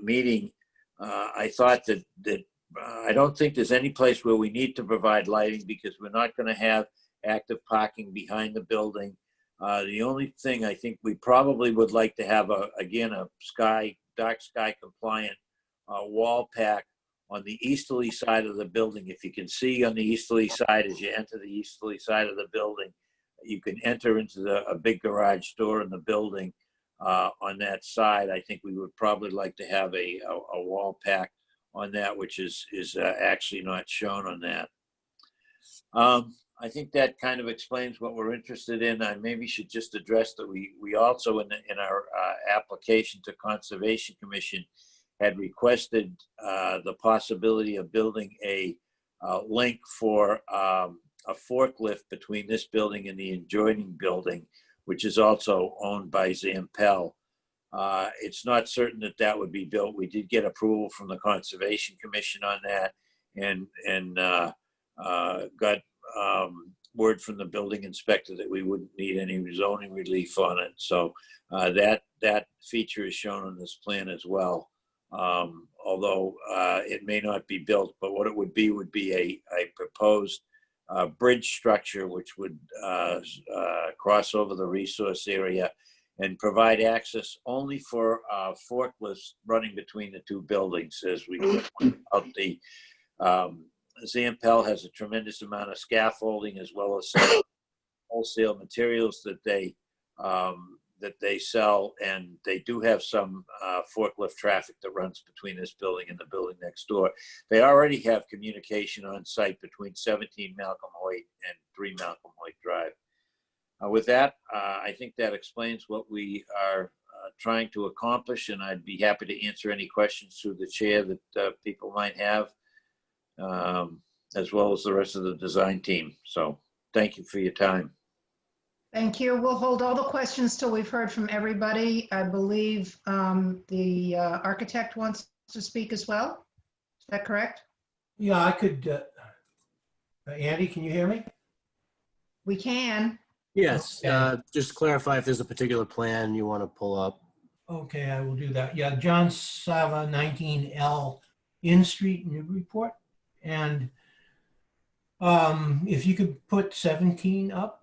meeting, I thought that I don't think there's any place where we need to provide lighting because we're not going to have active parking behind the building. The only thing I think we probably would like to have, again, a dark sky compliant wall pack on the easterly side of the building. If you can see on the easterly side, as you enter the easterly side of the building, you can enter into a big garage door in the building on that side. I think we would probably like to have a wall pack on that, which is actually not shown on that. I think that kind of explains what we're interested in. I maybe should just address that we also in our application to Conservation Commission had requested the possibility of building a link for a forklift between this building and the adjoining building, which is also owned by Zampel. It's not certain that that would be built. We did get approval from the Conservation Commission on that, and got word from the building inspector that we wouldn't need any zoning relief on it. So that feature is shown on this plan as well. Although it may not be built, but what it would be a proposed bridge structure which would cross over the resource area and provide access only for forklifts running between the two buildings. As we pointed out, the Zampel has a tremendous amount of scaffolding as well as some wholesale materials that they sell, and they do have some forklift traffic that runs between this building and the building next door. They already have communication on site between 17 Malcolm Hoyt and 3 Malcolm Hoyt Drive. With that, I think that explains what we are trying to accomplish, and I'd be happy to answer any questions through the chair that people might have, as well as the rest of the design team. So thank you for your time. Thank you. We'll hold all the questions till we've heard from everybody. I believe the architect wants to speak as well. Is that correct? Yeah, I could. Andy, can you hear me? We can. Yes, just clarify if there's a particular plan you want to pull up. Okay, I will do that. Yeah, John Sava, 19L In Street, Newburyport. And if you could put 17 up,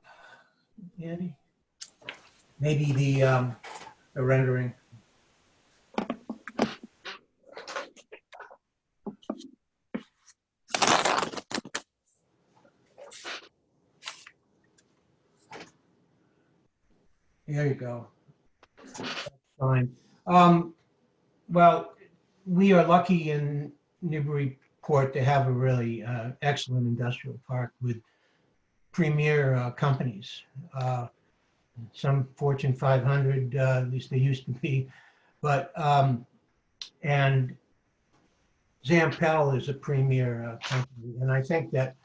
Andy, maybe the rendering. There you go. That's fine. Well, we are lucky in Newburyport to have a really excellent industrial park with premier companies. Some Fortune 500, at least they used to be, but and Zampel is a premier company, and I think that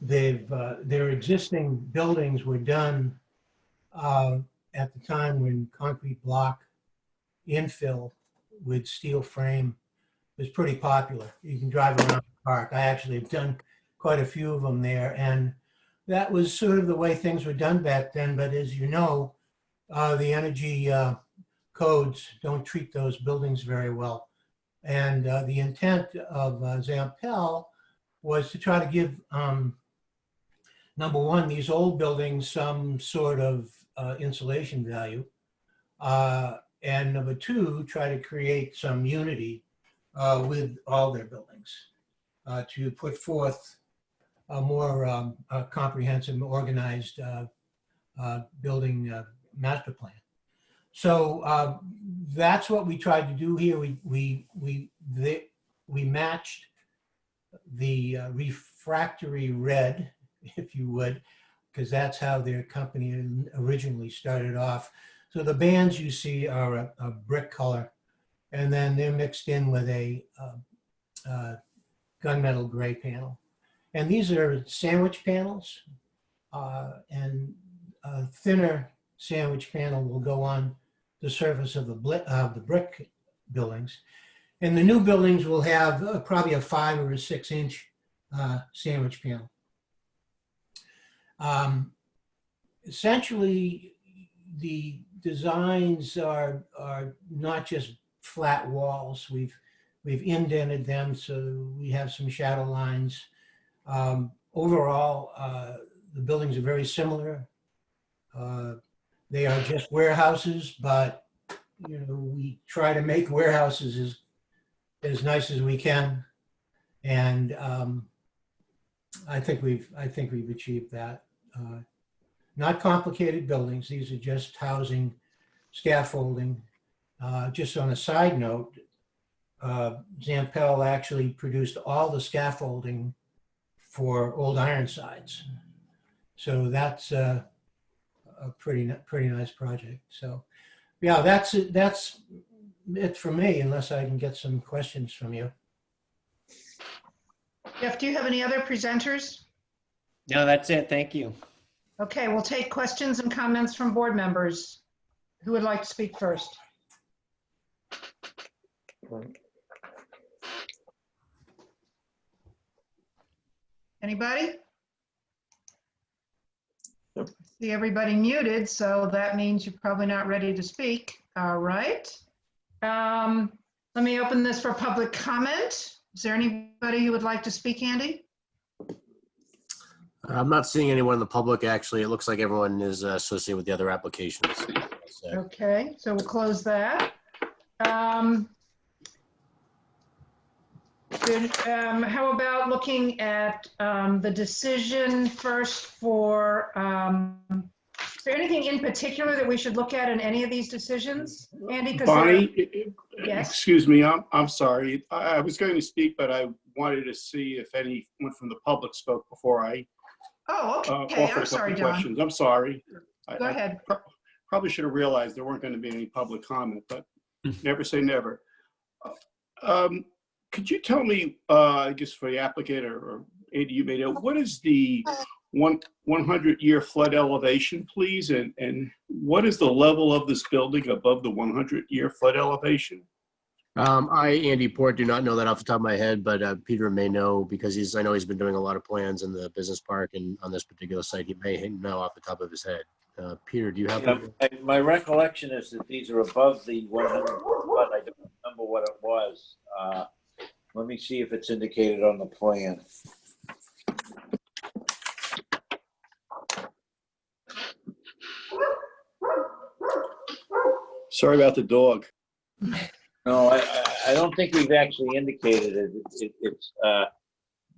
their existing buildings were done at the time when concrete block infill with steel frame was pretty popular. You can drive around the park. I actually have done quite a few of them there, and that was sort of the way things were done back then. But as you know, the energy codes don't treat those buildings very well. And the intent of Zampel was to try to give, number one, these old buildings some sort of insulation value. And number two, try to create some unity with all their buildings to put forth a more comprehensive, organized building master plan. So that's what we tried to do here. We matched the refractory red, if you would, because that's how their company originally started off. So the bands you see are a brick color, and then they're mixed in with a gunmetal gray panel. And these are sandwich panels, and a thinner sandwich panel will go on the surface of the brick buildings. And the new buildings will have probably a 5 or a 6 inch sandwich panel. Essentially, the designs are not just flat walls. We've indented them so we have some shadow lines. Overall, the buildings are very similar. They are just warehouses, but we try to make warehouses as nice as we can, and I think we've achieved that. Not complicated buildings. These are just housing, scaffolding. Just on a side note, Zampel actually produced all the scaffolding for Old Ironsides, so that's a pretty nice project. So, yeah, that's it for me. Unless I can get some questions from you. Jeff, do you have any other presenters? No, that's it. Thank you. Okay, we'll take questions and comments from board members. Who would like to speak first? Anybody? See everybody muted, so that means you're probably not ready to speak. All right. Let me open this for public comment. Is there anybody who would like to speak, Andy? I'm not seeing anyone in the public, actually. It looks like everyone is associated with the other applications. So. Okay, so we'll close that. How about looking at the decision first for, is there anything in particular that we should look at in any of these decisions, Andy? Bonnie, yes? Excuse me, I'm sorry. I was going to speak, but I wanted to see if anyone from the public spoke before I okay. I'm sorry, John. questions. I'm sorry. Go ahead. Probably should have realized there weren't going to be any public comment, but never say never. Could you tell me, I guess for the applicant or Andy, you may know, what is the 100-year flood elevation, please? And what is the level of this building above the 100-year flood elevation? I, Andy Port, do not know that off the top of my head, but Peter may know because I know he's been doing a lot of plans in the business park and on this particular site. He may know off the top of his head. Peter, do you have? My recollection is that these are above the 100, but I don't remember what it was. Let me see if it's indicated on the plan. Sorry about the dog. No, I don't think we've actually indicated it. It's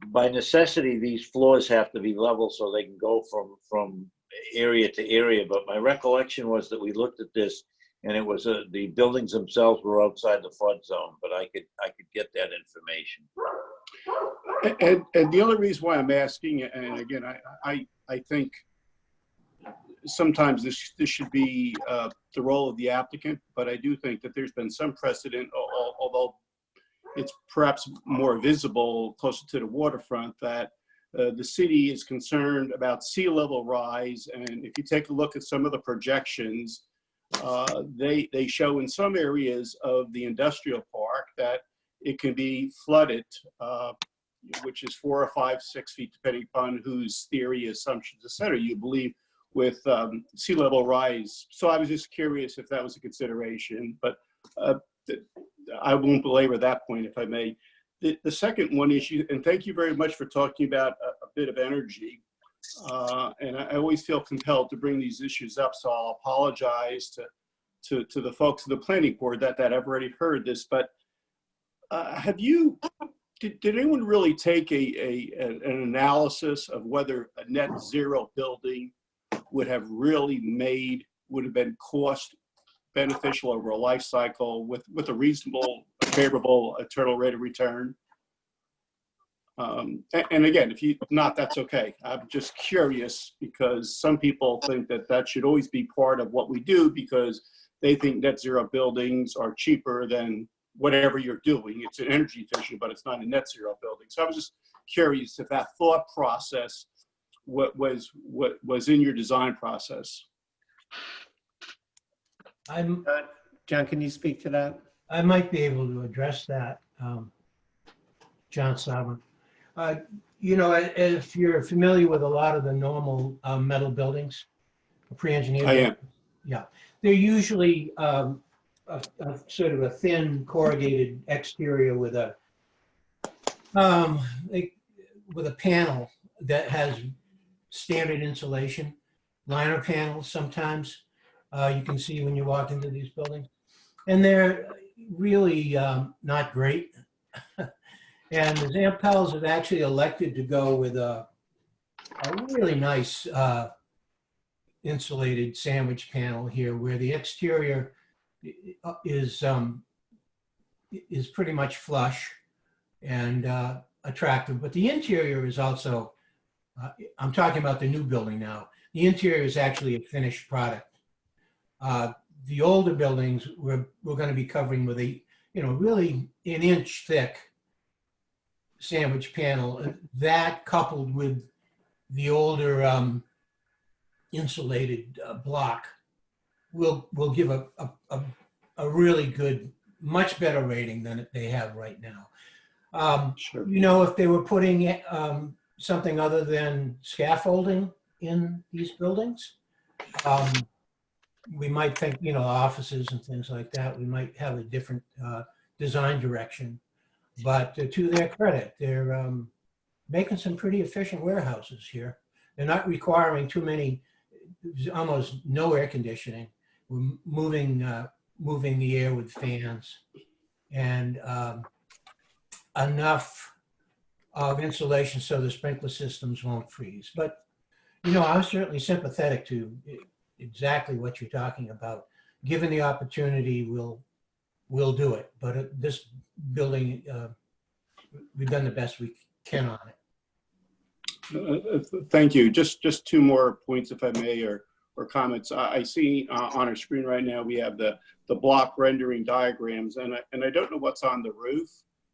by necessity, these floors have to be level so they can go from area to area. But my recollection was that we looked at this and it was the buildings themselves were outside the flood zone, but I could get that information. And the other reason why I'm asking, and again, I think sometimes this should be the role of the applicant, but I do think that there's been some precedent, although it's perhaps more visible closer to the waterfront, that the city is concerned about sea level rise. And if you take a look at some of the projections, they show in some areas of the industrial park that it can be flooded, which is 4 or 5, 6 feet, depending upon whose theory, assumptions, et cetera, you believe with sea level rise. So I was just curious if that was a consideration, but I won't belabor that point if I may. The second one issue, and thank you very much for talking about a bit of energy. And I always feel compelled to bring these issues up, so I'll apologize to the folks of the planning board that I've already heard this, but did anyone really take an analysis of whether a net zero building would have been cost beneficial over a life cycle with a reasonable, favorable internal rate of return? And again, if not, that's okay. I'm just curious because some people think that should always be part of what we do because they think net zero buildings are cheaper than whatever you're doing. It's an energy efficient, but it's not a net zero building. So I was just curious if that thought process what was in your design process. John, can you speak to that? I might be able to address that, John Sabin. If you're familiar with a lot of the normal metal buildings, pre-engineered. I am. Yeah, they're usually a sort of a thin corrugated exterior with a panel that has standard insulation, liner panels sometimes you can see when you walk into these buildings. And they're really not great. And the Zampels have actually elected to go with a really nice insulated sandwich panel here, where the exterior is pretty much flush and attractive, but the interior is also, I'm talking about the new building now, the interior is actually a finished product. The older buildings we're going to be covering with a, really an inch thick sandwich panel. That coupled with the older insulated block will give a really good, much better rating than they have right now. Sure. If they were putting something other than scaffolding in these buildings, we might think, offices and things like that, we might have a different design direction. But to their credit, they're making some pretty efficient warehouses here. They're not requiring too many, almost no air conditioning. We're moving the air with fans and enough of insulation so the sprinkler systems won't freeze. But, I'm certainly sympathetic to exactly what you're talking about. Given the opportunity, we'll do it. But this building, we've done the best we can on it. Thank you. Just two more points, if I may, or comments. I see on our screen right now we have the block rendering diagrams, and I don't know what's on the roof.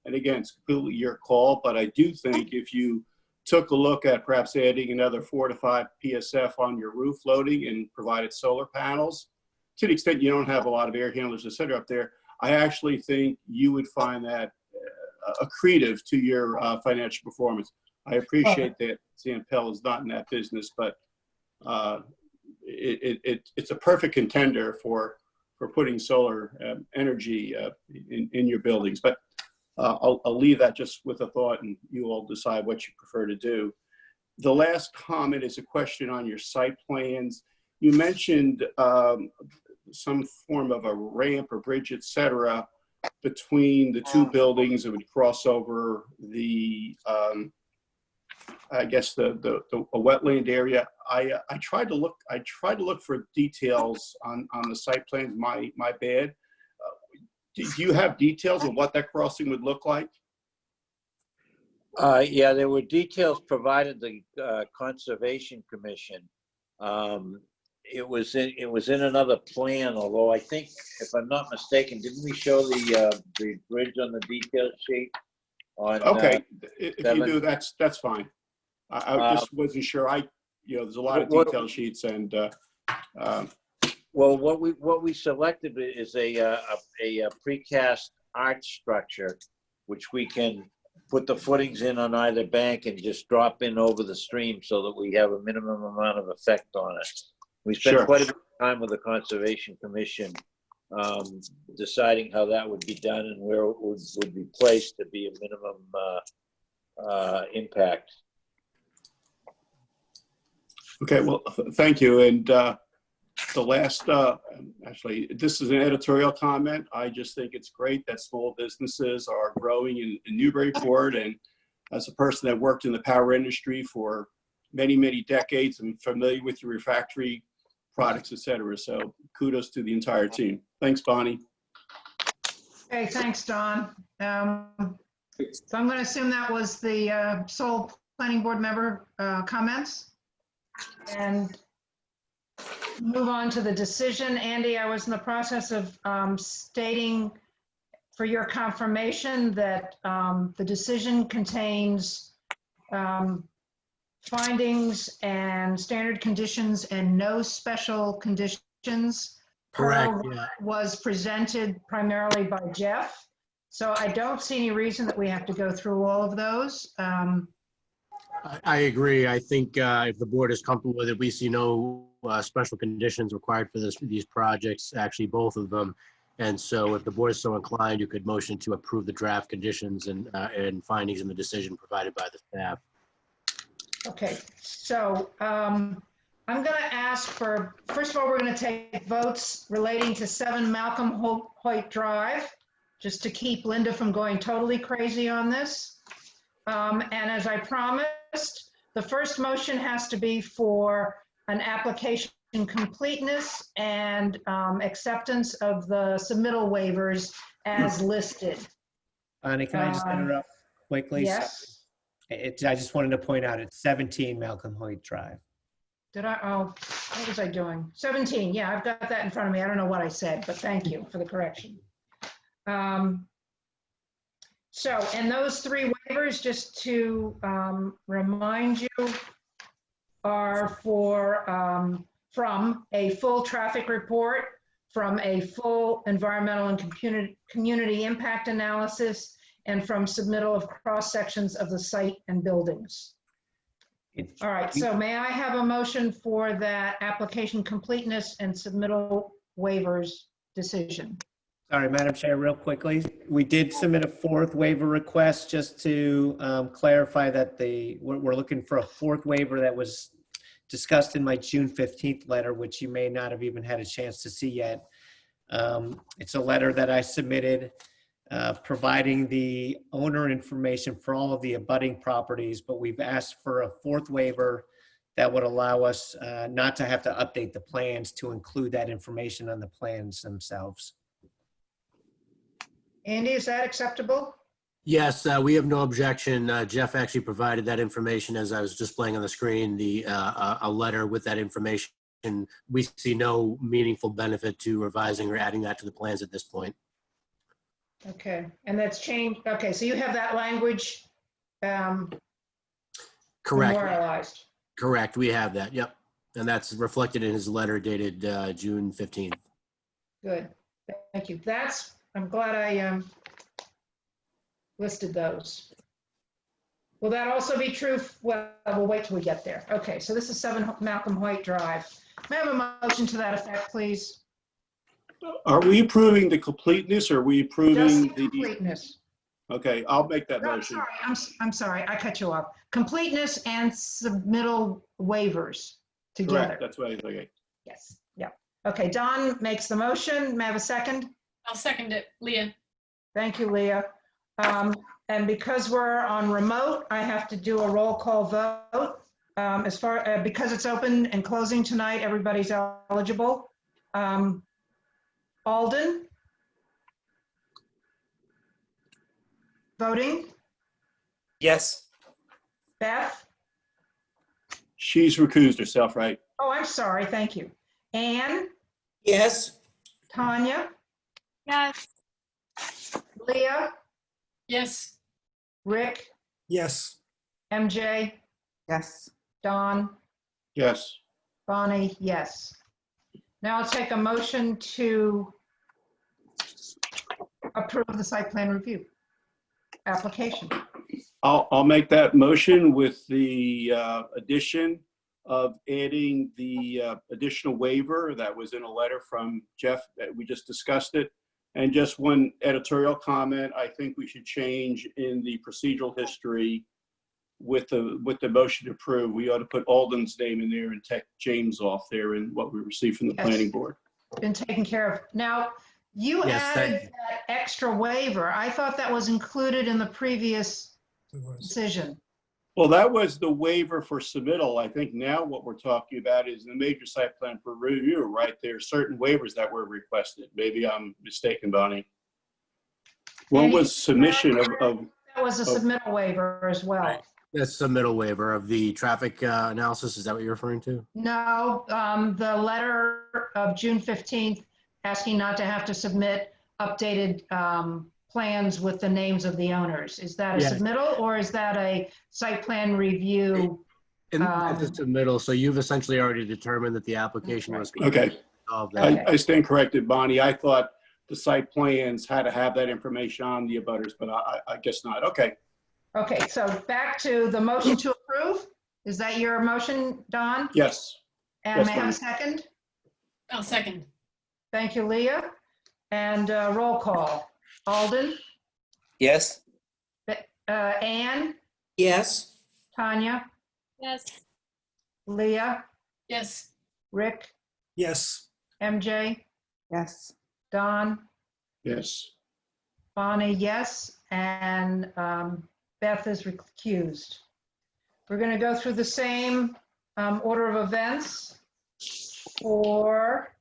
And again, it's completely your call, but I do think if you took a look at perhaps adding another 4 to 5 PSF on your roof loading and provided solar panels, to the extent you don't have a lot of air handlers, et cetera, up there, I actually think you would find that accretive to your financial performance. I appreciate that Zampel is not in that business, but it's a perfect contender for putting solar energy in your buildings. But I'll leave that just with a thought, and you all decide what you prefer to do. The last comment is a question on your site plans. You mentioned some form of a ramp or bridge, et cetera, between the two buildings that would cross over the, I guess a wetland area. I tried to look for details on the site plans. My bad. Do you have details of what that crossing would look like? Yeah, there were details provided the Conservation Commission. It was in another plan, although I think, if I'm not mistaken, didn't we show the bridge on the detail sheet? Okay, if you do, that's fine. I just wasn't sure. There's a lot of detail sheets, and well, what we selected is a precast arch structure, which we can put the footings in on either bank and just drop in over the stream so that we have a minimum amount of effect on it. We spent quite a bit of time with the Conservation Commission deciding how that would be done and where it would be placed to be a minimum impact. Okay, well, thank you. And the last, actually, this is an editorial comment. I just think it's great that small businesses are growing in Newburyport. And as a person that worked in the power industry for many, many decades, I'm familiar with your refractory products, et cetera. So kudos to the entire team. Thanks, Bonnie. Okay, thanks, Don. So I'm going to assume that was the sole planning board member comments. And move on to the decision. Andy, I was in the process of stating for your confirmation that the decision contains findings and standard conditions and no special conditions. Correct, per yeah. was presented primarily by Jeff. So I don't see any reason that we have to go through all of those. I agree. I think if the board is comfortable with it, we see no special conditions required for these projects, actually both of them. And so if the board is so inclined, you could motion to approve the draft conditions and findings in the decision provided by the staff. Okay, so I'm going to ask for, first of all, we're going to take votes relating to 7 Malcolm Hoyt Drive, just to keep Linda from going totally crazy on this. And as I promised, the first motion has to be for an application completeness and acceptance of the submittal waivers as listed. Bonnie, can I just interrupt quickly? Yes. I just wanted to point out it's 17 Malcolm Hoyt Drive. Did I? Oh, what was I doing? 17. Yeah, I've got that in front of me. I don't know what I said, but thank you for the correction. So, and those 3 waivers, just to remind you, are for from a full traffic report, from a full environmental and community impact analysis, and from submittal of cross sections of the site and buildings. All right, so may I have a motion for that application completeness and submittal waivers decision? Sorry, Madam Chair, real quickly. We did submit a 4th waiver request just to clarify that we're looking for a 4th waiver that was discussed in my June 15th letter, which you may not have even had a chance to see yet. It's a letter that I submitted providing the owner information for all of the abutting properties, but we've asked for a 4th waiver that would allow us not to have to update the plans to include that information on the plans themselves. Andy, is that acceptable? Yes, we have no objection. Jeff actually provided that information as I was displaying on the screen, a letter with that information. We see no meaningful benefit to revising or adding that to the plans at this point. Okay, and that's changed. Okay, so you have that language Correct. memorialized. Correct, we have that, yep. And that's reflected in his letter dated June 15th. Good, thank you. I'm glad I listed those. Will that also be true? Well, we'll wait till we get there. Okay, so this is 7 Malcolm Hoyt Drive. May I have a motion to that effect, please? Are we approving the completeness or are we approving Just the? completeness. Okay, I'll make that No, motion. sorry, I'm sorry, I cut you off. Completeness and submittal waivers together. Correct, that's what I think. Yes, yeah. Okay, Don makes the motion. May I have a second? I'll second it. Leah. Thank you, Leah. And because we're on remote, I have to do a roll call vote. Because it's open and closing tonight, everybody's eligible. Alden? Voting? Yes. Beth? She's recused herself, right? Oh, I'm sorry, thank you. Anne? Yes. Tanya? Yes. Leah? Yes. Rick? Yes. MJ? Yes. Don? Yes. Bonnie? Yes. Now I'll take a motion to approve the site plan review application. I'll make that motion with the addition of adding the additional waiver that was in a letter from Jeff that we just discussed it. And just one editorial comment, I think we should change in the procedural history with the motion to approve. We ought to put Alden's name in there and take James off there in what we received from the planning board. Been taken care of. Now, you added that extra waiver. I thought that was included in the previous decision. Well, that was the waiver for submittal. I think now what we're talking about is the major site plan for review, right? There are certain waivers that were requested. Maybe I'm mistaken, Bonnie. What was submission of? That was a submittal waiver as well. Right. That's the submittal waiver of the traffic analysis. Is that what you're referring to? No, the letter of June 15th asking not to have to submit updated plans with the names of the owners. Is that a submittal or is that a site plan review? It's a submittal, so you've essentially already determined that the application was okay. I stand corrected, Bonnie. I thought the site plans had to have that information on the abutters, but I guess not. Okay. Okay, so back to the motion to approve. Is that your motion, Don? Yes. And Yes, may I have a ma'am. second? I'll second. Thank you, Leah. And roll call. Alden, Yes. Anne, Yes. Tanya, Yes. Leah, Yes. Rick, Yes. MJ, Yes. Don, Yes. Bonnie, yes, and Beth is recused. We're going to go through the same order of events for,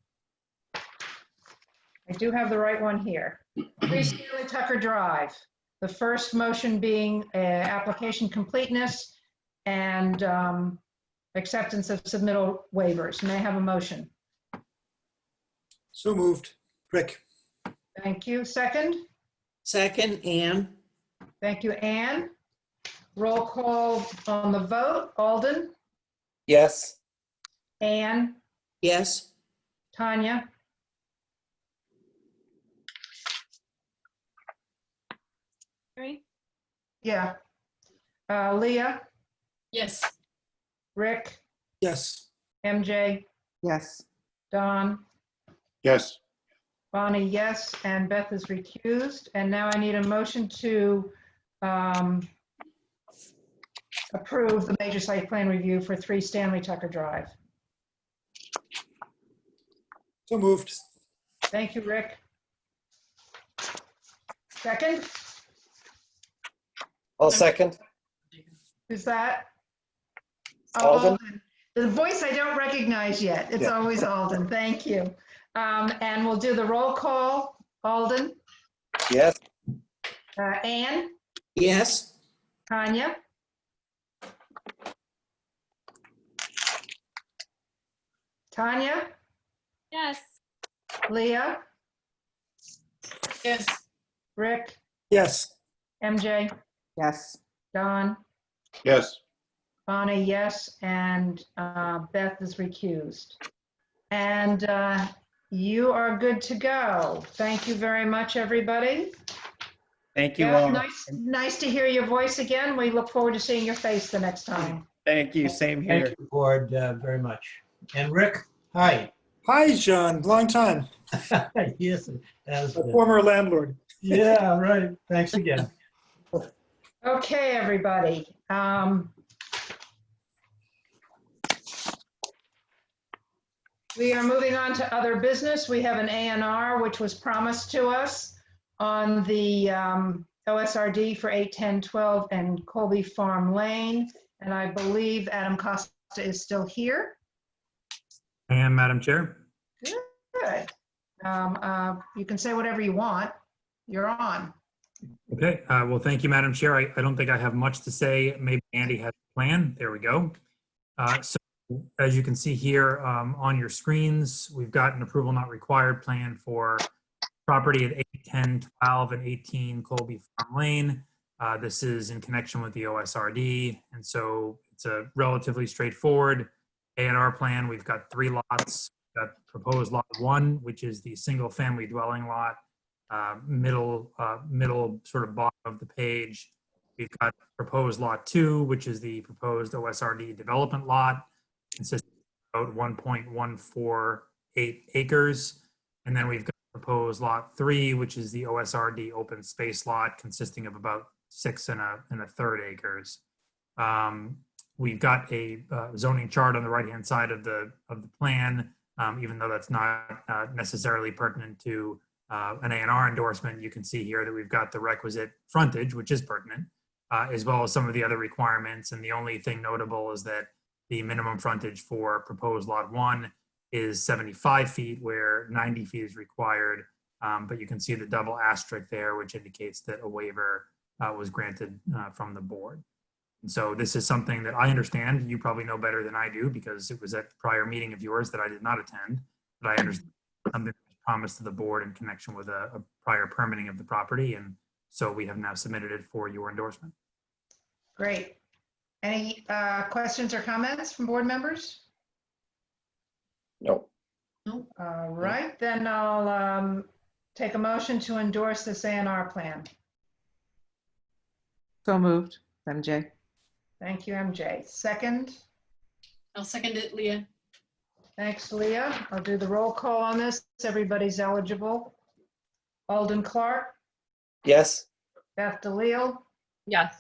I do have the right one here. 3 Stanley Tucker Drive. The first motion being application completeness and acceptance of submittal waivers. May I have a motion? So moved. Rick. Thank you. Second? Second, Anne. Thank you, Anne. Roll call on the vote. Alden, Yes. Anne, Yes. Tanya, Three. yeah. Leah, Yes. Rick, Yes. MJ, Yes. Don, Yes. Bonnie, yes, and Beth is recused. And now I need a motion to approve the major site plan review for 3 Stanley Tucker Drive. So moved. Thank you, Rick. Second, I'll second. who's that? Alden. The voice I don't recognize yet. It's Yeah. always Alden. Thank you. And we'll do the roll call. Alden, Yes. Anne, Yes. Tanya, Tanya, Yes. Leah, Yes. Rick, Yes. MJ, Yes. Don, Yes. Bonnie, yes, and Beth is recused. And you are good to go. Thank you very much, everybody. Thank you Yeah, all. nice to hear your voice again. We look forward to seeing your face the next time. Thank you. Same Thank here. you, board, very much. And Rick, hi. Hi, John. Long time. Yes, it has A been. former landlord. Yeah, right. Thanks again. Okay, everybody. We are moving on to other business. We have an A&R which was promised to us on the OSRD for 81012 and Colby Farm Lane. And I believe Adam Costa is still here. I am, Madam Chair. Good. You can say whatever you want. You're on. Okay, well, thank you, Madam Chair. I don't think I have much to say. Maybe Andy has a plan. There we go. So as you can see here on your screens, we've got an approval not required plan for property at 81012 and 18 Colby Farm Lane. This is in connection with the OSRD, and so it's a relatively straightforward A&R plan. We've got 3 lots. We've got proposed lot 1, which is the single family dwelling lot, middle sort of bottom of the page. We've got proposed lot 2, which is the proposed OSRD development lot, consisting of about 1.148 acres. And then we've got proposed lot 3, which is the OSRD open space lot, consisting of about 6 1/3 acres. We've got a zoning chart on the right-hand side of the plan, even though that's not necessarily pertinent to an A&R endorsement. You can see here that we've got the requisite frontage, which is pertinent, as well as some of the other requirements. And the only thing notable is that the minimum frontage for proposed lot 1 is 75 feet, where 90 feet is required. But you can see the double asterisk there, which indicates that a waiver was granted from the board. And so this is something that I understand you probably know better than I do, because it was at a prior meeting of yours that I did not attend. But I understand something that was promised to the board in connection with a prior permitting of the property. And so we have now submitted it for your endorsement. Great. Any questions or comments from board members? No. Nope. All right, then I'll take a motion to endorse this A&R plan. So moved, MJ. Thank you, MJ. Second? I'll second it, Leah. Thanks, Leah. I'll do the roll call on this. Everybody's eligible. Alden Clark, Yes. Beth DeLeo, Yes.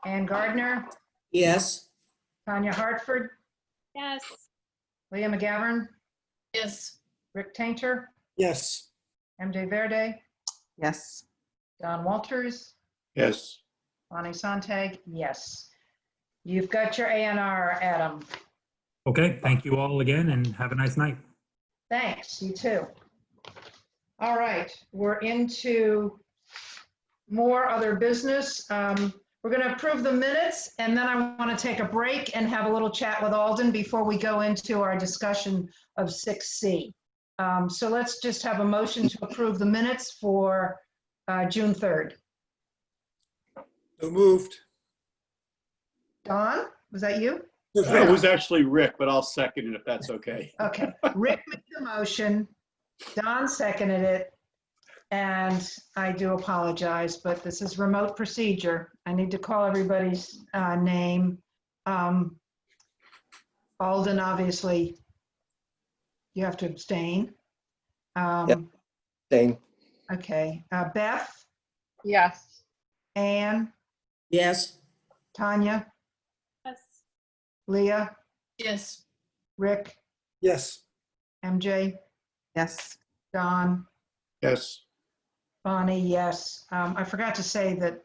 Ann Gardner, Yes. Tanya Hartford, Yes. Leah McGovern, Yes. Rick Tainter, Yes. MJ Verde, Yes. Don Walters, Yes. Bonnie Sontag, yes. You've got your A&R, Adam. Okay, thank you all again and have a nice night. Thanks, you too. All right, we're into more other business. We're going to approve the minutes, and then I want to take a break and have a little chat with Alden before we go into our discussion of 6C. So let's just have a motion to approve the minutes for June 3rd. So moved. Don, was that you? It was actually Rick, but I'll second it if that's okay. Okay, Rick made the motion, Don seconded it, and I do apologize, but this is remote procedure. I need to call everybody's name. Alden, obviously, you have to abstain. Abstain. Okay, Beth, Yes. Anne, Yes. Tanya, Yes. Leah, Yes. Rick, Yes. MJ, Yes. Don, Yes. Bonnie, yes. I forgot to say that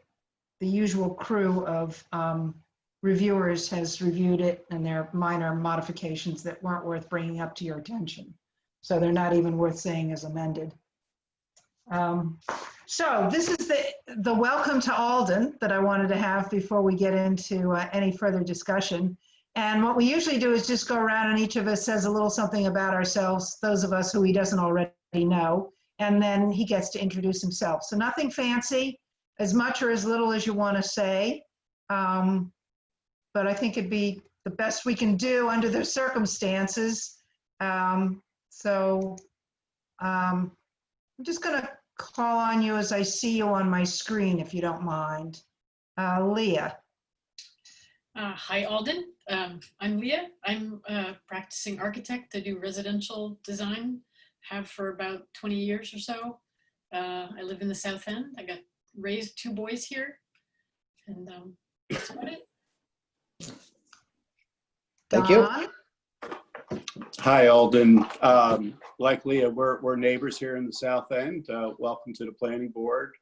the usual crew of reviewers has reviewed it, and there are minor modifications that weren't worth bringing up to your attention. So they're not even worth saying as amended. So this is the welcome to Alden that I wanted to have before we get into any further discussion. And what we usually do is just go around and each of us says a little something about ourselves, those of us who he doesn't already know, and then he gets to introduce himself. So nothing fancy, as much or as little as you want to say. But I think it'd be the best we can do under the circumstances. I'm just going to call on you as I see you on my screen, if you don't mind. Leah. Hi, Alden. I'm Leah. I'm a practicing architect. I do residential design, have for about 20 years or so. I live in the South End. I got raised 2 boys here, and that's about it. Thank you. Hi, Alden. Like Leah, we're neighbors here in the South End. Welcome to the planning board.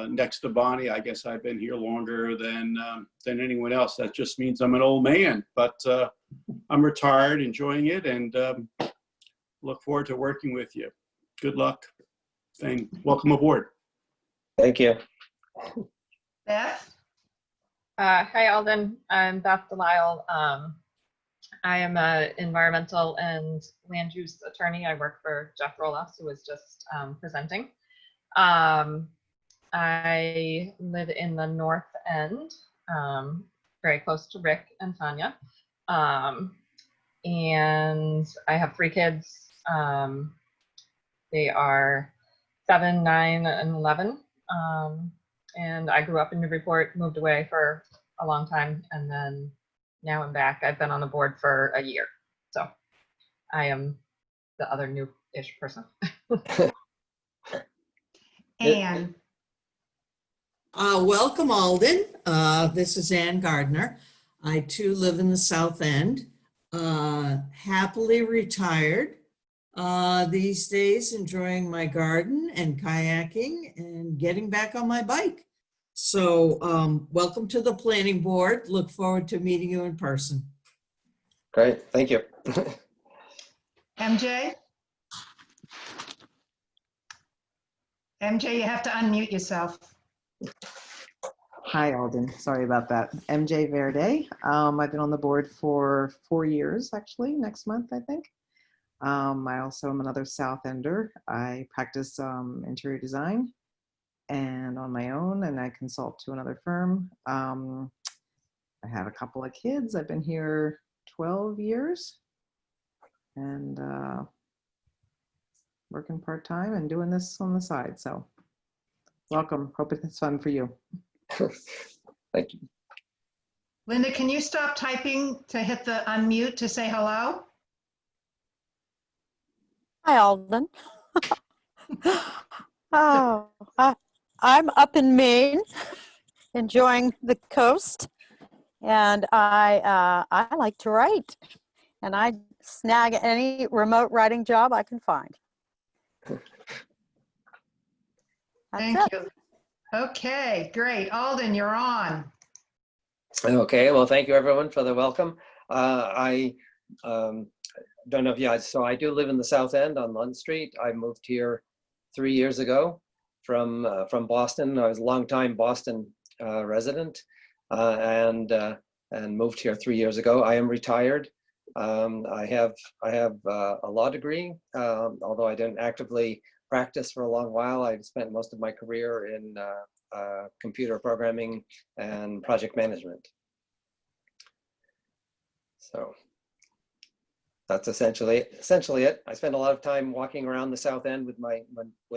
Next to Bonnie, I guess I've been here longer than anyone else. That just means I'm an old man, but I'm retired, enjoying it, and look forward to working with you. Good luck and welcome aboard. Thank you. Beth? Hi, Alden. I'm Beth Delisle. I am an environmental and land use attorney. I work for Jeff Roloff, who was just presenting. I live in the North End, very close to Rick and Tanya. And I have 3 kids. They are 7, 9, and 11. And I grew up in Newburyport, moved away for a long time, and then now I'm back. I've been on the board for a year. So I am the other new-ish person. Anne. Welcome, Alden. This is Ann Gardner. I too live in the South End. Happily retired these days, enjoying my garden and kayaking and getting back on my bike. So welcome to the planning board. Look forward to meeting you in person. Great, thank you. MJ? MJ, you have to unmute yourself. Hi, Alden. Sorry about that. MJ Verde. I've been on the board for 4 years, actually, next month, I think. I also am another South Ender. I practice interior design and on my own, and I consult to another firm. I have a couple of kids. I've been here 12 years. and working part-time and doing this on the side. So welcome. Hope it's fun for you. Thank you. Linda, can you stop typing to hit the unmute to say hello? Hi, Alden. Oh, I'm up in Maine, enjoying the coast, and I like to write, and I snag any remote writing job I can find. Thank you. Okay, great. Alden, you're on. Okay, well, thank you everyone for the welcome. I don't know if you guys, so I do live in the South End on Lund Street. I moved here 3 years ago from Boston. I was a longtime Boston resident and moved here 3 years ago. I am retired. I have a law degree, although I didn't actively practice for a long while. I spent most of my career in computer programming and project management. So that's essentially it. I spend a lot of time walking around the South End with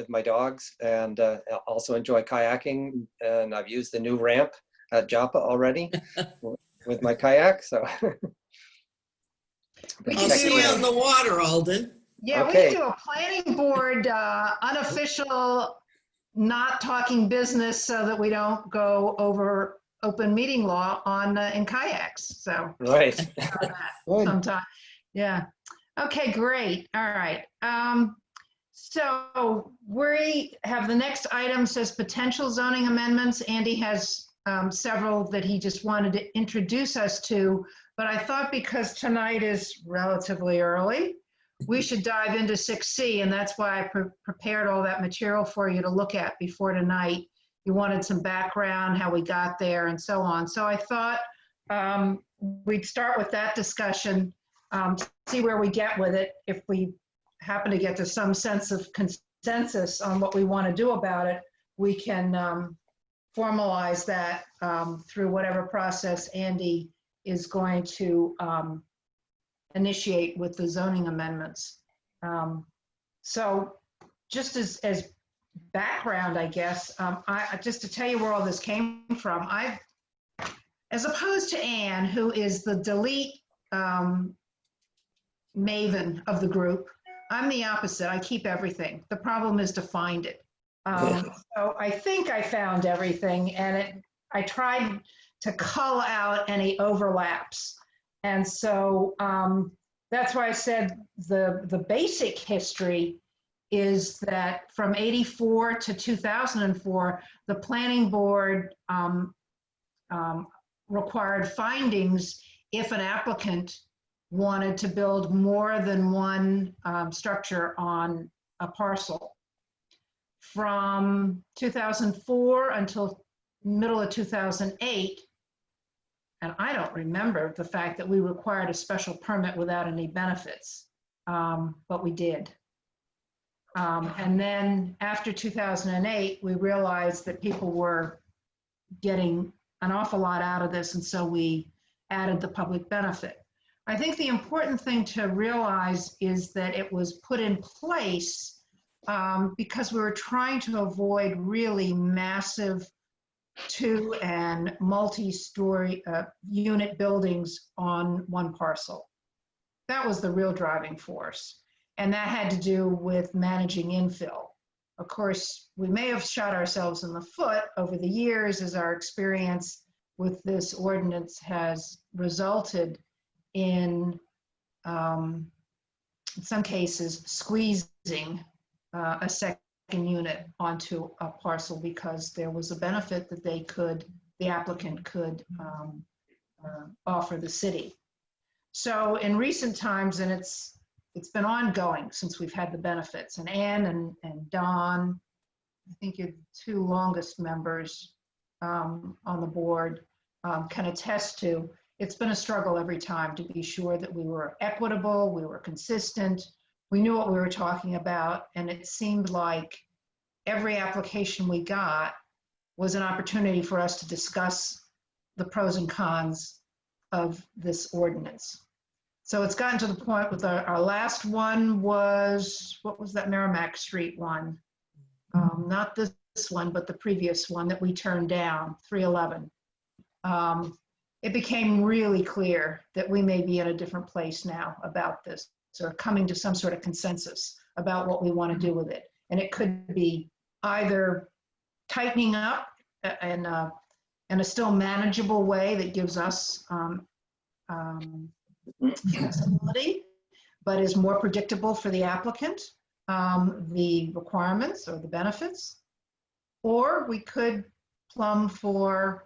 my dogs, and also enjoy kayaking. And I've used the new ramp at Joppa already with my kayak. So I'll see you on the water, Alden. Yeah, Okay. we can do a planning board unofficial, not talking business so that we don't go over open meeting law on in kayaks. So right. sometime. Yeah. Okay, great. All right. So we have the next item says potential zoning amendments. Andy has several that he just wanted to introduce us to, but I thought because tonight is relatively early, we should dive into 6C, and that's why I prepared all that material for you to look at before tonight. You wanted some background, how we got there, and so on. So I thought we'd start with that discussion, see where we get with it. If we happen to get to some sense of consensus on what we want to do about it, we can formalize that through whatever process Andy is going to initiate with the zoning amendments. So just as background, I guess, just to tell you where all this came from, as opposed to Anne, who is the delete maven of the group, I'm the opposite. I keep everything. The problem is to find it. So I think I found everything, and I tried to cull out any overlaps. And so that's why I said the basic history is that from 84 to 2004, the planning board required findings if an applicant wanted to build more than one structure on a parcel. From 2004 until middle of 2008, and I don't remember the fact that we required a special permit without any benefits, but we did. And then after 2008, we realized that people were getting an awful lot out of this, and so we added the public benefit. I think the important thing to realize is that it was put in place because we were trying to avoid really massive two and multi-story unit buildings on one parcel. That was the real driving force. And that had to do with managing infill. Of course, we may have shot ourselves in the foot over the years as our experience with this ordinance has resulted in some cases, squeezing a second unit onto a parcel because there was a benefit that the applicant could offer the city. So in recent times, and it's been ongoing since we've had the benefits, and Ann and Don, I think you're the two longest members on the board, can attest to, it's been a struggle every time to be sure that we were equitable, we were consistent, we knew what we were talking about, and it seemed like every application we got was an opportunity for us to discuss the pros and cons of this ordinance. So it's gotten to the point with our last one was, what was that Merrimac Street one? Not this one, but the previous one that we turned down, 311. It became really clear that we may be in a different place now about this, or coming to some sort of consensus about what we want to do with it. And it could be either tightening up in a still manageable way that gives us flexibility, but is more predictable for the applicant, the requirements or the benefits, or we could plumb for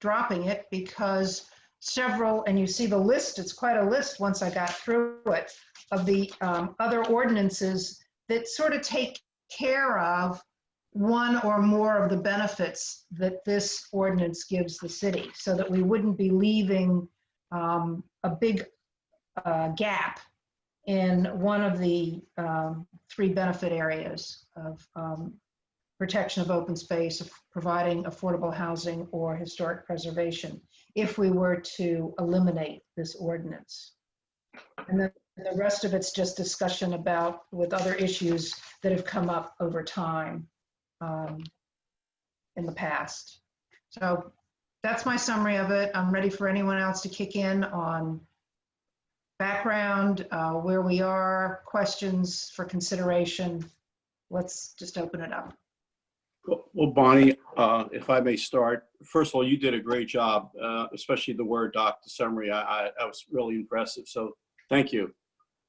dropping it, because several, and you see the list, it's quite a list once I got through it, of the other ordinances that sort of take care of one or more of the benefits that this ordinance gives the city, so that we wouldn't be leaving a big gap in one of the three benefit areas of protection of open space, of providing affordable housing, or historic preservation, if we were to eliminate this ordinance. And then the rest of it's just discussion about with other issues that have come up over time in the past. So that's my summary of it. I'm ready for anyone else to kick in on background, where we are, questions for consideration. Let's just open it up. Well, Bonnie, if I may start, first of all, you did a great job, especially the Word doc, the summary. I was really impressive. So thank you.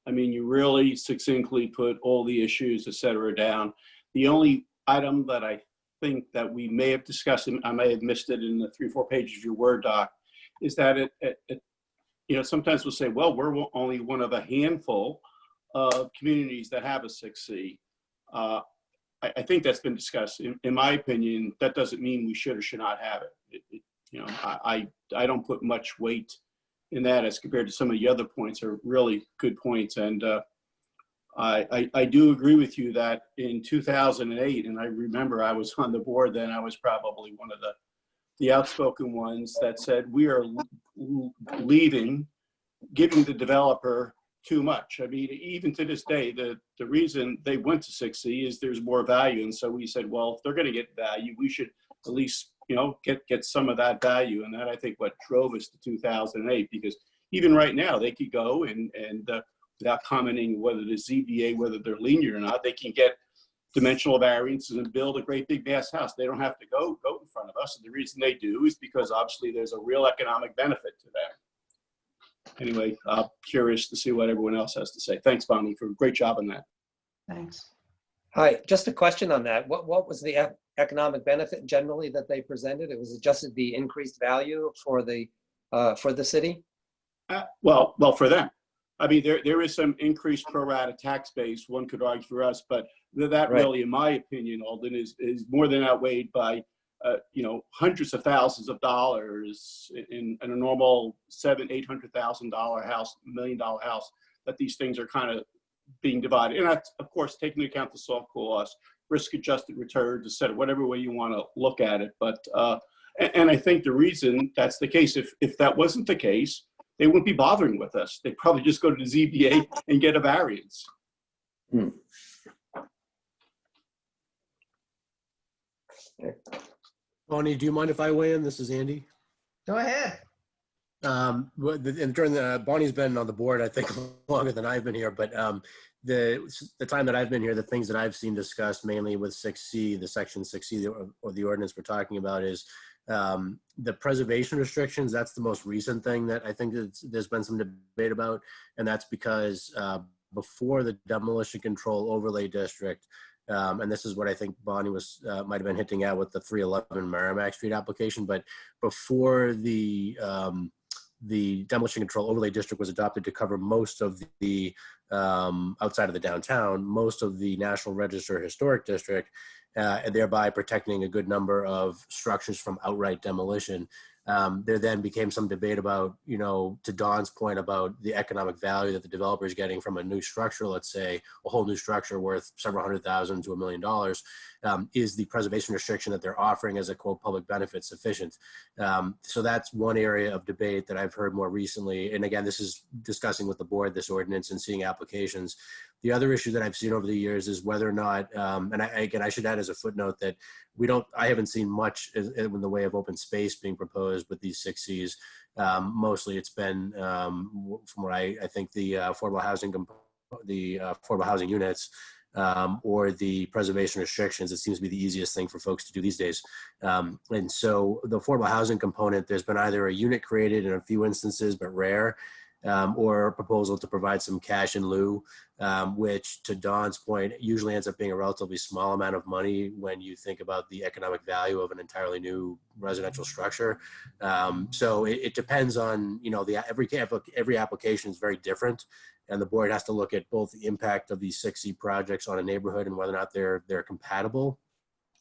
I mean, you really succinctly put all the issues, et cetera, down. The only item that I think that we may have discussed, and I may have missed it in the 3 or 4 pages of your Word doc, is that you know, sometimes we'll say, well, we're only one of a handful of communities that have a 6C. I think that's been discussed. In my opinion, that doesn't mean we should or should not have it. You know, I don't put much weight in that as compared to some of the other points are really good points. And I do agree with you that in 2008, and I remember I was on the board then, I was probably one of the outspoken ones that said we are giving the developer too much. I mean, even to this day, the reason they went to 6C is there's more value. And so we said, well, if they're going to get value, we should at least, you know, get some of that value. And that, I think, what drove us to 2008, because even right now they could go and without commenting whether the ZBA, whether they're lenient or not, they can get dimensional variances and build a great big mass house. They don't have to go in front of us. And the reason they do is because obviously there's a real economic benefit to them. Anyway, curious to see what everyone else has to say. Thanks, Bonnie, for a great job on that. Thanks. Hi, just a question on that. What was the economic benefit generally that they presented? It was just the increased value for the city? Well, for them. I mean, there is some increased pro rata tax base, one could argue for us, but that Right. really, in my opinion, Alden, is more than outweighed by you know, hundreds of thousands of dollars in a normal $700,000-800,000 house, $1 million house, that these things are kind of being divided. And that's, of course, taking into account the soft costs, risk-adjusted returns, et cetera, whatever way you want to look at it. But, and I think the reason that's the case, if that wasn't the case, they wouldn't be bothering with us. They'd probably just go to the ZBA and get a variance. Bonnie, do you mind if I weigh in? This is Andy. Go ahead. And during Bonnie's been on the board, I think, longer than I've been here, but the time that I've been here, the things that I've seen discussed mainly with 6C, the section 6C or the ordinance we're talking about is the preservation restrictions. That's the most recent thing that I think there's been some debate about. And that's because before the demolition control overlay district, and this is what I think Bonnie was might have been hinting at with the 311 Merrimac Street application. But before the demolition control overlay district was adopted to cover most of the outside of the downtown, most of the National Register Historic District, and thereby protecting a good number of structures from outright demolition. there then became some debate about, to Don's point about the economic value that the developer is getting from a new structure, let's say a whole new structure worth several $100,000 to $1 million, is the preservation restriction that they're offering as a quote public benefit sufficient? So that's one area of debate that I've heard more recently. And again, this is discussing with the board this ordinance and seeing applications. The other issue that I've seen over the years is whether or not, and I should add as a footnote that I haven't seen much in the way of open space being proposed with these 6Cs. Mostly it's been, from what I think, the affordable housing units, or the preservation restrictions. It seems to be the easiest thing for folks to do these days. And so the affordable housing component, there's been either a unit created in a few instances, but rare, or a proposal to provide some cash in lieu, which, to Don's point, usually ends up being a relatively small amount of money when you think about the economic value of an entirely new residential structure. So it depends on, every application is very different, and the board has to look at both the impact of these 6C projects on a neighborhood and whether or not they're compatible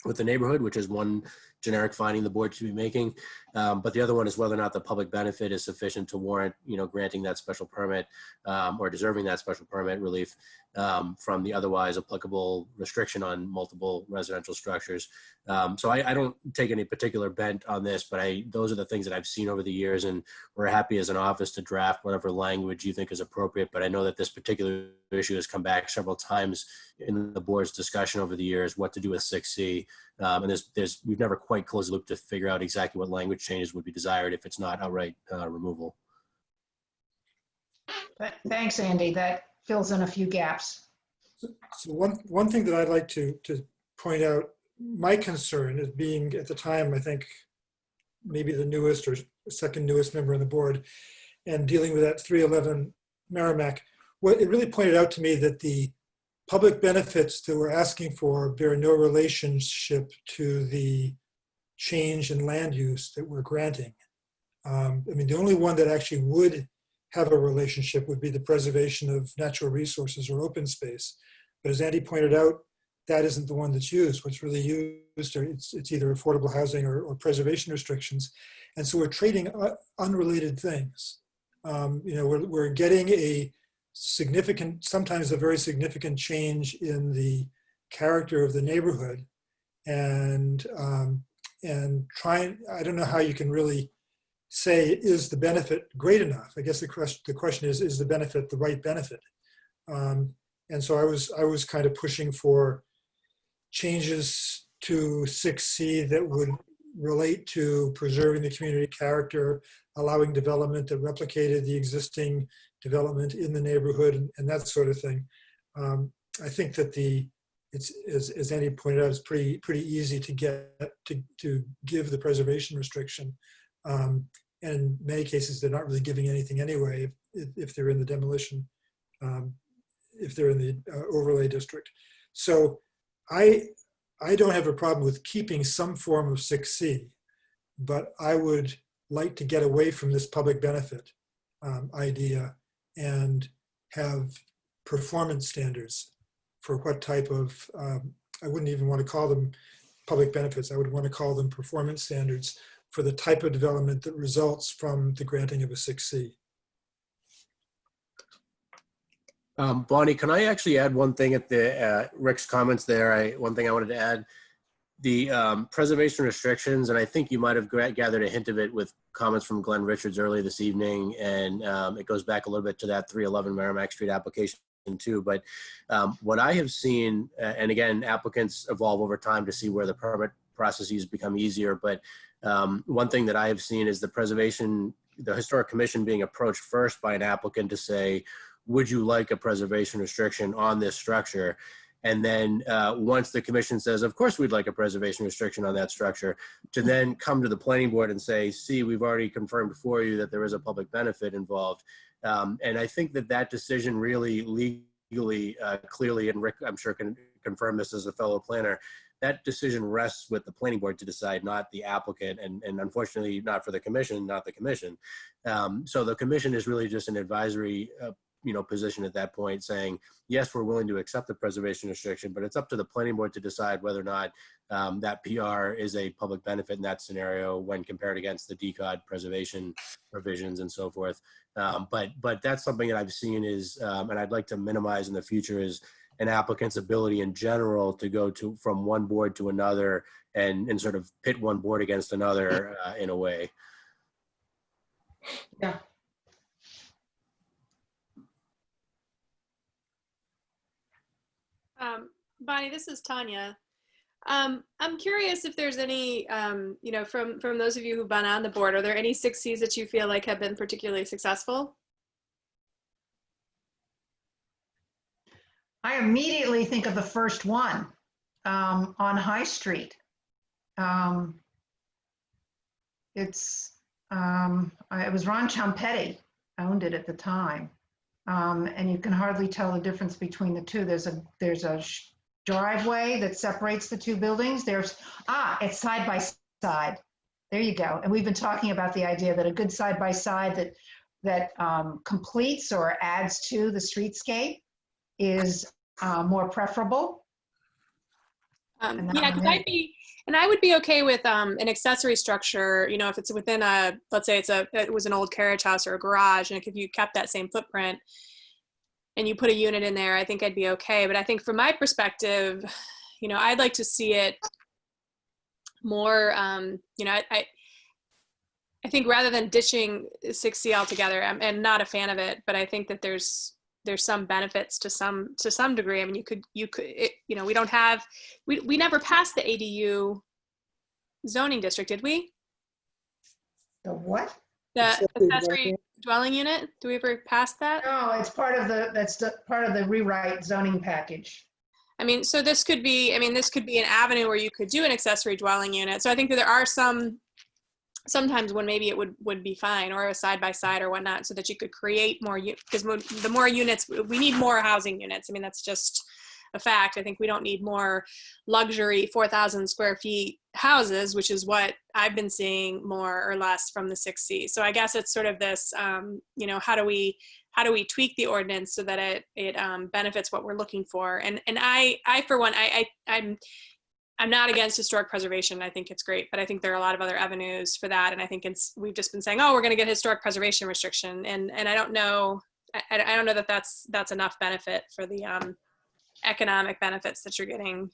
with the neighborhood, which is one generic finding the board should be making. But the other one is whether or not the public benefit is sufficient to warrant, granting that special permit, or deserving that special permit relief from the otherwise applicable restriction on multiple residential structures. So I don't take any particular bent on this, but those are the things that I've seen over the years, and we're happy as an office to draft whatever language you think is appropriate. But I know that this particular issue has come back several times in the board's discussion over the years, what to do with 6C. And we've never quite closed the loop to figure out exactly what language changes would be desired if it's not outright removal. Thanks, Andy. That fills in a few gaps. So one thing that I'd like to point out, my concern is being at the time, I think, maybe the newest or second newest member on the board, and dealing with that 311 Merrimac, what it really pointed out to me that the public benefits that we're asking for bear no relationship to the change in land use that we're granting. I mean, the only one that actually would have a relationship would be the preservation of natural resources or open space. But as Andy pointed out, that isn't the one that's used. What's really used, it's either affordable housing or preservation restrictions. And so we're trading unrelated things. We're getting a significant, sometimes a very significant change in the character of the neighborhood, and I don't know how you can really say, is the benefit great enough? I guess the question is the benefit the right benefit? And so I was kind of pushing for changes to 6C that would relate to preserving the community character, allowing development that replicated the existing development in the neighborhood, and that sort of thing. I think that it's, as Andy pointed out, it's pretty easy to give the preservation restriction. And in many cases, they're not really giving anything anyway if they're in the demolition, if they're in the overlay district. So I don't have a problem with keeping some form of 6C, but I would like to get away from this public benefit idea and have performance standards for what type of, I wouldn't even want to call them public benefits. I would want to call them performance standards for the type of development that results from the granting of a 6C. Bonnie, can I actually add one thing at the Rick's comments there? One thing I wanted to add, the preservation restrictions, and I think you might have gathered a hint of it with comments from Glenn Richards earlier this evening, and it goes back a little bit to that 311 Merrimac Street application too. But what I have seen, and again, applicants evolve over time to see where the permit processes become easier, but one thing that I have seen is the Historic Commission being approached first by an applicant to say, would you like a preservation restriction on this structure? And then once the commission says, of course we'd like a preservation restriction on that structure, to then come to the planning board and say, see, we've already confirmed for you that there is a public benefit involved. And I think that decision really legally, clearly, and Rick, I'm sure, can confirm this as a fellow planner, that decision rests with the planning board to decide, not the applicant, and unfortunately not for the commission, not the commission. So the commission is really just an advisory position at that point saying, yes, we're willing to accept the preservation restriction, but it's up to the planning board to decide whether or not that PR is a public benefit in that scenario when compared against the DCOD preservation provisions and so forth. But that's something that I've seen is, and I'd like to minimize in the future, is an applicant's ability in general to go from one board to another and sort of pit one board against another in a way. Yeah. Bonnie, this is Tanya. I'm curious if there's any, from those of you who've been on the board, are there any 6Cs that you feel like have been particularly successful? I immediately think of the first one on High Street. It was Ron Ciampetti owned it at the time. And you can hardly tell the difference between the two. There's a driveway that separates the two buildings. It's side by side. There you go. And we've been talking about the idea that a good side by side that completes or adds to the streetscape is more preferable. Yeah, I would be okay with an accessory structure, if it's within let's say it was an old carriage house or a garage, and if you kept that same footprint and you put a unit in there, I think I'd be okay. But I think from my perspective, I'd like to see it more, I think rather than ditching 6C altogether, I'm not a fan of it, but I think that there's some benefits to some degree. I mean, we never passed the ADU zoning district, did we? The what? The accessory dwelling unit. Do we ever pass that? No, it's part of part of the rewrite zoning package. I mean, so this could be an avenue where you could do an accessory dwelling unit. So I think that there are sometimes when maybe it would be fine, or a side by side or whatnot, so that you could create more, because the more units, we need more housing units. I mean, that's just a fact. I think we don't need more luxury 4,000 square feet houses, which is what I've been seeing more or less from the 6C. So I guess it's sort of this, how do we tweak the ordinance so that it benefits what we're looking for? And I for one, I'm not against historic preservation. I think it's great, but I think there are a lot of other avenues for that. And I think we've just been saying, oh, we're going to get historic preservation restriction. And I don't know, I don't know that that's enough benefit for the economic benefits that you're getting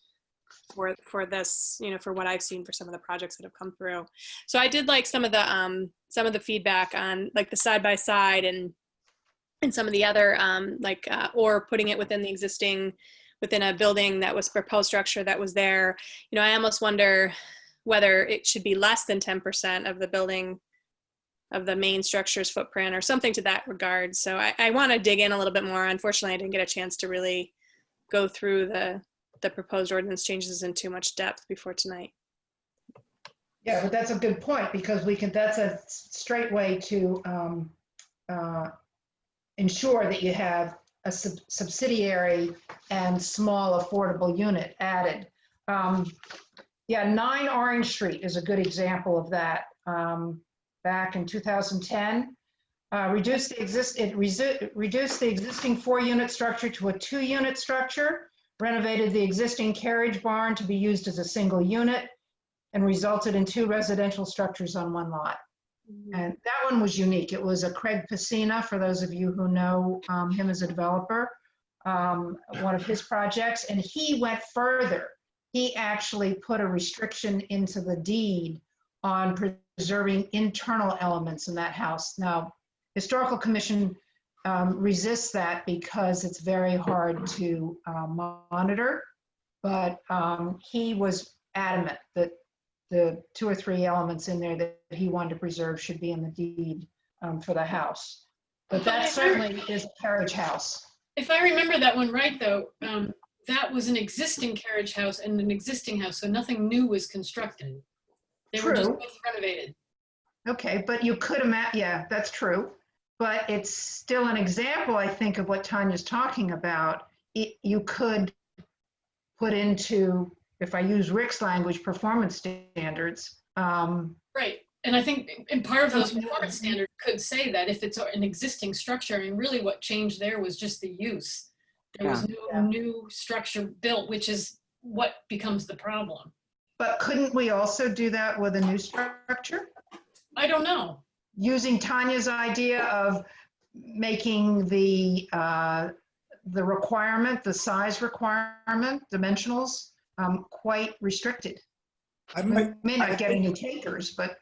for this, for what I've seen for some of the projects that have come through. So I did like some of the feedback on like the side by side and some of the other or putting it within a building that was proposed structure that was there. I almost wonder whether it should be less than 10% of the building, of the main structure's footprint or something to that regard. So I want to dig in a little bit more. Unfortunately, I didn't get a chance to really go through the proposed ordinance changes in too much depth before tonight. Yeah, but that's a good point, because that's a straight way to ensure that you have a subsidiary and small affordable unit added. 9 Orange Street is a good example of that. Back in 2010, reduced the existing 4-unit structure to a 2-unit structure, renovated the existing carriage barn to be used as a single unit, and resulted in 2 residential structures on 1 lot. And that one was unique. It was a Craig Pacina, for those of you who know him as a developer, one of his projects. And he went further. He actually put a restriction into the deed on preserving internal elements in that house. Now, Historical Commission resists that because it's very hard to monitor, but he was adamant that the 2 or 3 elements in there that he wanted to preserve should be in the deed for the house. But that certainly is a carriage house. If I remember that one right, though, that was an existing carriage house and an existing house, so nothing new was constructed. They were just both renovated. Okay, but you could imagine, yeah, that's true. But it's still an example, I think, of what Tanya's talking about. You could put into, if I use Rick's language, performance standards. Right. And I think in part of those performance standards could say that if it's an existing structure, I mean, really what changed there was just the use. There was no new structure built, which is what becomes the problem. But couldn't we also do that with a new structure? I don't know. Using Tanya's idea of making the requirement, the size requirement, dimensionals, quite restricted. I We may not get any takers, but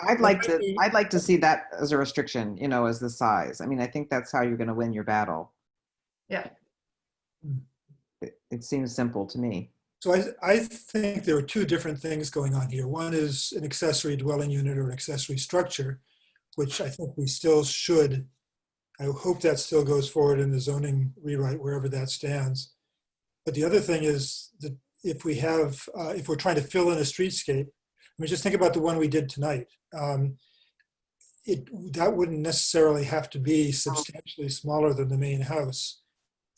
I'd like to see that as a restriction, you know, as the size. I mean, I think that's how you're going to win your battle. yeah. It seems simple to me. So I think there are two different things going on here. One is an accessory dwelling unit or an accessory structure, which I think we still should. I hope that still goes forward in the zoning rewrite, wherever that stands. But the other thing is that if we're trying to fill in a streetscape, I mean, just think about the one we did tonight. That wouldn't necessarily have to be substantially smaller than the main house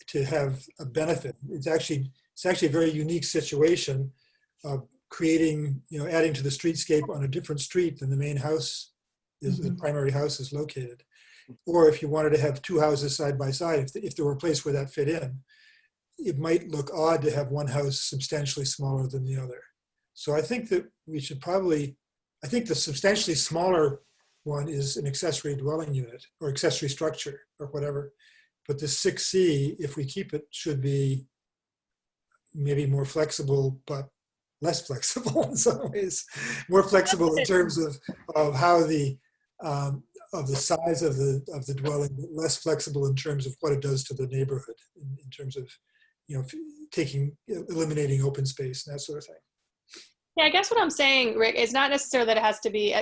to have a benefit. It's actually a very unique situation of creating, you know, adding to the streetscape on a different street than the main house is, the primary house is located. Or if you wanted to have two houses side by side, if there were a place where that fit in, it might look odd to have one house substantially smaller than the other. So I think that we should probably, I think the substantially smaller one is an accessory dwelling unit or accessory structure or whatever. But the 6C, if we keep it, should be maybe more flexible, but less flexible in some ways. More flexible in terms of how the size of the dwelling, but less flexible in terms of what it does to the neighborhood, in terms of, you know, eliminating open space and that sort of thing. Yeah, I guess what I'm saying, Rick, is not necessarily that it has to be.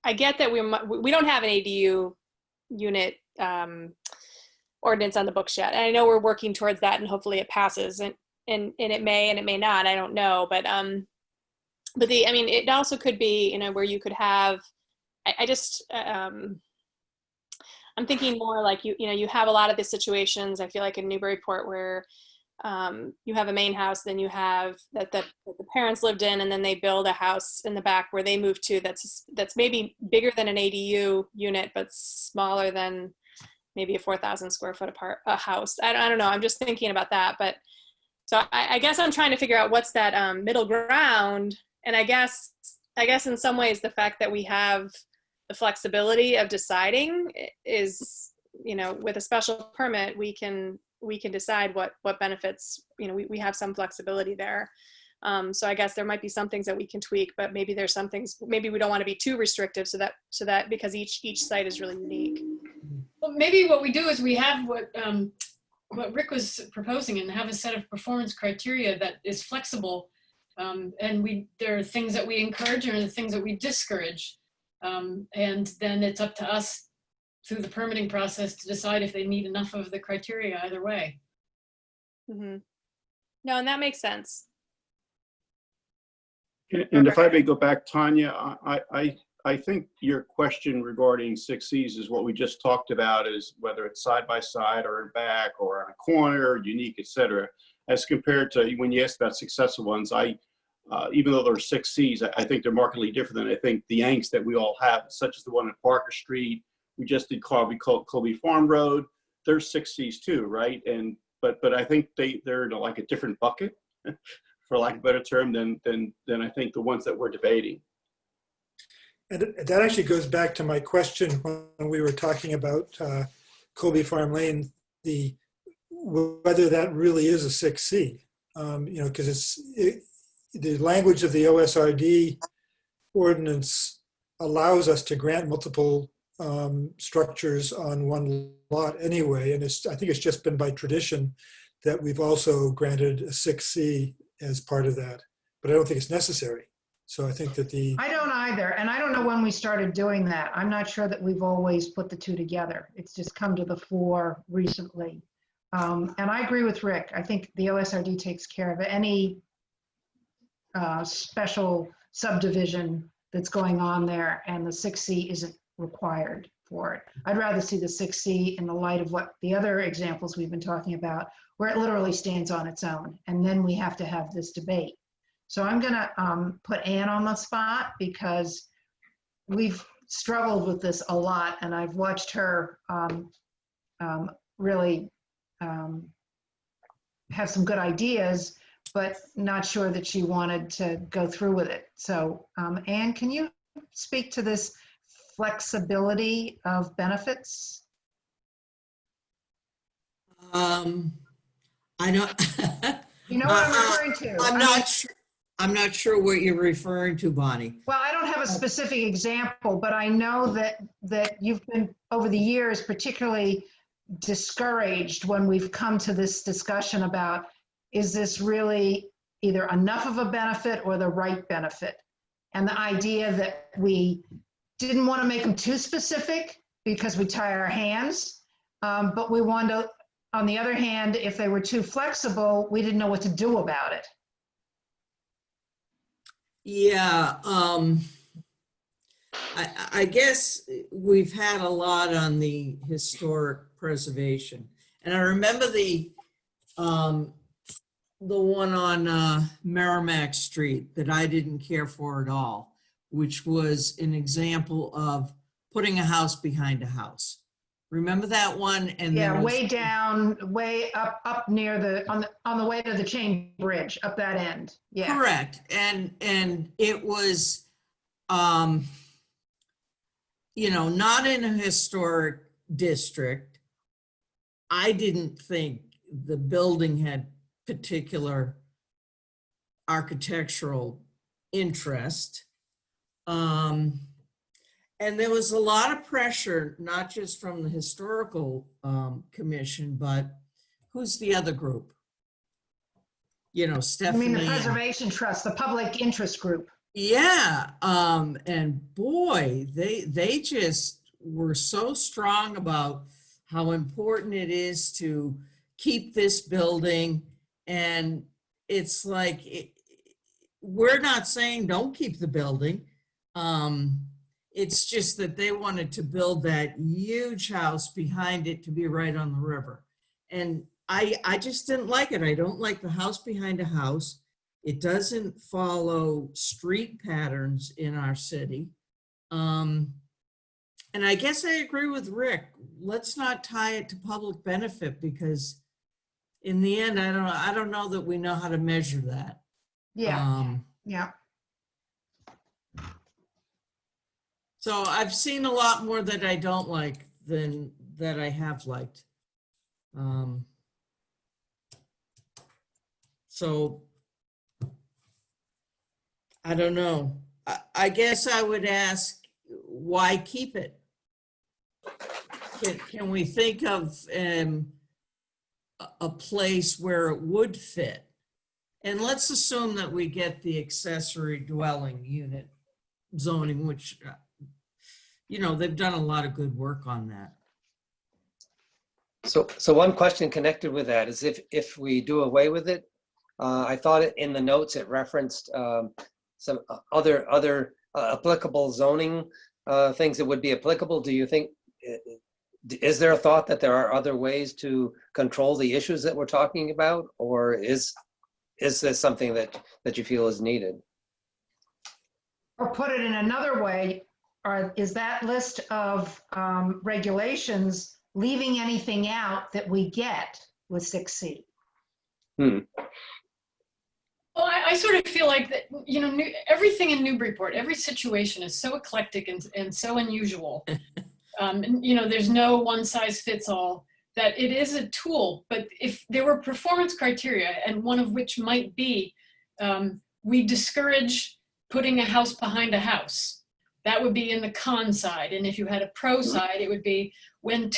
I get that we don't have an ADU unit ordinance on the books yet, and I know we're working towards that, and hopefully it passes, and it may and it may not. I don't know, but I mean, it also could be, you know, where you could have. I'm thinking more like you know, you have a lot of the situations, I feel like in Newburyport, where you have a main house, then you have that the parents lived in, and then they build a house in the back where they move to that's maybe bigger than an ADU unit, but smaller than maybe a 4,000 square foot a house. I don't know. I'm just thinking about that. But so I guess I'm trying to figure out what's that middle ground. And I guess in some ways the fact that we have the flexibility of deciding is, you know, with a special permit, we can decide what benefits, you know, we have some flexibility there. So I guess there might be some things that we can tweak, but maybe there's some things, maybe we don't want to be too restrictive so that because each site is really unique. Well, maybe what we do is we have what Rick was proposing, and have a set of performance criteria that is flexible. And there are things that we encourage and there are things that we discourage. And then it's up to us through the permitting process to decide if they meet enough of the criteria either way. Mm-hmm. No, and that makes sense. And if I may go back, Tanya, I think your question regarding 6Cs is what we just talked about, is whether it's side by side or in back or on a corner, unique, et cetera, as compared to when you asked about successful ones. Even though there are 6Cs, I think they're markedly different than I think the angst that we all have, such as the one at Parker Street. We just did Colby Farm Road. There's 6Cs too, right? But I think they're in like a different bucket, for lack of a better term, than I think the ones that we're debating. And that actually goes back to my question when we were talking about Colby Farm Lane, whether that really is a 6C, you know, because the language of the OSRD ordinance allows us to grant multiple structures on one lot anyway, and I think it's just been by tradition that we've also granted a 6C as part of that, but I don't think it's necessary. So I think that I don't either, and I don't know when we started doing that. I'm not sure that we've always put the two together. It's just come to the fore recently. And I agree with Rick. I think the OSRD takes care of any special subdivision that's going on there, and the 6C isn't required for it. I'd rather see the 6C in the light of what the other examples we've been talking about, where it literally stands on its own, and then we have to have this debate. So I'm going to put Ann on the spot, because we've struggled with this a lot, and I've watched her really have some good ideas, but not sure that she wanted to go through with it. So, Anne, can you speak to this flexibility of benefits? I don't. You know what I'm referring to? I'm not sure what you're referring to, Bonnie. Well, I don't have a specific example, but I know that you've been, over the years, particularly discouraged when we've come to this discussion about, is this really either enough of a benefit or the right benefit? And the idea that we didn't want to make them too specific because we tie our hands, but we wanted to, on the other hand, if they were too flexible, we didn't know what to do about it. Yeah, I guess we've had a lot on the historic preservation. And I remember the one on Merrimac Street that I didn't care for at all, which was an example of putting a house behind a house. Remember that one? And yeah, way down, way up near the on the way to the chain bridge, up that end. Yeah, correct. And it was, you know, not in a historic district. I didn't think the building had particular architectural interest. And there was a lot of pressure, not just from the historical commission, but who's the other group? You know, Stephanie. I mean, the Preservation Trust, the public interest group. Yeah, and boy, they just were so strong about how important it is to keep this building. And it's like, we're not saying don't keep the building. It's just that they wanted to build that huge house behind it to be right on the river. And I just didn't like it. I don't like the house behind a house. It doesn't follow street patterns in our city. And I guess I agree with Rick. Let's not tie it to public benefit, because in the end, I don't know that we know how to measure that. Yeah, yeah. So I've seen a lot more that I don't like than that I have liked. So I don't know. I guess I would ask, why keep it? Can we think of a place where it would fit? And let's assume that we get the accessory dwelling unit zoning, which, you know, they've done a lot of good work on that. So one question connected with that is, if we do away with it, I thought in the notes it referenced some other applicable zoning things that would be applicable. Do you think, is there a thought that there are other ways to control the issues that we're talking about, or is this something that you feel is needed? Or put it in another way, is that list of regulations leaving anything out that we get with 6C? Well, I sort of feel like that, you know, everything in Newburyport, every situation is so eclectic and so unusual. And, you know, there's no one size fits all, that it is a tool. But if there were performance criteria, and one of which might be, we discourage putting a house behind a house, that would be in the con side. And if you had a pro side, it would be when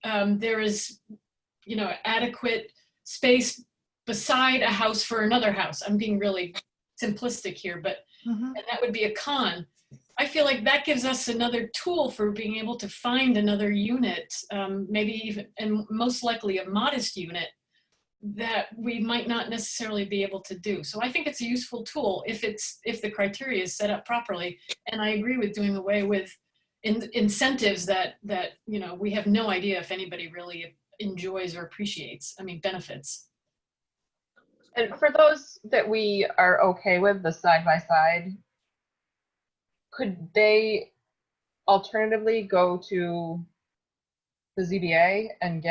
there is, you know, adequate space beside a house for another house. I'm being really simplistic here, but and that would be a con. I feel like that gives us another tool for being able to find another unit, maybe even, and most likely a modest unit, that we might not necessarily be able to do. So I think it's a useful tool if the criteria is set up properly. And I agree with doing away with incentives that you know, we have no idea if anybody really enjoys or appreciates. I mean, benefits. And for those that we are okay with, the side-by-side Could they alternatively go to the ZBA and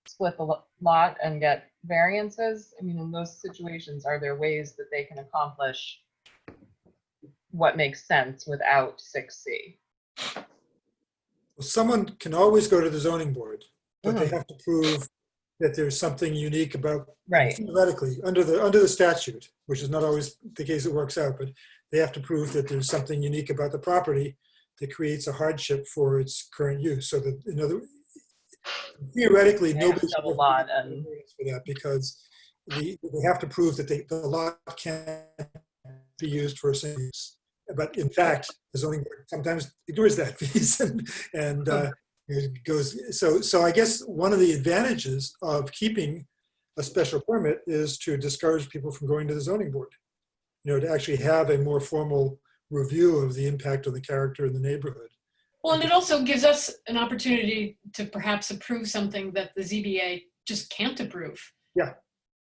split the lot and get variances? I mean, in those situations, are there ways that they can accomplish what makes sense without 6C? Well, someone can always go to the zoning board, but they have to prove that there's something unique about, right, theoretically, under the statute, which is not always the case it works out, but they have to prove that there's something unique about the property that creates a hardship for its current use. So that, in other, theoretically, nobody should have for that, because they have to prove that the lot can't be used for a single use. But in fact, the zoning board sometimes ignores that piece and it goes. So I guess one of the advantages of keeping a special permit is to discourage people from going to the zoning board. You know, to actually have a more formal review of the impact on the character in the neighborhood. Well, and it also gives us an opportunity to perhaps approve something that the ZBA just can't approve. Yeah.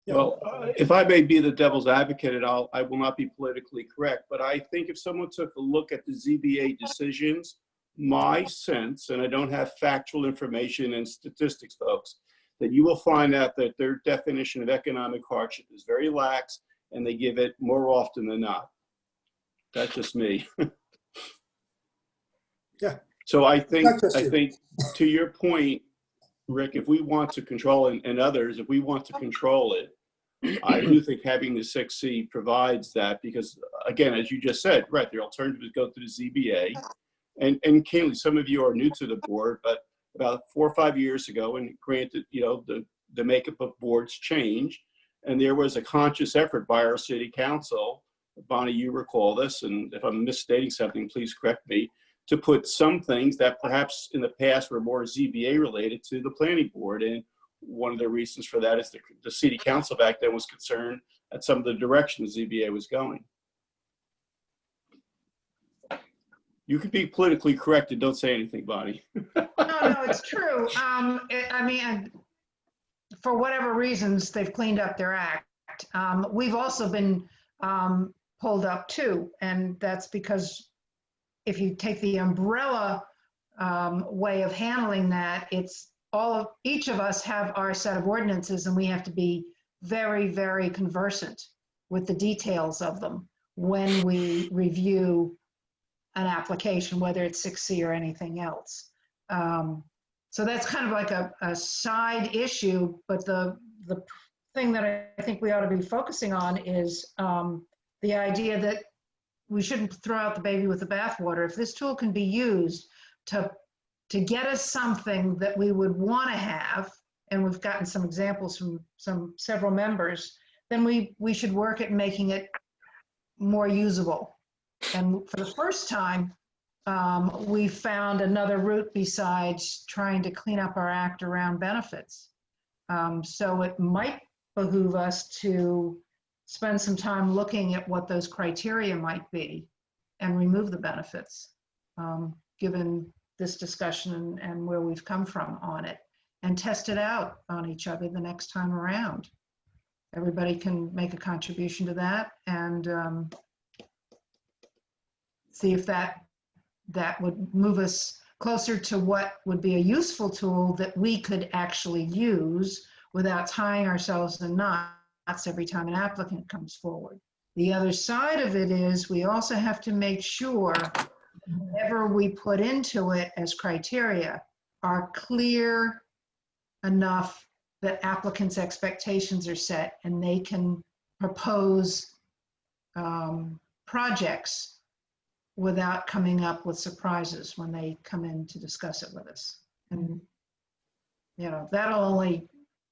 Well, if I may be the devil's advocate, and I will not be politically correct, but I think if someone took a look at the ZBA decisions, my sense, and I don't have factual information and statistics, folks, that you will find out that their definition of economic hardship is very lax, and they give it more often than not. That's just me. Yeah. So I think to your point, Rick, if we want to control it, and others, if we want to control it, I do think having the 6C provides that, because again, as you just said, right, the alternative is go to the ZBA. And Kaylee, some of you are new to the board, but about 4 or 5 years ago, and granted, you know, the makeup of boards change, and there was a conscious effort by our city council, Bonnie, you recall this, and if I'm misstating something, please correct me, to put some things that perhaps in the past were more ZBA related to the planning board. And one of the reasons for that is the city council back then was concerned at some of the direction the ZBA was going. You could be politically correct and don't say anything, Bonnie. No, it's true. I mean, for whatever reasons, they've cleaned up their act. We've also been pulled up too, and that's because if you take the umbrella way of handling that, it's each of us have our set of ordinances, and we have to be very, very conversant with the details of them when we review an application, whether it's 6C or anything else. So that's kind of like a side issue, but the thing that I think we ought to be focusing on is the idea that we shouldn't throw out the baby with the bathwater. If this tool can be used to get us something that we would want to have, and we've gotten some examples from several members, then we should work at making it more usable. And for the first time, we found another route besides trying to clean up our act around benefits. So it might behoove us to spend some time looking at what those criteria might be and remove the benefits, given this discussion and where we've come from on it, and test it out on each other the next time around. Everybody can make a contribution to that, and see if that would move us closer to what would be a useful tool that we could actually use without tying ourselves in knots every time an applicant comes forward. The other side of it is we also have to make sure whatever we put into it as criteria are clear enough that applicants' expectations are set and they can propose projects without coming up with surprises when they come in to discuss it with us. And, you know,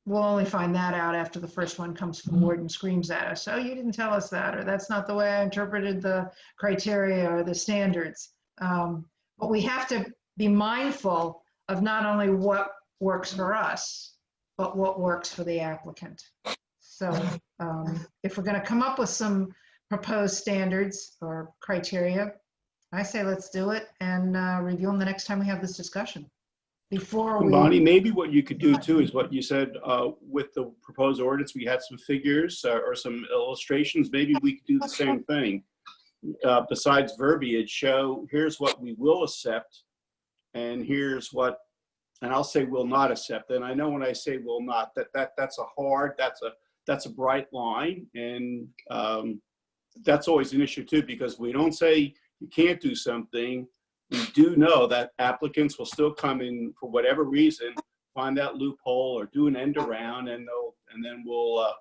we'll only find that out after the first one comes forward and screams at us, oh, you didn't tell us that, or that's not the way I interpreted the criteria or the standards. But we have to be mindful of not only what works for us, but what works for the applicant. So if we're going to come up with some proposed standards or criteria, I say let's do it and review them the next time we have this discussion. Before we... Bonnie, maybe what you could do too is what you said with the proposed ordinance, we had some figures or some illustrations. Maybe we could do the same thing. besides verbiage, show here's what we will accept and here's what, and I'll say will not accept. And I know when I say will not, that's a bright line. And that's always an issue too, because we don't say you can't do something. We do know that applicants will still come in for whatever reason, find that loophole or do an end around, and then we'll,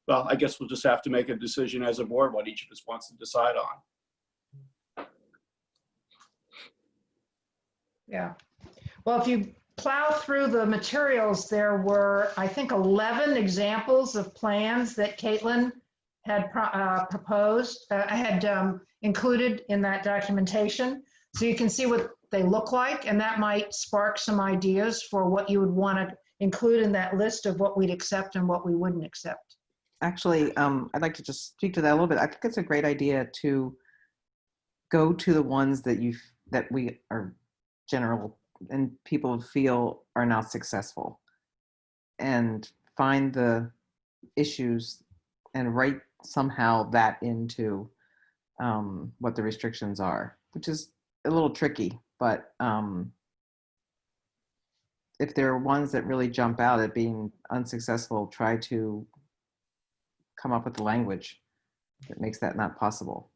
well, I guess we'll just have to make a decision as a board what each of us wants to decide on. Yeah. Well, if you plow through the materials, there were, I think, 11 examples of plans that Caitlin had included in that documentation. So you can see what they look like, and that might spark some ideas for what you would want to include in that list of what we'd accept and what we wouldn't accept. Actually, I'd like to just speak to that a little bit. I think it's a great idea to go to the ones that we are general and people feel are not successful, and find the issues and write somehow that into what the restrictions are, which is a little tricky, but if there are ones that really jump out at being unsuccessful, try to come up with the language that makes that not possible.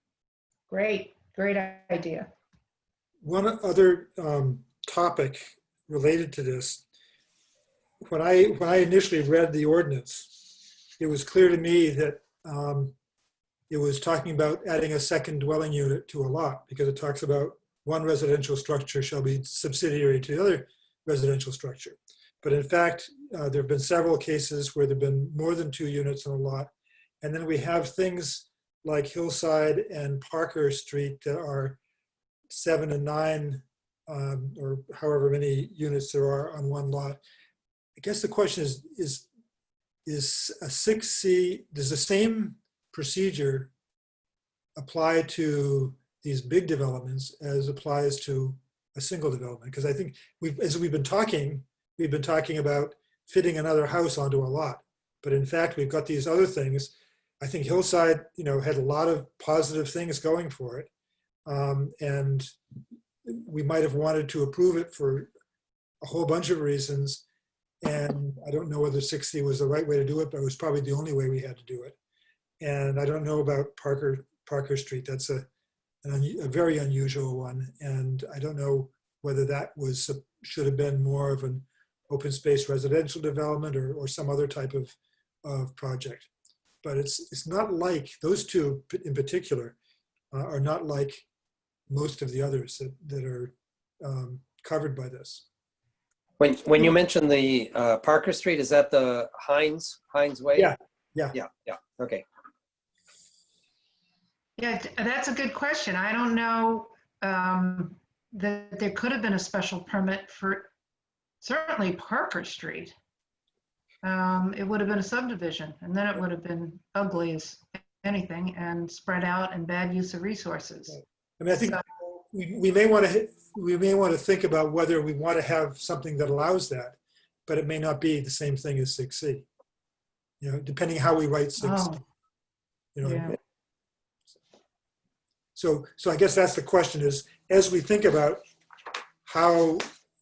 Great idea. One other topic related to this, when I initially read the ordinance, it was clear to me that it was talking about adding a second dwelling unit to a lot, because it talks about one residential structure shall be subsidiary to the other residential structure. But in fact, there have been several cases where there have been more than 2 units on a lot. And then we have things like Hillside and Parker Street that are 7 and 9, or however many units there are on one lot. I guess the question is a 6C, does the same procedure apply to these big developments as applies to a single development? Because I think as we've been talking about fitting another house onto a lot, but in fact we've got these other things. I think Hillside, had a lot of positive things going for it, and we might have wanted to approve it for a whole bunch of reasons. And I don't know whether 60 was the right way to do it, but it was probably the only way we had to do it. And I don't know about Parker Street. That's a very unusual one. And I don't know whether that should have been more of an open space residential development or some other type of project. But it's not like, those two in particular are not like most of the others that are covered by this. When you mentioned the Parker Street, is that the Hines Way? Yeah. Okay. Yeah, that's a good question. I don't know that there could have been a special permit for certainly Parker Street. It would have been a subdivision, and then it would have been ugly as anything and spread out and bad use of resources. I mean, I think we may want to think about whether we want to have something that allows that, but it may not be the same thing as 6C. Depending how we write 6C. Yeah. So I guess that's the question, is as we think about how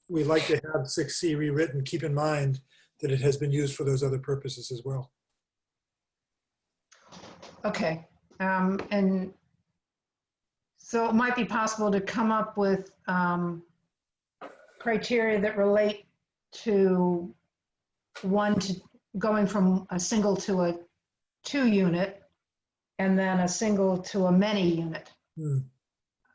we like to have 6C rewritten, keep in mind that it has been used for those other purposes as well. Okay. And so it might be possible to come up with criteria that relate to going from a single to a 2 unit, and then a single to a many unit.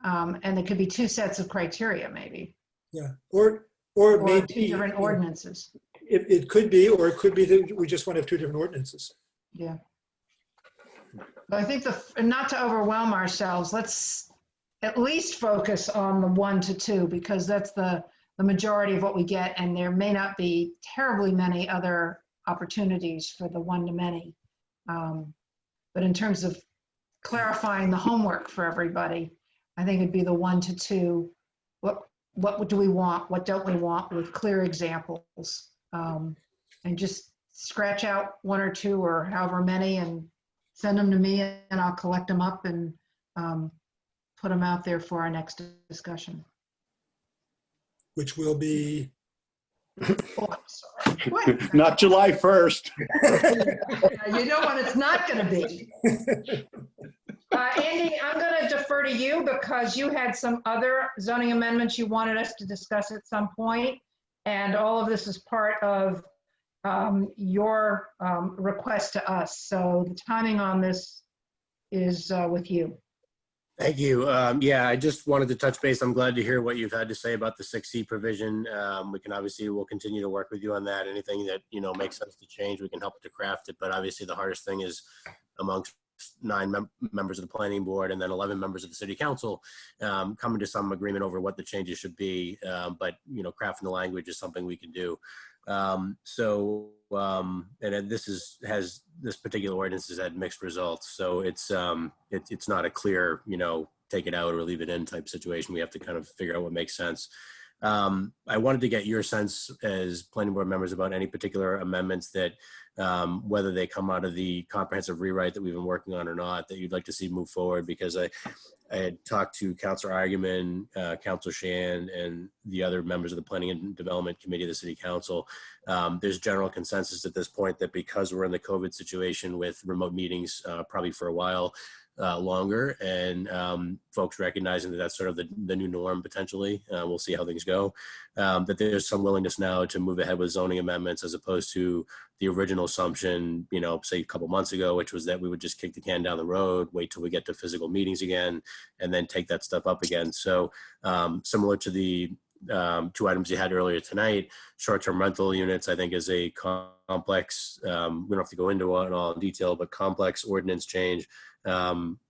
And it could be 2 sets of criteria, maybe. Yeah, or maybe 2 different ordinances. It could be, or it could be that we just want to have 2 different ordinances. Yeah. But I think not to overwhelm ourselves, let's at least focus on the 1 to 2, because that's the majority of what we get, and there may not be terribly many other opportunities for the 1 to many. But in terms of clarifying the homework for everybody, I think it'd be the 1 to 2. What do we want? What don't we want? With clear examples, and just scratch out 1 or 2 or however many and send them to me, and I'll collect them up and put them out there for our next discussion. Which will be Oh, I'm sorry. What? Not July 1st. You know what it's not going to be. Andy, I'm going to defer to you because you had some other zoning amendments you wanted us to discuss at some point, and all of this is part of your request to us. So the timing on this is with you. Thank you. Yeah, I just wanted to touch base. I'm glad to hear what you've had to say about the 6C provision. We'll continue to work with you on that. Anything that, makes sense to change, we can help to craft it. But obviously the hardest thing is amongst 9 members of the planning board and then 11 members of the city council coming to some agreement over what the changes should be. But crafting the language is something we can do. And this particular ordinance has had mixed results. So it's not a clear, take it out or leave it in type situation. We have to kind of figure out what makes sense. I wanted to get your sense as planning board members about any particular amendments that, whether they come out of the comprehensive rewrite that we've been working on or not, that you'd like to see move forward, because I had talked to Councilor Eigenman, Councilor Shan, and the other members of the Planning and Development Committee of the City Council. There's general consensus at this point that because we're in the COVID situation with remote meetings probably for a while longer, and folks recognizing that that's sort of the new norm potentially, we'll see how things go, that there's some willingness now to move ahead with zoning amendments as opposed to the original assumption, say a couple months ago, which was that we would just kick the can down the road, wait till we get to physical meetings again, and then take that stuff up again. So similar to the 2 items you had earlier tonight, short-term rental units, I think, is a complex, we don't have to go into it all in detail, but complex ordinance change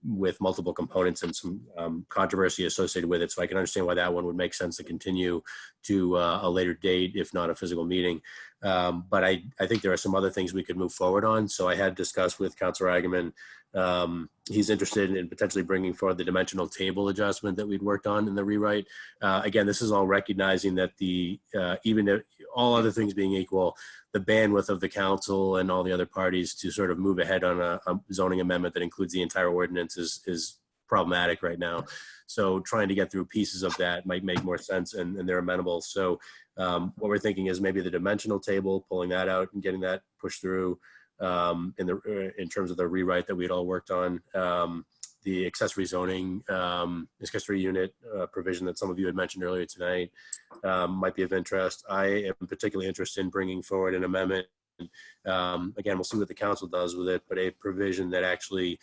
with multiple components and some controversy associated with it. So I can understand why that one would make sense to continue to a later date, if not a physical meeting. But I think there are some other things we could move forward on. So I had discussed with Councilor Eigenman. He's interested in potentially bringing forward the dimensional table adjustment that we'd worked on in the rewrite. Again, this is all recognizing that even if all other things being equal, the bandwidth of the council and all the other parties to sort of move ahead on a zoning amendment that includes the entire ordinance is problematic right now. So trying to get through pieces of that might make more sense, and they're amenable. So what we're thinking is maybe the dimensional table, pulling that out and getting that pushed through in terms of the rewrite that we'd all worked on. The accessory zoning, accessory unit provision that some of you had mentioned earlier tonight might be of interest. I am particularly interested in bringing forward an amendment. Again, we'll see what the council does with it, but a provision that actually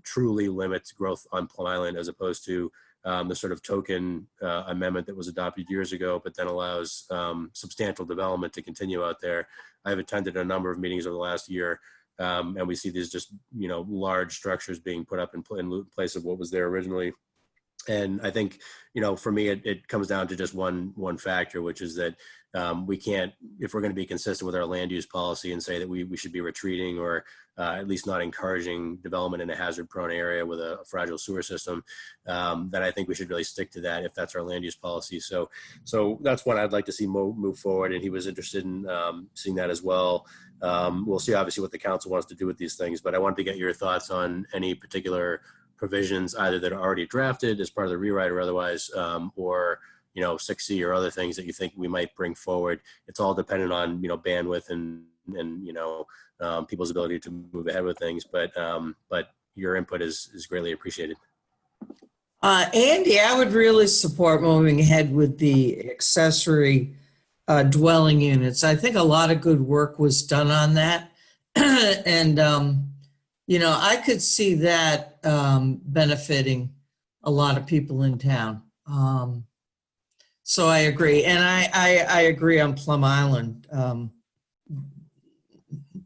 truly limits growth on Plum Island, as opposed to the sort of token amendment that was adopted years ago, but then allows substantial development to continue out there. I've attended a number of meetings over the last year, and we see these just, large structures being put up in place of what was there originally. And I think, for me, it comes down to just one factor, which is that we can't, if we're going to be consistent with our land use policy and say that we should be retreating or at least not encouraging development in a hazard-prone area with a fragile sewer system, then I think we should really stick to that if that's our land use policy. So that's what I'd like to see move forward, and he was interested in seeing that as well. We'll see, obviously, what the council wants to do with these things, but I wanted to get your thoughts on any particular provisions, either that are already drafted as part of the rewrite or otherwise, or 6C or other things that you think we might bring forward. It's all dependent on bandwidth and people's ability to move ahead with things, but your input is greatly appreciated. Andy, I would really support moving ahead with the accessory dwelling units. I think a lot of good work was done on that. And, I could see that benefiting a lot of people in town. So I agree. And I agree on Plum Island.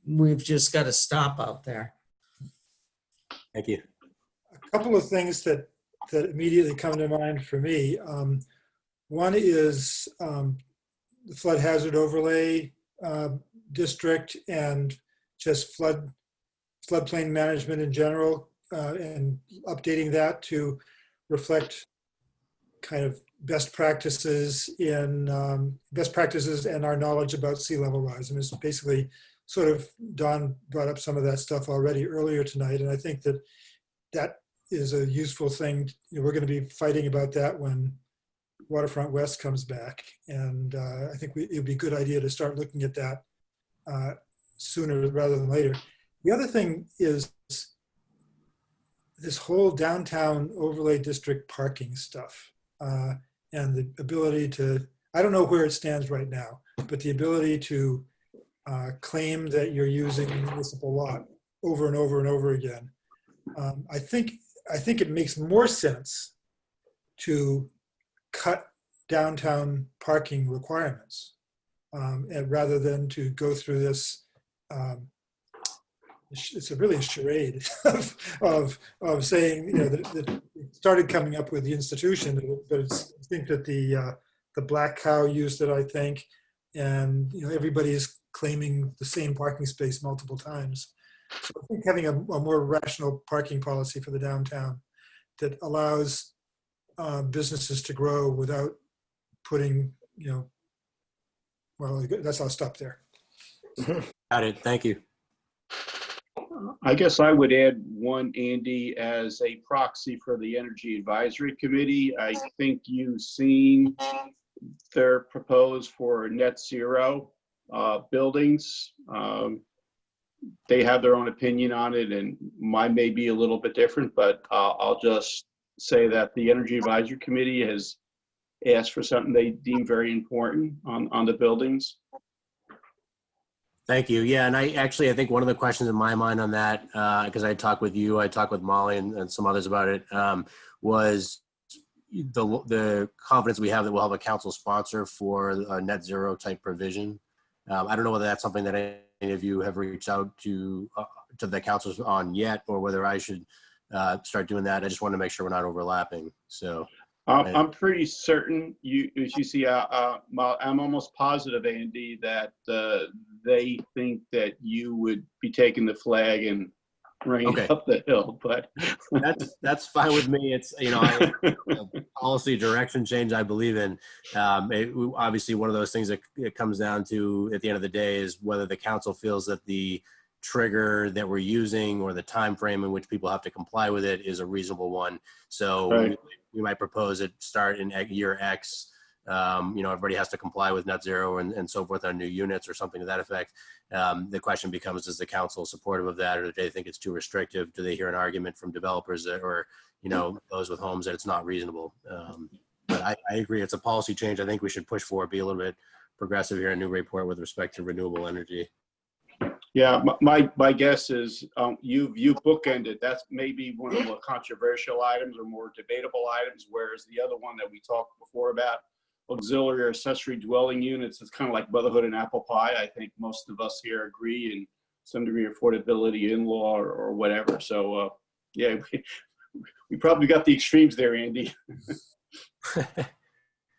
We've just got to stop out there. Thank you. A couple of things that immediately come to mind for me. One is the flood hazard overlay district and just floodplain management in general, and updating that to reflect kind of best practices and our knowledge about sea level rise. And it's basically sort of, Don brought up some of that stuff already earlier tonight, and I think that is a useful thing. We're going to be fighting about that when Waterfront West comes back. And I think it would be a good idea to start looking at that sooner rather than later. The other thing is this whole downtown overlay district parking stuff and the ability to, I don't know where it stands right now, but the ability to claim that you're using a municipal lot over and over and over again. I think it makes more sense to cut downtown parking requirements and rather than to go through this. It's really a charade of saying, that it started coming up with the institution, but I think that the Black Cow used it, I think, and everybody's claiming the same parking space multiple times. So I think having a more rational parking policy for the downtown that allows businesses to grow without putting, well, I'll stop there. Got it. Thank you. I guess I would add one, Andy, as a proxy for the Energy Advisory Committee. I think you've seen their proposed for net zero buildings. They have their own opinion on it, and mine may be a little bit different, but I'll just say that the Energy Advisory Committee has asked for something they deem very important on the buildings. Thank you. Yeah, and I think one of the questions in my mind on that, because I talked with you, I talked with Molly and some others about it, was the confidence we have that we'll have a council sponsor for a net zero type provision. I don't know whether that's something that any of you have reached out to the councils on yet, or whether I should start doing that. I just want to make sure we're not overlapping. So. I'm pretty certain as you see, I'm almost positive, Andy, that they think that you would be taking the flag and running up the hill. But that's fine with me. It's policy direction change I believe in. Obviously, one of those things that it comes down to at the end of the day is whether the council feels that the trigger that we're using or the time frame in which people have to comply with it is a reasonable one. So. Right. We might propose it start in year X. Everybody has to comply with net zero and so forth on new units or something to that effect. The question becomes, is the council supportive of that, or do they think it's too restrictive? Do they hear an argument from developers or those with homes that it's not reasonable? But I agree, it's a policy change. I think we should push for it, be a little bit progressive here in Newburyport with respect to renewable energy. Yeah, my guess is you bookended. That's maybe one of the more controversial items or more debatable items, whereas the other one that we talked before about auxiliary or accessory dwelling units, it's kind of like motherhood and apple pie. I think most of us here agree in some degree of affordability in law or whatever. So yeah, we probably got the extremes there, Andy.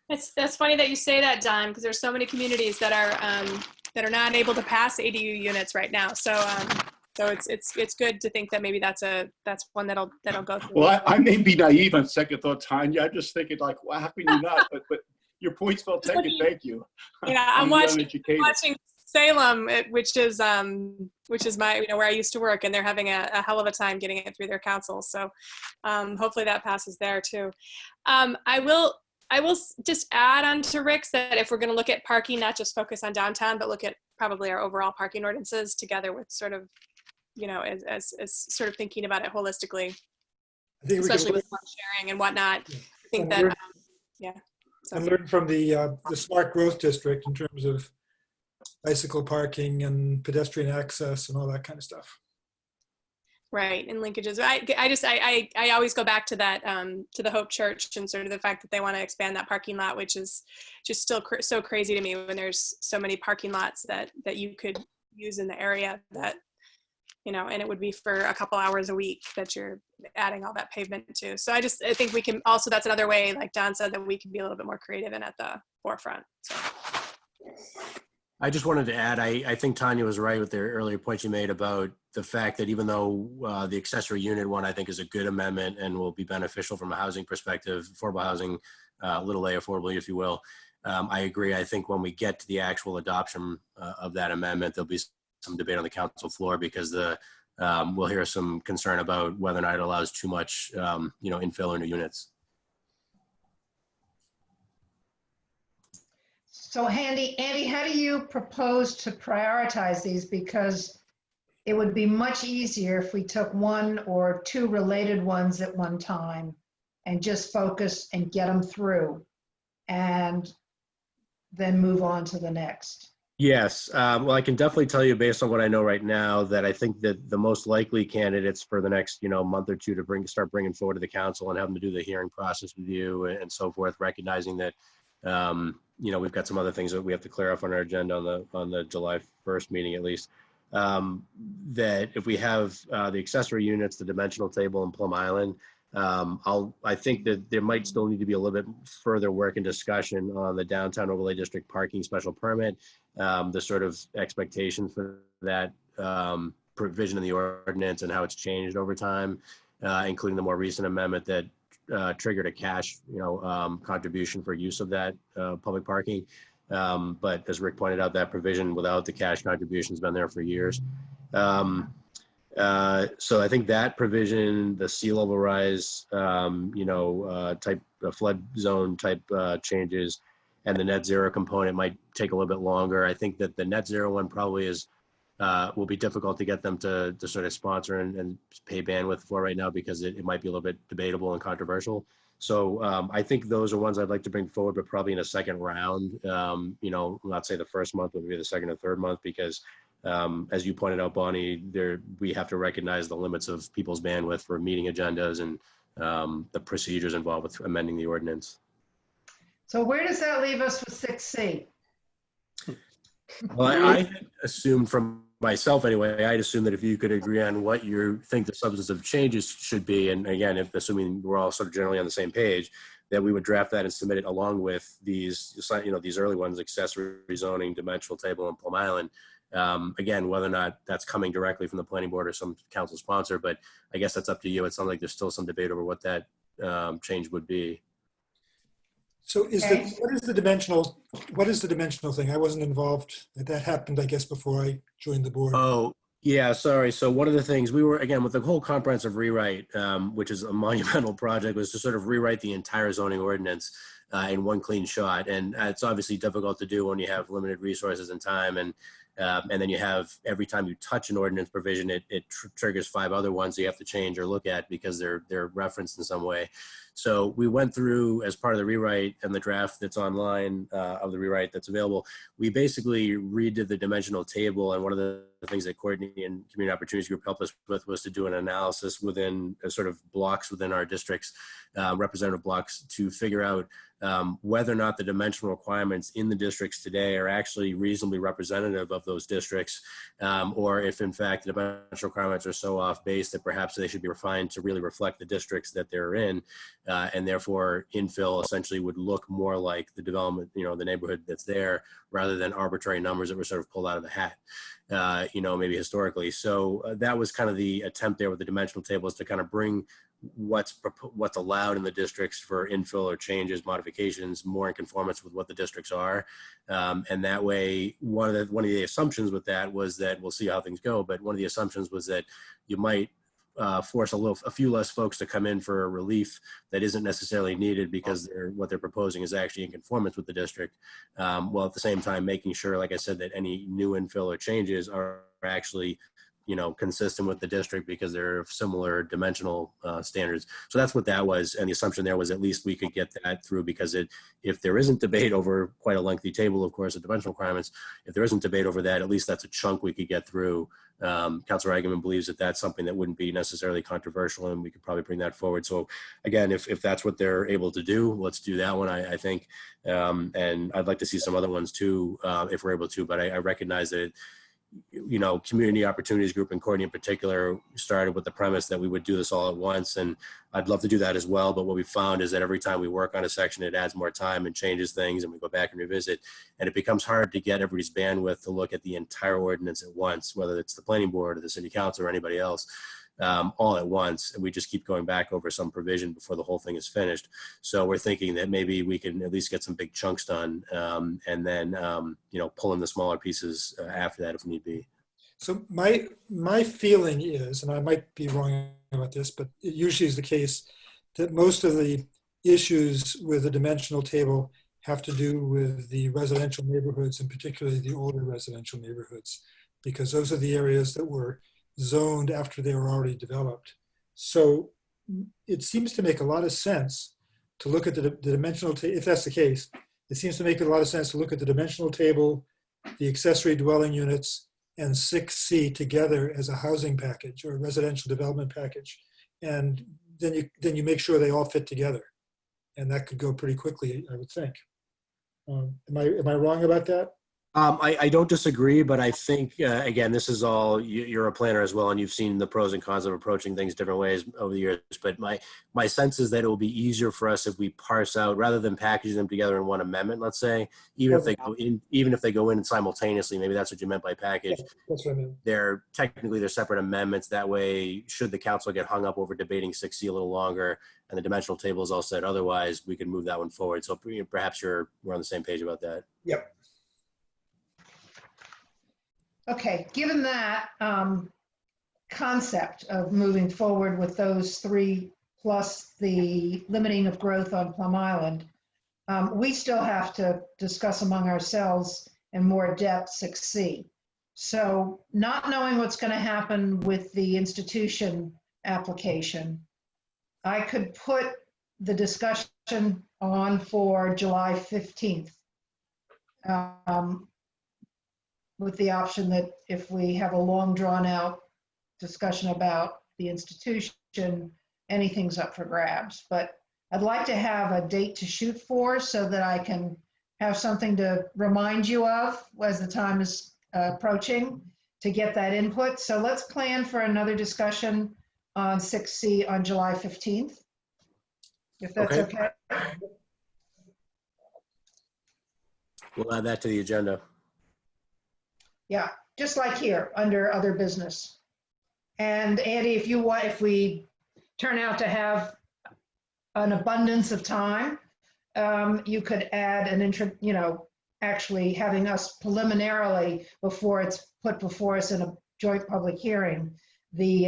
That's funny that you say that, Don, because there's so many communities that are not able to pass ADU units right now. So it's good to think that maybe that's one that'll go through. Well, I may be naive on second thought, Tanya. I'm just thinking like, well, how can you not? But your point's well taken. Thank you. Yeah, I'm watching Salem, which is my where I used to work, and they're having a hell of a time getting it through their council. So hopefully that passes there too. I will just add on to Rick's that if we're going to look at parking, not just focus on downtown, but look at probably our overall parking ordinances together with sort of, as sort of thinking about it holistically, especially with sharing and whatnot. I think that, And learn from the smart growth district in terms of bicycle parking and pedestrian access and all that kind of stuff. Right, and linkages. I always go back to that, to the Hope Church and sort of the fact that they want to expand that parking lot, which is just still so crazy to me when there's so many parking lots that you could use in the area that, and it would be for a couple hours a week that you're adding all that pavement to. So I think we can also, that's another way, like Don said, that we can be a little bit more creative and at the forefront. So. I just wanted to add, I think Tanya was right with the earlier point you made about the fact that even though the accessory unit one, I think is a good amendment and will be beneficial from a housing perspective, affordable housing, little a affordable, if you will. I agree. I think when we get to the actual adoption of that amendment, there'll be some debate on the council floor because the we'll hear some concern about whether or not it allows too much, infill into units. So Andy, how do you propose to prioritize these? Because it would be much easier if we took one or two related ones at one time and just focus and get them through and then move on to the next. Yes, well, I can definitely tell you based on what I know right now that I think that the most likely candidates for the next, month or two to start bringing forward to the council and have them to do the hearing process with you and so forth, recognizing that, we've got some other things that we have to clear up on our agenda on the July 1st meeting at least. That if we have the accessory units, the dimensional table in Plum Island, I think that there might still need to be a little bit further work and discussion on the downtown overlay district parking special permit, the sort of expectations for that provision in the ordinance and how it's changed over time, including the more recent amendment that triggered a cash, contribution for use of that public parking. But as Rick pointed out, that provision without the cash contribution has been there for years. So I think that provision, the sea level rise, type flood zone type changes, and the net zero component might take a little bit longer. I think that the net zero one probably will be difficult to get them to sort of sponsor and pay bandwidth for right now because it might be a little bit debatable and controversial. So I think those are ones I'd like to bring forward, but probably in a second round, not say the first month, but maybe the second or third month, because as you pointed out, Bonnie, we have to recognize the limits of people's bandwidth for meeting agendas and the procedures involved with amending the ordinance. So where does that leave us with 6C? Well, I assumed from myself anyway, I'd assume that if you could agree on what you think the substantive changes should be, and again, if assuming we're all sort of generally on the same page, that we would draft that and submit it along with these, these early ones, accessory zoning, dimensional table, and Plum Island. Again, whether or not that's coming directly from the planning board or some council sponsor, but I guess that's up to you. It sounds like there's still some debate over what that change would be. So what is the dimensional thing? I wasn't involved. That happened, I guess, before I joined the board. Oh, yeah, sorry. So one of the things we were, again, with the whole comprehensive rewrite, which is a monumental project, was to sort of rewrite the entire zoning ordinance in one clean shot. And it's obviously difficult to do when you have limited resources and time. And then you have, every time you touch an ordinance provision, it triggers 5 other ones you have to change or look at because they're referenced in some way. So we went through, as part of the rewrite and the draft that's online of the rewrite that's available, we basically redid the dimensional table. And one of the things that Courtney and Community Opportunities Group helped us with was to do an analysis within sort of blocks within our districts, representative blocks, to figure out whether or not the dimensional requirements in the districts today are actually reasonably representative of those districts, or if in fact the dimensional requirements are so off base that perhaps they should be refined to really reflect the districts that they're in, and therefore infill essentially would look more like the development, the neighborhood that's there, rather than arbitrary numbers that were sort of pulled out of the hat, maybe historically. So that was kind of the attempt there with the dimensional tables, to kind of bring what's allowed in the districts for infill or changes, modifications, more in conformance with what the districts are. And that way, one of the assumptions with that was that, we'll see how things go, but one of the assumptions was that you might force a few less folks to come in for a relief that isn't necessarily needed because what they're proposing is actually in conformance with the district, while at the same time making sure, like I said, that any new infill or changes are actually consistent with the district because they're of similar dimensional standards. So that's what that was. And the assumption there was at least we could get that through, because if there isn't debate over quite a lengthy table, of course, of dimensional requirements, if there isn't debate over that, at least that's a chunk we could get through. Councilor Eigenman believes that that's something that wouldn't be necessarily controversial, and we could probably bring that forward. So again, if that's what they're able to do, let's do that one, I think. And I'd like to see some other ones too, if we're able to, but I recognize that Community Opportunities Group, and Courtney in particular, started with the premise that we would do this all at once, and I'd love to do that as well. But what we found is that every time we work on a section, it adds more time and changes things, and we go back and revisit, and it becomes hard to get everybody's bandwidth to look at the entire ordinance at once, whether it's the planning board or the city council or anybody else, all at once. And we just keep going back over some provision before the whole thing is finished. So we're thinking that maybe we can at least get some big chunks done, and then pull in the smaller pieces after that if need be. So my feeling is, and I might be wrong about this, but it usually is the case, that most of the issues with the dimensional table have to do with the residential neighborhoods, and particularly the older residential neighborhoods, because those are the areas that were zoned after they were already developed. So it seems to make a lot of sense to look at the dimensional table. If that's the case, it seems to make a lot of sense to look at the dimensional table, the accessory dwelling units, and 6C together as a housing package or a residential development package. And then you make sure they all fit together. And that could go pretty quickly, I would think. Am I wrong about that? I don't disagree, but I think, again, this is all, you're a planner as well, and you've seen the pros and cons of approaching things different ways over the years. But my sense is that it will be easier for us if we parse out, rather than packaging them together in one amendment, let's say, even if they go in simultaneously, maybe that's what you meant by package. Yeah, that's what I mean. They're separate amendments. That way, should the council get hung up over debating 6C a little longer and the dimensional table is all set otherwise, we can move that one forward. So perhaps we're on the same page about that. Yep. Okay, given that concept of moving forward with those three plus the limiting of growth on Plum Island, we still have to discuss among ourselves in more depth 6C. So not knowing what's going to happen with the institution application, I could put the discussion on for July 15th. With the option that if we have a long drawn out discussion about the institution, anything's up for grabs. But I'd like to have a date to shoot for so that I can have something to remind you of as the time is approaching to get that input. So let's plan for another discussion on 6C on July 15th, if that's okay. We'll add that to the agenda. Yeah, just like here, under other business. And Andy, if you want, if we turn out to have an abundance of time, you could add an intro, actually having us preliminarily, before it's put before us in a joint public hearing, the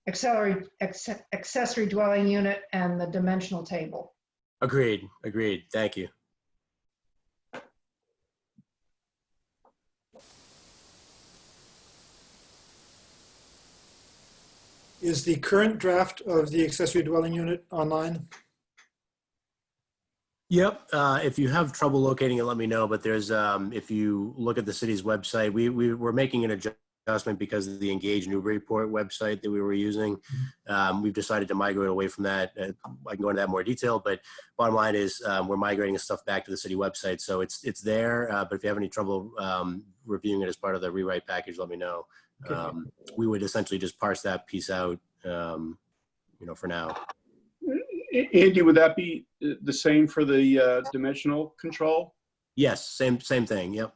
accessory dwelling unit and the dimensional table. Agreed. Thank you. Is the current draft of the accessory dwelling unit online? Yep. If you have trouble locating it, let me know. But there's, if you look at the city's website, we're making an adjustment because of the Engage Newburyport website that we were using. We've decided to migrate away from that. I can go into that in more detail, but bottom line is we're migrating the stuff back to the city website. So it's there, but if you have any trouble reviewing it as part of the rewrite package, let me know. We would essentially just parse that piece out, for now. Andy, would that be the same for the dimensional control? Yes, same thing. Yep.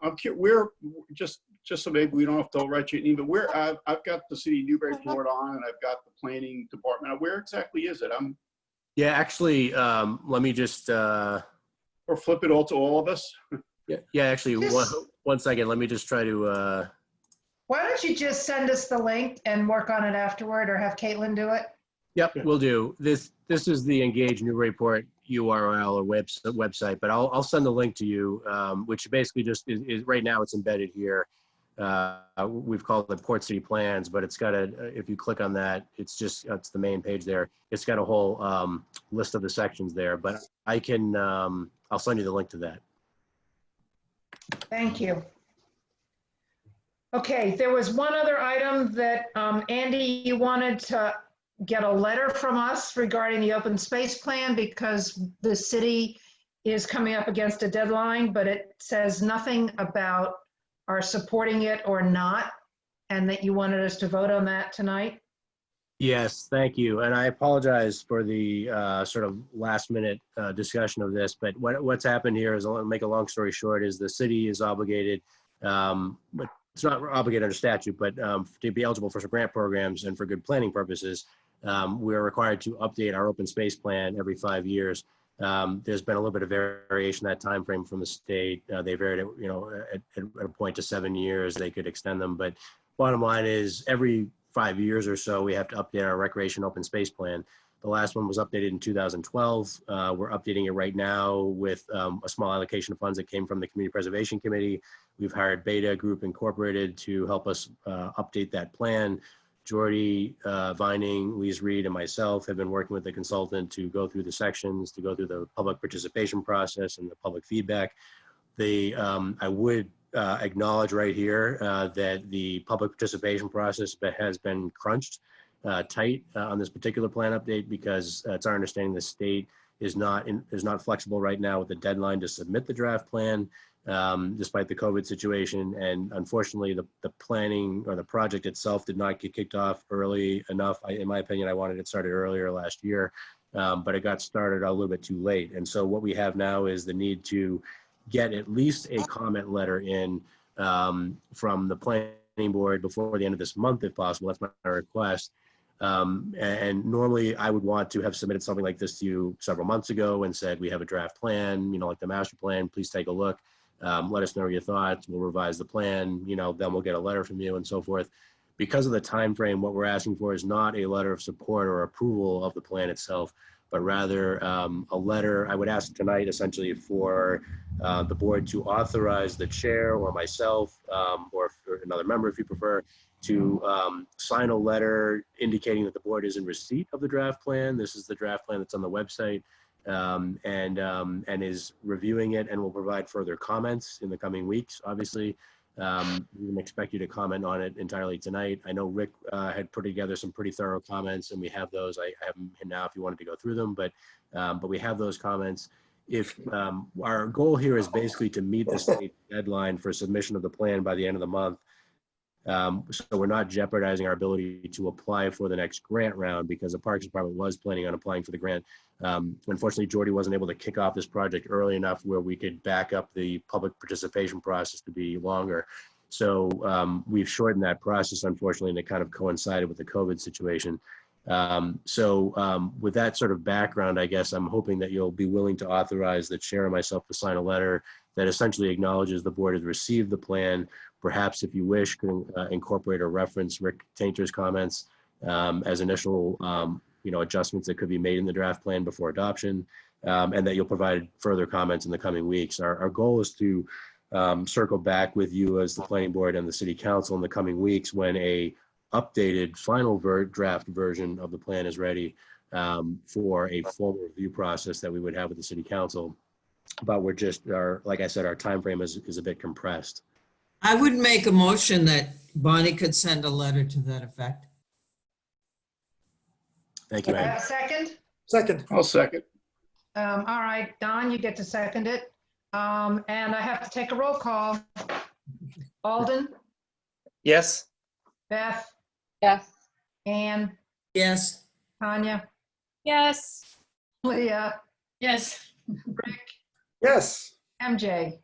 I'm curious, where, just so maybe we don't have to write you an email, but where I've got the city of Newburyport on, and I've got the planning department. Where exactly is it? Yeah, actually, let me just or flip it all to all of us. Yeah. Actually, one second. Let me just try to. Why don't you just send us the link and work on it afterward, or have Caitlin do it? Yep, we'll do. This is the Engage Newburyport URL or website, but I'll send the link to you, which basically just is right now it's embedded here. We've called it Port City Plans, but it's got if you click on that, it's the main page there. It's got a whole list of the sections there, but I can, I'll send you the link to that. Thank you. Okay, there was one other item that, Andy, you wanted to get a letter from us regarding the open space plan because the city is coming up against a deadline, but it says nothing about our supporting it or not, and that you wanted us to vote on that tonight. Yes, thank you. And I apologize for the sort of last minute discussion of this, but what's happened here is, I'll make a long story short, is the city is obligated, it's not obligated under statute, but to be eligible for some grant programs and for good planning purposes, we're required to update our open space plan every 5 years. There's been a little bit of variation in that time frame from the state. They varied it, at a point to 7 years. They could extend them, but bottom line is every 5 years or so we have to update our recreation open space plan. The last one was updated in 2012. We're updating it right now with a small allocation of funds that came from the Community Preservation Committee. We've hired Beta Group Incorporated to help us update that plan. Jordy Vining, Lise Reed, and myself have been working with the consultant to go through the sections, to go through the public participation process and the public feedback. I would acknowledge right here that the public participation process has been crunched tight on this particular plan update, because it's our understanding the state is not flexible right now with the deadline to submit the draft plan, despite the COVID situation. And unfortunately, the planning or the project itself did not get kicked off early enough. In my opinion, I wanted it started earlier last year, but it got started a little bit too late. And so what we have now is the need to get at least a comment letter in from the planning board before the end of this month, if possible. That's my request. And normally I would want to have submitted something like this to you several months ago and said, we have a draft plan, like the master plan, please take a look. Let us know your thoughts. We'll revise the plan, then we'll get a letter from you and so forth. Because of the time frame, what we're asking for is not a letter of support or approval of the plan itself, but rather a letter. I would ask tonight essentially for the board to authorize the chair or myself, or another member if you prefer, to sign a letter indicating that the board is in receipt of the draft plan. This is the draft plan that's on the website, and is reviewing it and will provide further comments in the coming weeks. Obviously, we can expect you to comment on it entirely tonight. I know Rick had put together some pretty thorough comments, and we have those. I have them now if you wanted to go through them, but we have those comments. If our goal here is basically to meet the state deadline for submission of the plan by the end of the month, so we're not jeopardizing our ability to apply for the next grant round, because the Parks Department was planning on applying for the grant. Unfortunately, Jordy wasn't able to kick off this project early enough where we could back up the public participation process to be longer. So we've shortened that process, unfortunately, and it kind of coincided with the COVID situation. With that sort of background, I guess I'm hoping that you'll be willing to authorize the chair and myself to sign a letter that essentially acknowledges the board has received the plan. Perhaps, if you wish, can incorporate or reference Rick Tainter's comments as initial adjustments that could be made in the draft plan before adoption, and that you'll provide further comments in the coming weeks. Our goal is to circle back with you as the planning board and the city council in the coming weeks when a updated final draft version of the plan is ready for a formal review process that we would have with the city council. But we're just, like I said, our time frame is a bit compressed. I would make a motion that Bonnie could send a letter to that effect. Thank you, Ann. Second? Second. I'll second. All right, Don, you get to second it. And I have to take a roll call. Alden? Yes. Beth? Yes. Ann? Yes. Tanya? Yes. Leah? Yes. Rick? Yes. MJ?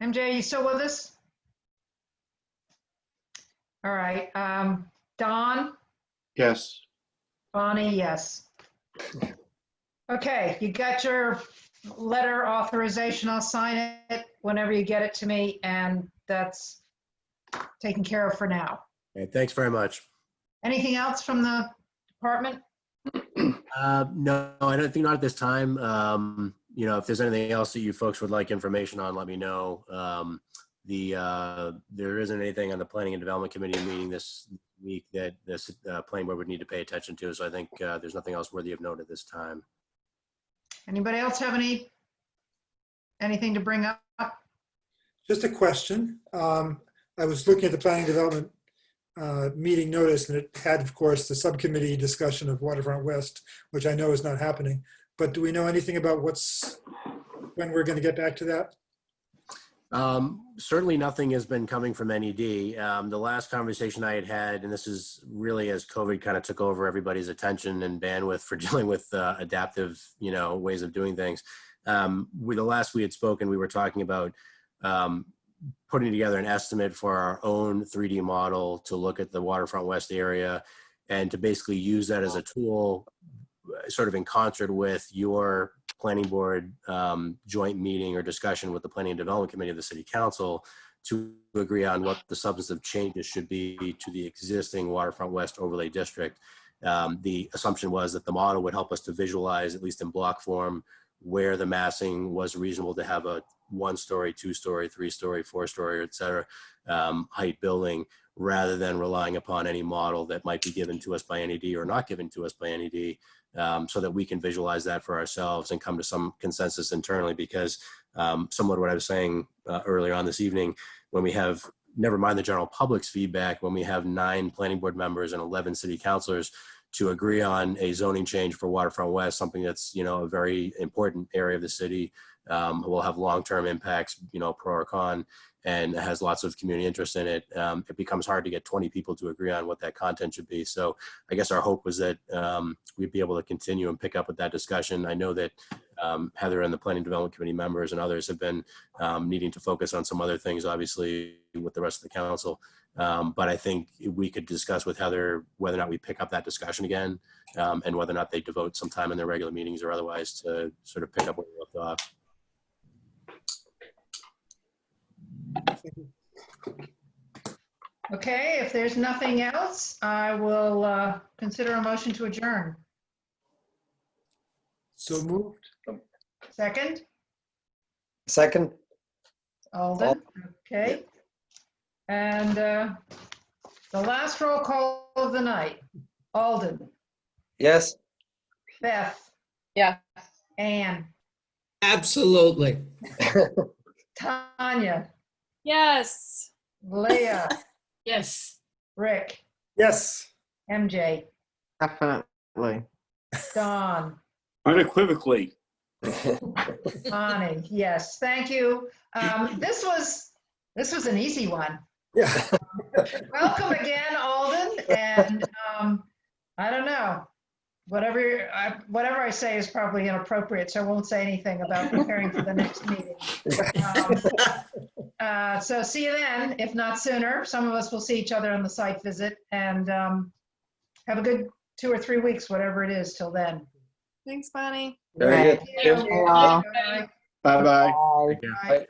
MJ, you still with us? All right. Don? Yes. Bonnie, yes. Okay, you got your letter authorization. I'll sign it whenever you get it to me, and that's taken care of for now. Okay, thanks very much. Anything else from the department? No, I don't think, not at this time. If there's anything else that you folks would like information on, let me know. There isn't anything on the Planning and Development Committee meeting this week that this planning board would need to pay attention to. So I think there's nothing else worthy of note at this time. Anybody else have anything to bring up? Just a question. I was looking at the planning development meeting notice, and it had, of course, the subcommittee discussion of Waterfront West, which I know is not happening. But do we know anything about when we're going to get back to that? Certainly nothing has been coming from NED. The last conversation I had, and this is really as COVID kind of took over everybody's attention and bandwidth for dealing with adaptive, ways of doing things. The last we had spoken, we were talking about putting together an estimate for our own 3D model to look at the Waterfront West area and to basically use that as a tool sort of in concert with your planning board joint meeting or discussion with the Planning and Development Committee of the City Council to agree on what the substantive changes should be to the existing Waterfront West Overlay District. The assumption was that the model would help us to visualize, at least in block form, where the massing was reasonable to have a 1-story, 2-story, 3-story, 4-story, et cetera, height building, rather than relying upon any model that might be given to us by NED or not given to us by NED, so that we can visualize that for ourselves and come to some consensus internally. Because somewhat what I was saying earlier on this evening, when we have, never mind the general public's feedback, when we have 9 planning board members and 11 city councilors to agree on a zoning change for Waterfront West, something that's, a very important area of the city, will have long-term impacts, pro or con, and has lots of community interest in it. It becomes hard to get 20 people to agree on what that content should be. So I guess our hope was that we'd be able to continue and pick up with that discussion. I know that Heather and the Planning Development Committee members and others have been needing to focus on some other things, obviously, with the rest of the council. But I think we could discuss with Heather whether or not we pick up that discussion again, and whether or not they devote some time in their regular meetings or otherwise to sort of pick up where we left off. Okay, if there's nothing else, I will consider a motion to adjourn. So moved. Second, Second? Alden, okay. And the last roll call of the night, Alden, Yes? Beth, Yeah. Anne, Absolutely. Tanya, Yes. Leah, Yes. Rick, Yes. MJ, Definitely. Don, Unequivocally. Bonnie, yes, thank you. This was an easy one. Yeah. Welcome again, Alden, and I don't know, whatever I say is probably inappropriate, so I won't say anything about preparing for the next meeting. So see you then, if not sooner. Some of us will see each other on the site visit, and have a good 2 or 3 weeks, whatever it is till then. Thanks, Bonnie. Very good. Thank you. Hello. Bye. Bye-bye. Bye. Bye.